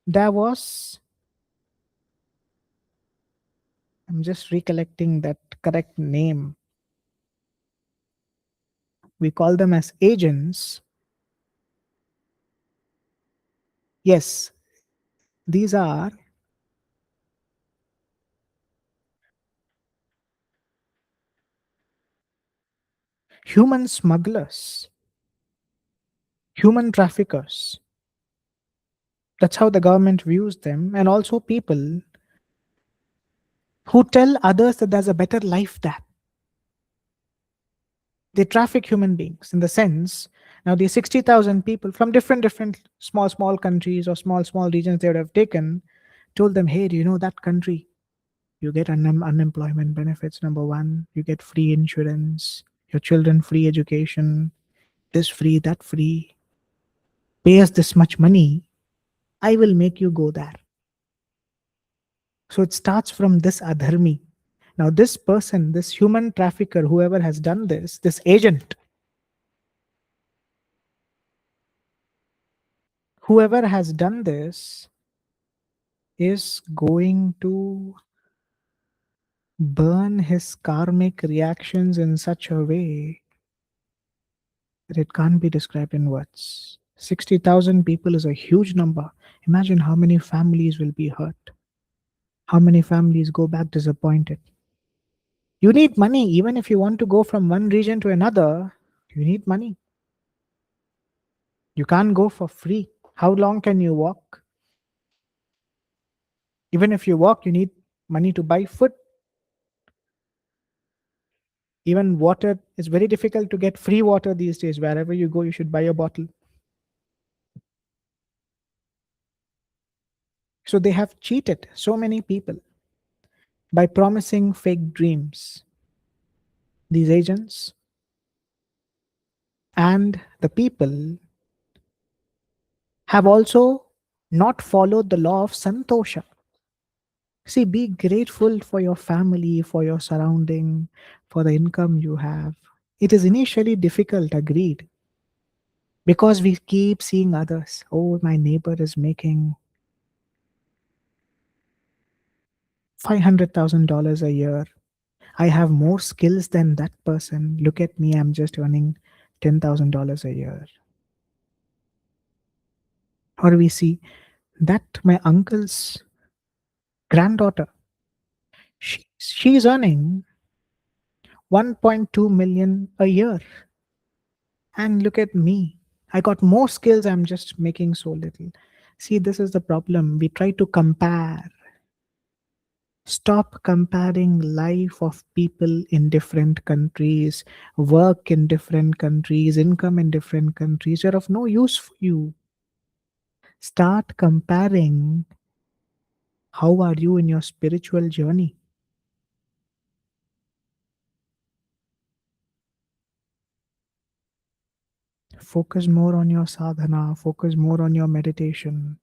there was, I'm just recollecting that correct name. We call them as agents. Yes, these are human smugglers, human traffickers. That's how the government views them, and also people who tell others that there's a better life there. They traffic human beings in the sense, now these 60,000 people from different small countries or small regions they would have taken, told them, hey, do you know that country? You get unemployment benefits, number one. You get free insurance, your children free education, this free, that free. Pay us this much money, I will make you go there. So it starts from this adharmi. Now, this person, this human trafficker, whoever has done this agent, whoever has done this is going to burn his karmic reactions in such a way that it can't be described in words. 60,000 people is a huge number. Imagine how many families will be hurt. How many families go back disappointed. You need money. Even if you want to go from one region to another, you need money. You can't go for free. How long can you walk? Even if you walk, you need money to buy food. Even water, it's very difficult to get free water these days. Wherever you go, you should buy a bottle. So they have cheated so many people by promising fake dreams. These agents and the people have also not followed the law of santosha. See, be grateful for your family, for your surrounding, for the income you have. It is initially difficult, agreed, because we keep seeing others. Oh, my neighbor is making $500,000 a year. I have more skills than that person. Look at me, I'm just earning $10,000 a year. Or we see that my uncle's granddaughter, she's earning 1.2 million a year. And look at me. I got more skills, I'm just making so little. See, this is the problem. We try to compare. Stop comparing life of people in different countries, work in different countries, income in different countries. They're of no use for you. Start comparing how are you in your spiritual journey. Focus more on your sadhana, focus more on your meditation.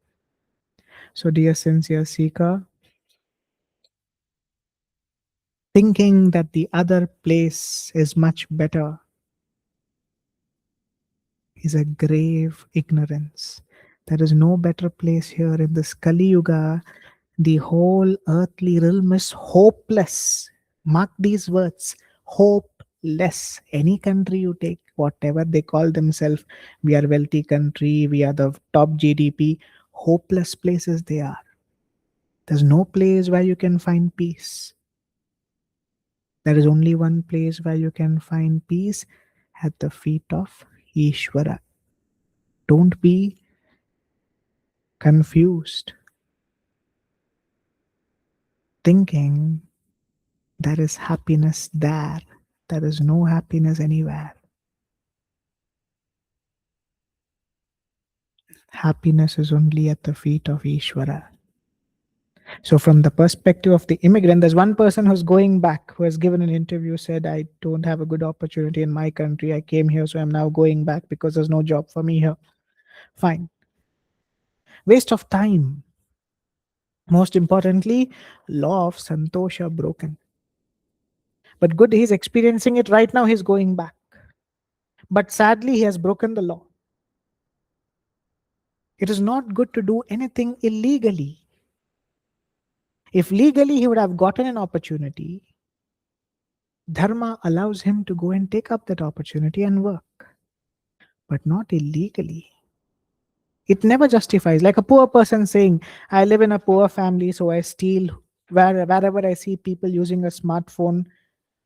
So, dear sincere seeker, thinking that the other place is much better is a grave ignorance. There is no better place here in this Kali Yuga. The whole earthly realm is hopeless. Mark these words, hopeless. Any country you take, whatever they call themselves, we are wealthy country, we are the top GDP, hopeless places they are. There's no place where you can find peace. There is only one place where you can find peace, at the feet of Ishvara. Don't be confused, thinking there is happiness there. There is no happiness anywhere. Happiness is only at the feet of Ishvara. So, from the perspective of the immigrant, there's one person who's going back, who has given an interview, said, I don't have a good opportunity in my country. I came here, so I'm now going back because there's no job for me here. Fine. Waste of time. Most importantly, law of Santosha broken. But good, he's experiencing it right now, he's going back. But sadly, he has broken the law. It is not good to do anything illegally. If legally he would have gotten an opportunity, Dharma allows him to go and take up that opportunity and work, but not illegally. It never justifies. Like a poor person saying, I live in a poor family, so I steal. Wherever I see people using a smartphone,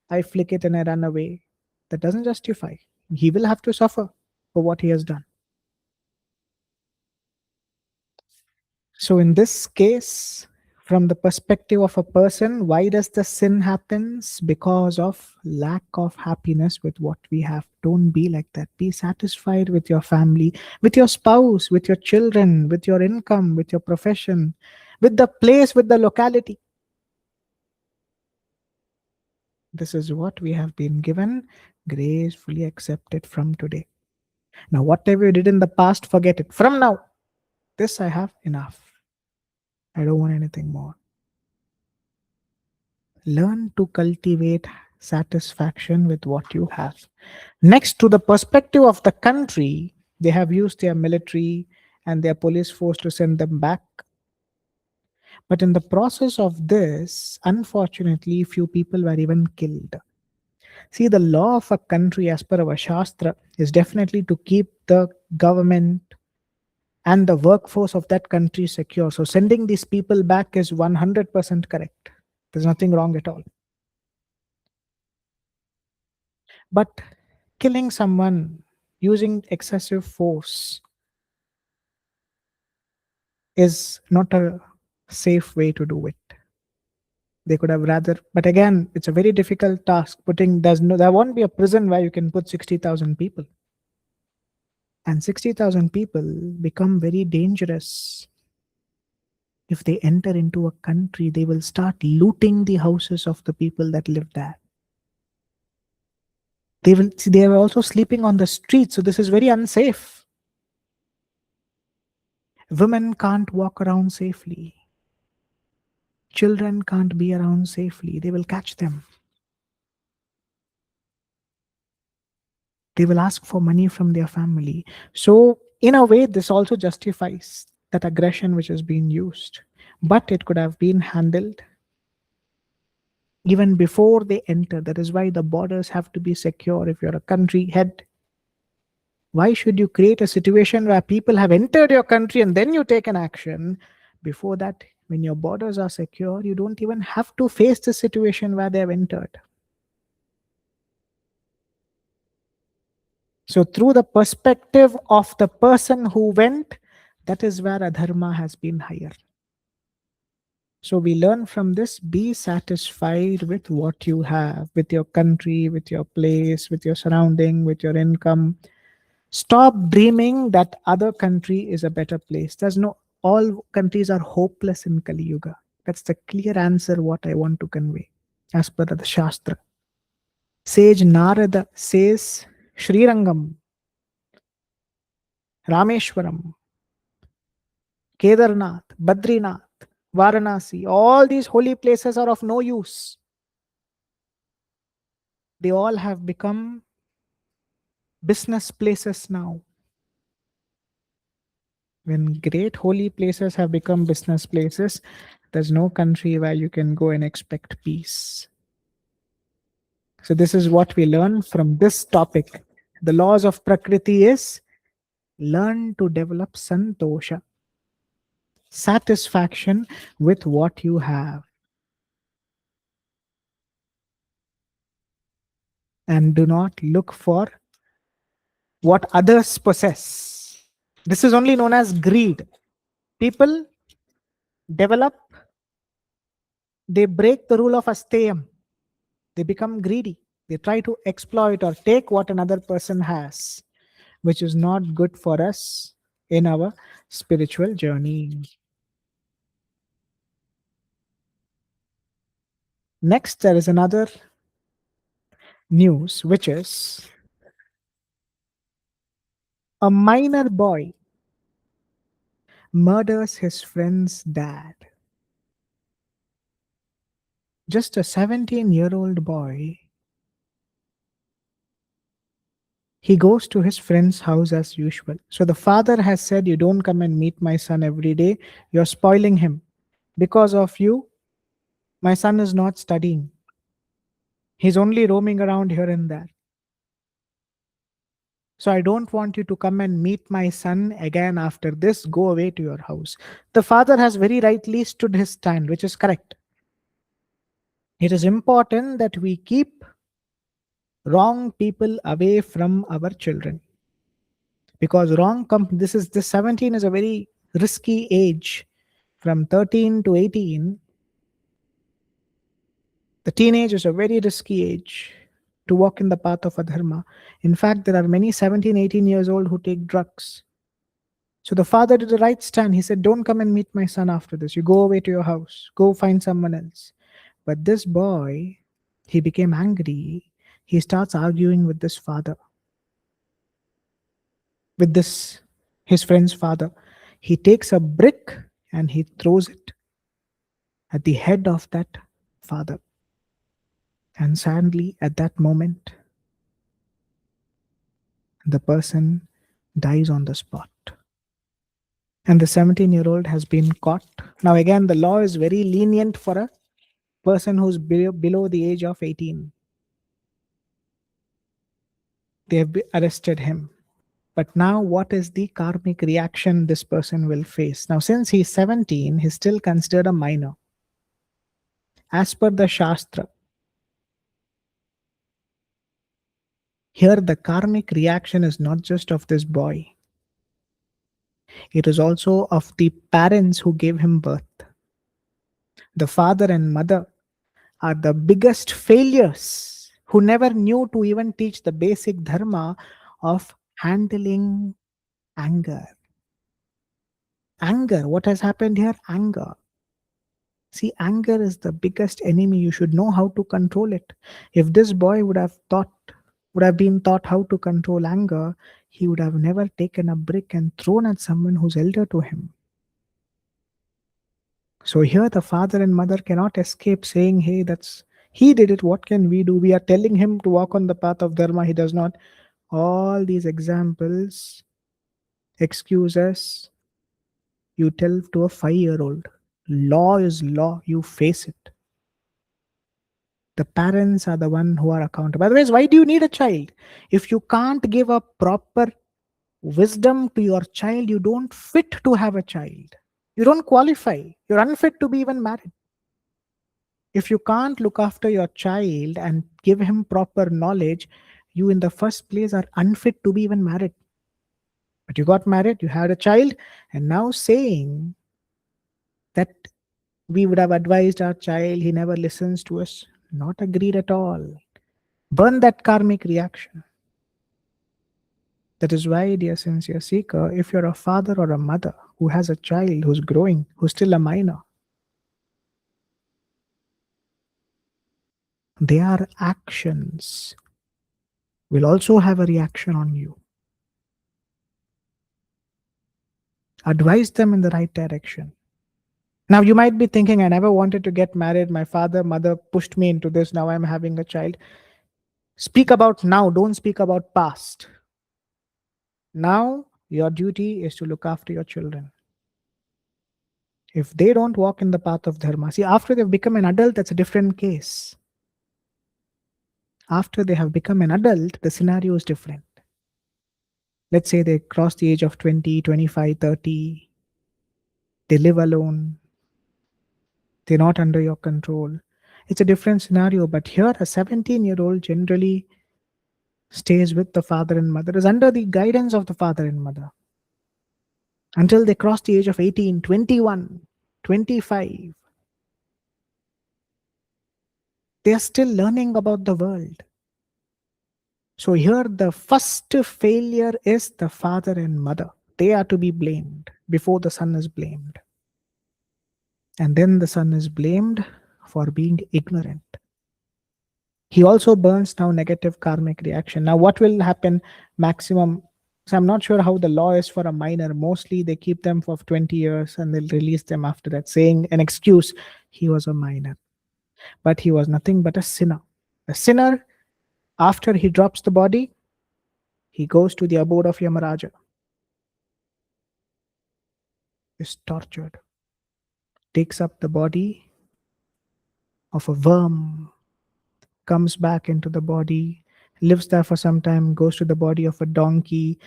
I flick it and I run away. That doesn't justify. He will have to suffer for what he has done. So in this case, from the perspective of a person, why does the sin happens? Because of lack of happiness with what we have. Don't be like that. Be satisfied with your family, with your spouse, with your children, with your income, with your profession, with the place, with the locality. This is what we have been given. Gracefully accept it from today. Now, whatever you did in the past, forget it. From now, this I have enough. I don't want anything more. Learn to cultivate satisfaction with what you have. Next, to the perspective of the country, they have used their military and their police force to send them back. But in the process of this, unfortunately, few people were even killed. See, the law of a country, as per our Shastra, is definitely to keep the government and the workforce of that country secure. So, sending these people back is 100% correct. There's nothing wrong at all. But killing someone using excessive force is not a safe way to do it. They could have rather, but again, it's a very difficult task. There won't be a prison where you can put 60,000 people. And 60,000 people become very dangerous. If they enter into a country, they will start looting the houses of the people that live there. They are also sleeping on the streets, so this is very unsafe. Women can't walk around safely. Children can't be around safely. They will catch them. They will ask for money from their family. So, in a way, this also justifies that aggression which has been used. But it could have been handled even before they enter. That is why the borders have to be secure. If you're a country head, Why should you create a situation where people have entered your country and then you take an action? Before that, when your borders are secure, you don't even have to face the situation where they have entered. So, through the perspective of the person who went, that is where adharma has been higher. So, we learn from this, be satisfied with what you have, with your country, with your place, with your surrounding, with your income. Stop dreaming that other country is a better place. There's no, all countries are hopeless in Kali Yuga. That's the clear answer what I want to convey as per the Shastra. Sage Narada says, Srirangam, Rameshwaram, Kedarnath, Badrinath, Varanasi, all these holy places are of no use. They all have become business places now. When great holy places have become business places, there's no country where you can go and expect peace. So this is what we learn from this topic. The laws of Prakriti is learn to develop santosha, satisfaction with what you have. And do not look for what others possess. This is only known as greed. People develop, they break the rule of asteyam. They become greedy. They try to exploit or take what another person has, which is not good for us in our spiritual journey. Next, there is another news, which is a minor boy murders his friend's dad. Just a 17-year-old boy. He goes to his friend's house as usual. So the father has said, you don't come and meet my son every day. You're spoiling him. Because of you, my son is not studying. He's only roaming around here and there. So I don't want you to come and meet my son again after this. Go away to your house. The father has very rightly stood his stand, which is correct. It is important that we keep wrong people away from our children. Because this 17 is a very risky age. From 13 to 18, the teenage is a very risky age to walk in the path of adharma. In fact, there are many 17, 18 years old who take drugs. So the father did the right stand. He said, don't come and meet my son after this. You go away to your house. Go find someone else. But this boy, he became angry. He starts arguing with this father, with his friend's father. He takes a brick and he throws it at the head of that father. And sadly, at that moment, the person dies on the spot. And the 17-year-old has been caught. Now, again, the law is very lenient for a person who's below the age of 18. They have arrested him. But now, what is the karmic reaction this person will face? Now, since he's 17, he's still considered a minor. As per the Shastra, here the karmic reaction is not just of this boy, it is also of the parents who gave him birth. The father and mother are the biggest failures who never knew to even teach the basic dharma of handling anger. Anger, what has happened here? Anger. See, anger is the biggest enemy. You should know how to control it. If this boy would have been taught how to control anger, he would have never taken a brick and thrown at someone who's elder to him. So here the father and mother cannot escape saying, hey, he did it, what can we do? We are telling him to walk on the path of dharma, he does not. All these examples, excuses, you tell to a 5-year-old. Law is law, you face it. The parents are the one who are accountable. Otherwise, why do you need a child? If you can't give a proper wisdom to your child, you don't fit to have a child. You don't qualify. You're unfit to be even married. If you can't look after your child and give him proper knowledge, you in the first place are unfit to be even married. But you got married, you had a child, and now saying that we would have advised our child, he never listens to us. Not agreed at all. Burn that karmic reaction. That is why, dear sincere seeker, if you're a father or a mother who has a child who's growing, who's still a minor, their actions will also have a reaction on you. Advise them in the right direction. Now, you might be thinking, I never wanted to get married. My father, mother pushed me into this. Now I'm having a child. Speak about now, don't speak about past. Now, your duty is to look after your children. If they don't walk in the path of Dharma, see, after they've become an adult, that's a different case. After they have become an adult, the scenario is different. Let's say they cross the age of 20, 25, 30. They live alone. They're not under your control. It's a different scenario. But here, a 17-year-old generally stays with the father and mother, is under the guidance of the father and mother until they cross the age of 18, 21, 25. They are still learning about the world. So here the first failure is the father and mother. They are to be blamed before the son is blamed. And then the son is blamed for being ignorant. He also burns now negative karmic reaction. Now what will happen maximum? So I'm not sure how the law is for a minor. Mostly they keep them for 20 years and they'll release them after that, saying an excuse, he was a minor. But he was nothing but a sinner. A sinner, after he drops the body, he goes to the abode of Yamaraja, is tortured, takes up the body of a worm, comes back into the body, lives there for some time, goes to the body of a donkey,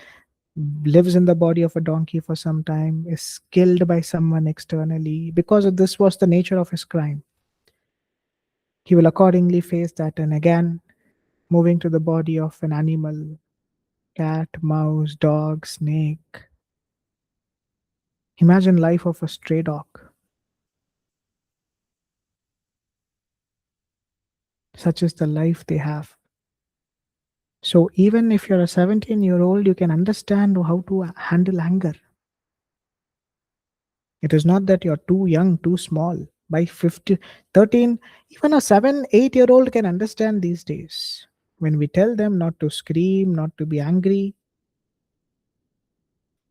lives in the body of a donkey for some time, is killed by someone externally. Because of this was the nature of his crime. He will accordingly face that, and again, moving to the body of an animal, cat, mouse, dog, snake. Imagine life of a stray dog. Such is the life they have. So even if you're a 17-year-old, you can understand how to handle anger. It is not that you're too young, too small. By 50, 13, even a 7, 8-year-old can understand these days. When we tell them not to scream, not to be angry,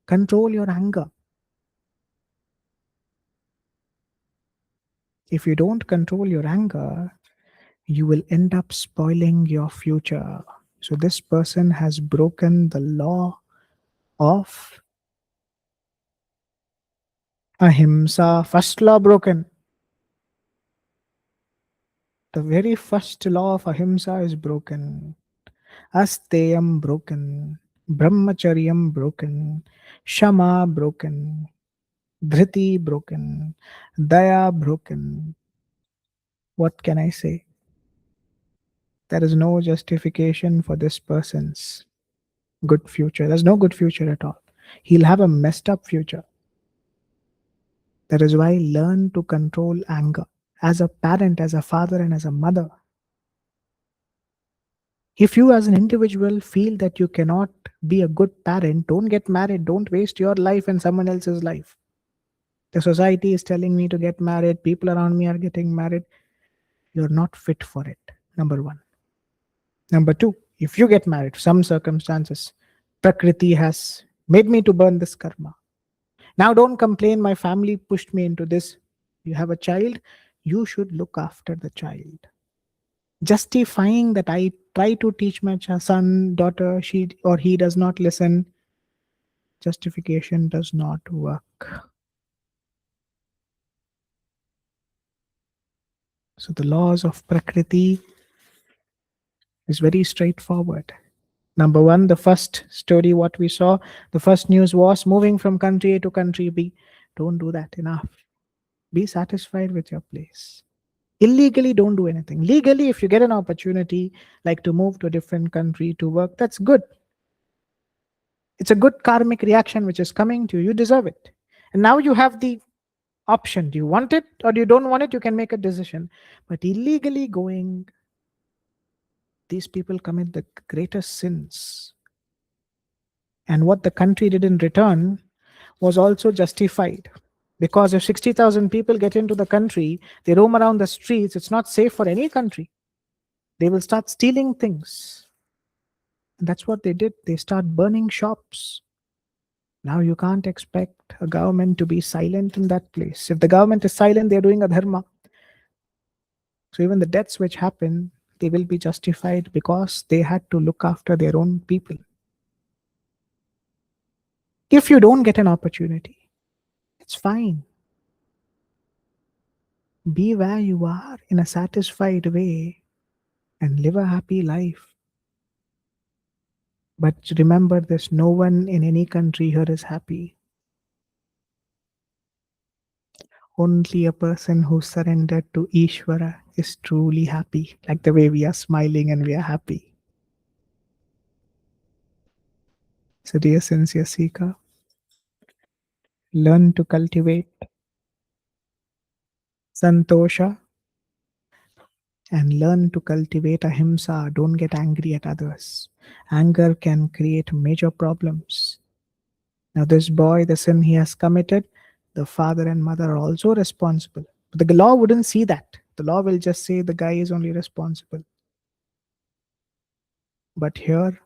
control your anger. If you don't control your anger, you will end up spoiling your future. So this person has broken the law of ahimsa. First law broken. The very first law of ahimsa is broken. Asteyam broken. Brahmacharyam broken. Shama broken. Dhriti broken. Daya broken. What can I say? There is no justification for this person's good future. There's no good future at all. He'll have a messed up future. That is why learn to control anger. As a parent, as a father, and as a mother, if you as an individual feel that you cannot be a good parent, don't get married. Don't waste your life and someone else's life. The society is telling me to get married. People around me are getting married. You're not fit for it. Number one. Number two, if you get married, some circumstances, Prakriti has made me to burn this karma. Now don't complain, my family pushed me into this. You have a child, you should look after the child. Justifying that I try to teach my son, daughter, she or he does not listen, justification does not work. So the laws of Prakriti is very straightforward. Number one, the first story, what we saw, the first news was moving from country A to country B. Don't do that. Enough. Be satisfied with your place. Illegally, don't do anything. Legally, if you get an opportunity, like to move to a different country to work, that's good. It's a good karmic reaction which is coming to you. You deserve it. And now you have the option. Do you want it or do you don't want it? You can make a decision. But illegally going, these people commit the greatest sins. And what the country did in return was also justified. Because if 60,000 people get into the country, they roam around the streets, it's not safe for any country. They will start stealing things. And that's what they did. They start burning shops. Now you can't expect a government to be silent in that place. If the government is silent, they're doing a dharma. So even the deaths which happen, they will be justified because they had to look after their own people. If you don't get an opportunity, it's fine. Be where you are in a satisfied way and live a happy life. But remember this, no one in any country here is happy. Only a person who surrendered to Ishvara is truly happy, like the way we are smiling and we are happy. So, dear sincere seeker, learn to cultivate santosha and learn to cultivate ahimsa. Don't get angry at others. Anger can create major problems. Now, this boy, the sin he has committed, the father and mother are also responsible. But the law wouldn't see that. The law will just say the guy is only responsible. But here,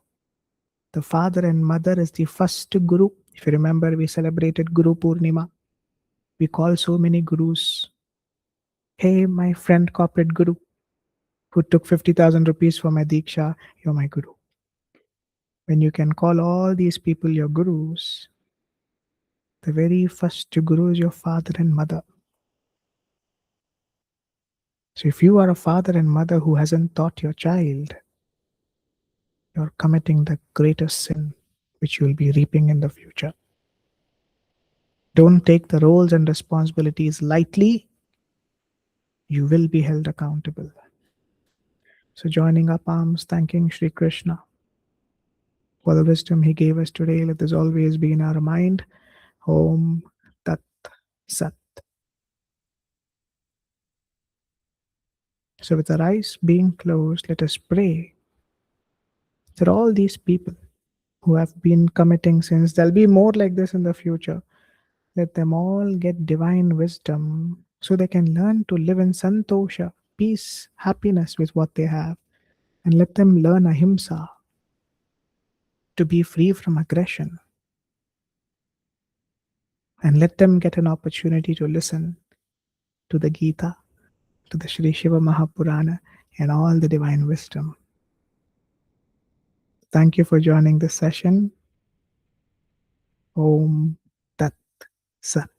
the father and mother is the first guru. If you remember, we celebrated Guru Purnima. We call so many gurus. Hey, my friend, corporate guru, who took 50,000 rupees for my Diksha, you're my guru. When you can call all these people your gurus, the very first guru is your father and mother. So if you are a father and mother who hasn't taught your child, you're committing the greatest sin which you will be reaping in the future. Don't take the roles and responsibilities lightly. You will be held accountable. So joining our palms, thanking Sri Krishna for the wisdom he gave us today. Let this always be in our mind. Om Tat Sat. So with our eyes being closed, let us pray that all these people who have been committing sins, there'll be more like this in the future. Let them all get divine wisdom so they can learn to live in santosha, peace, happiness with what they have. And let them learn ahimsa, to be free from aggression. And let them get an opportunity to listen to the Gita, to the Sri Śiva Purāṇa, and all the divine wisdom. Thank you for joining this session. Om Tat Sat.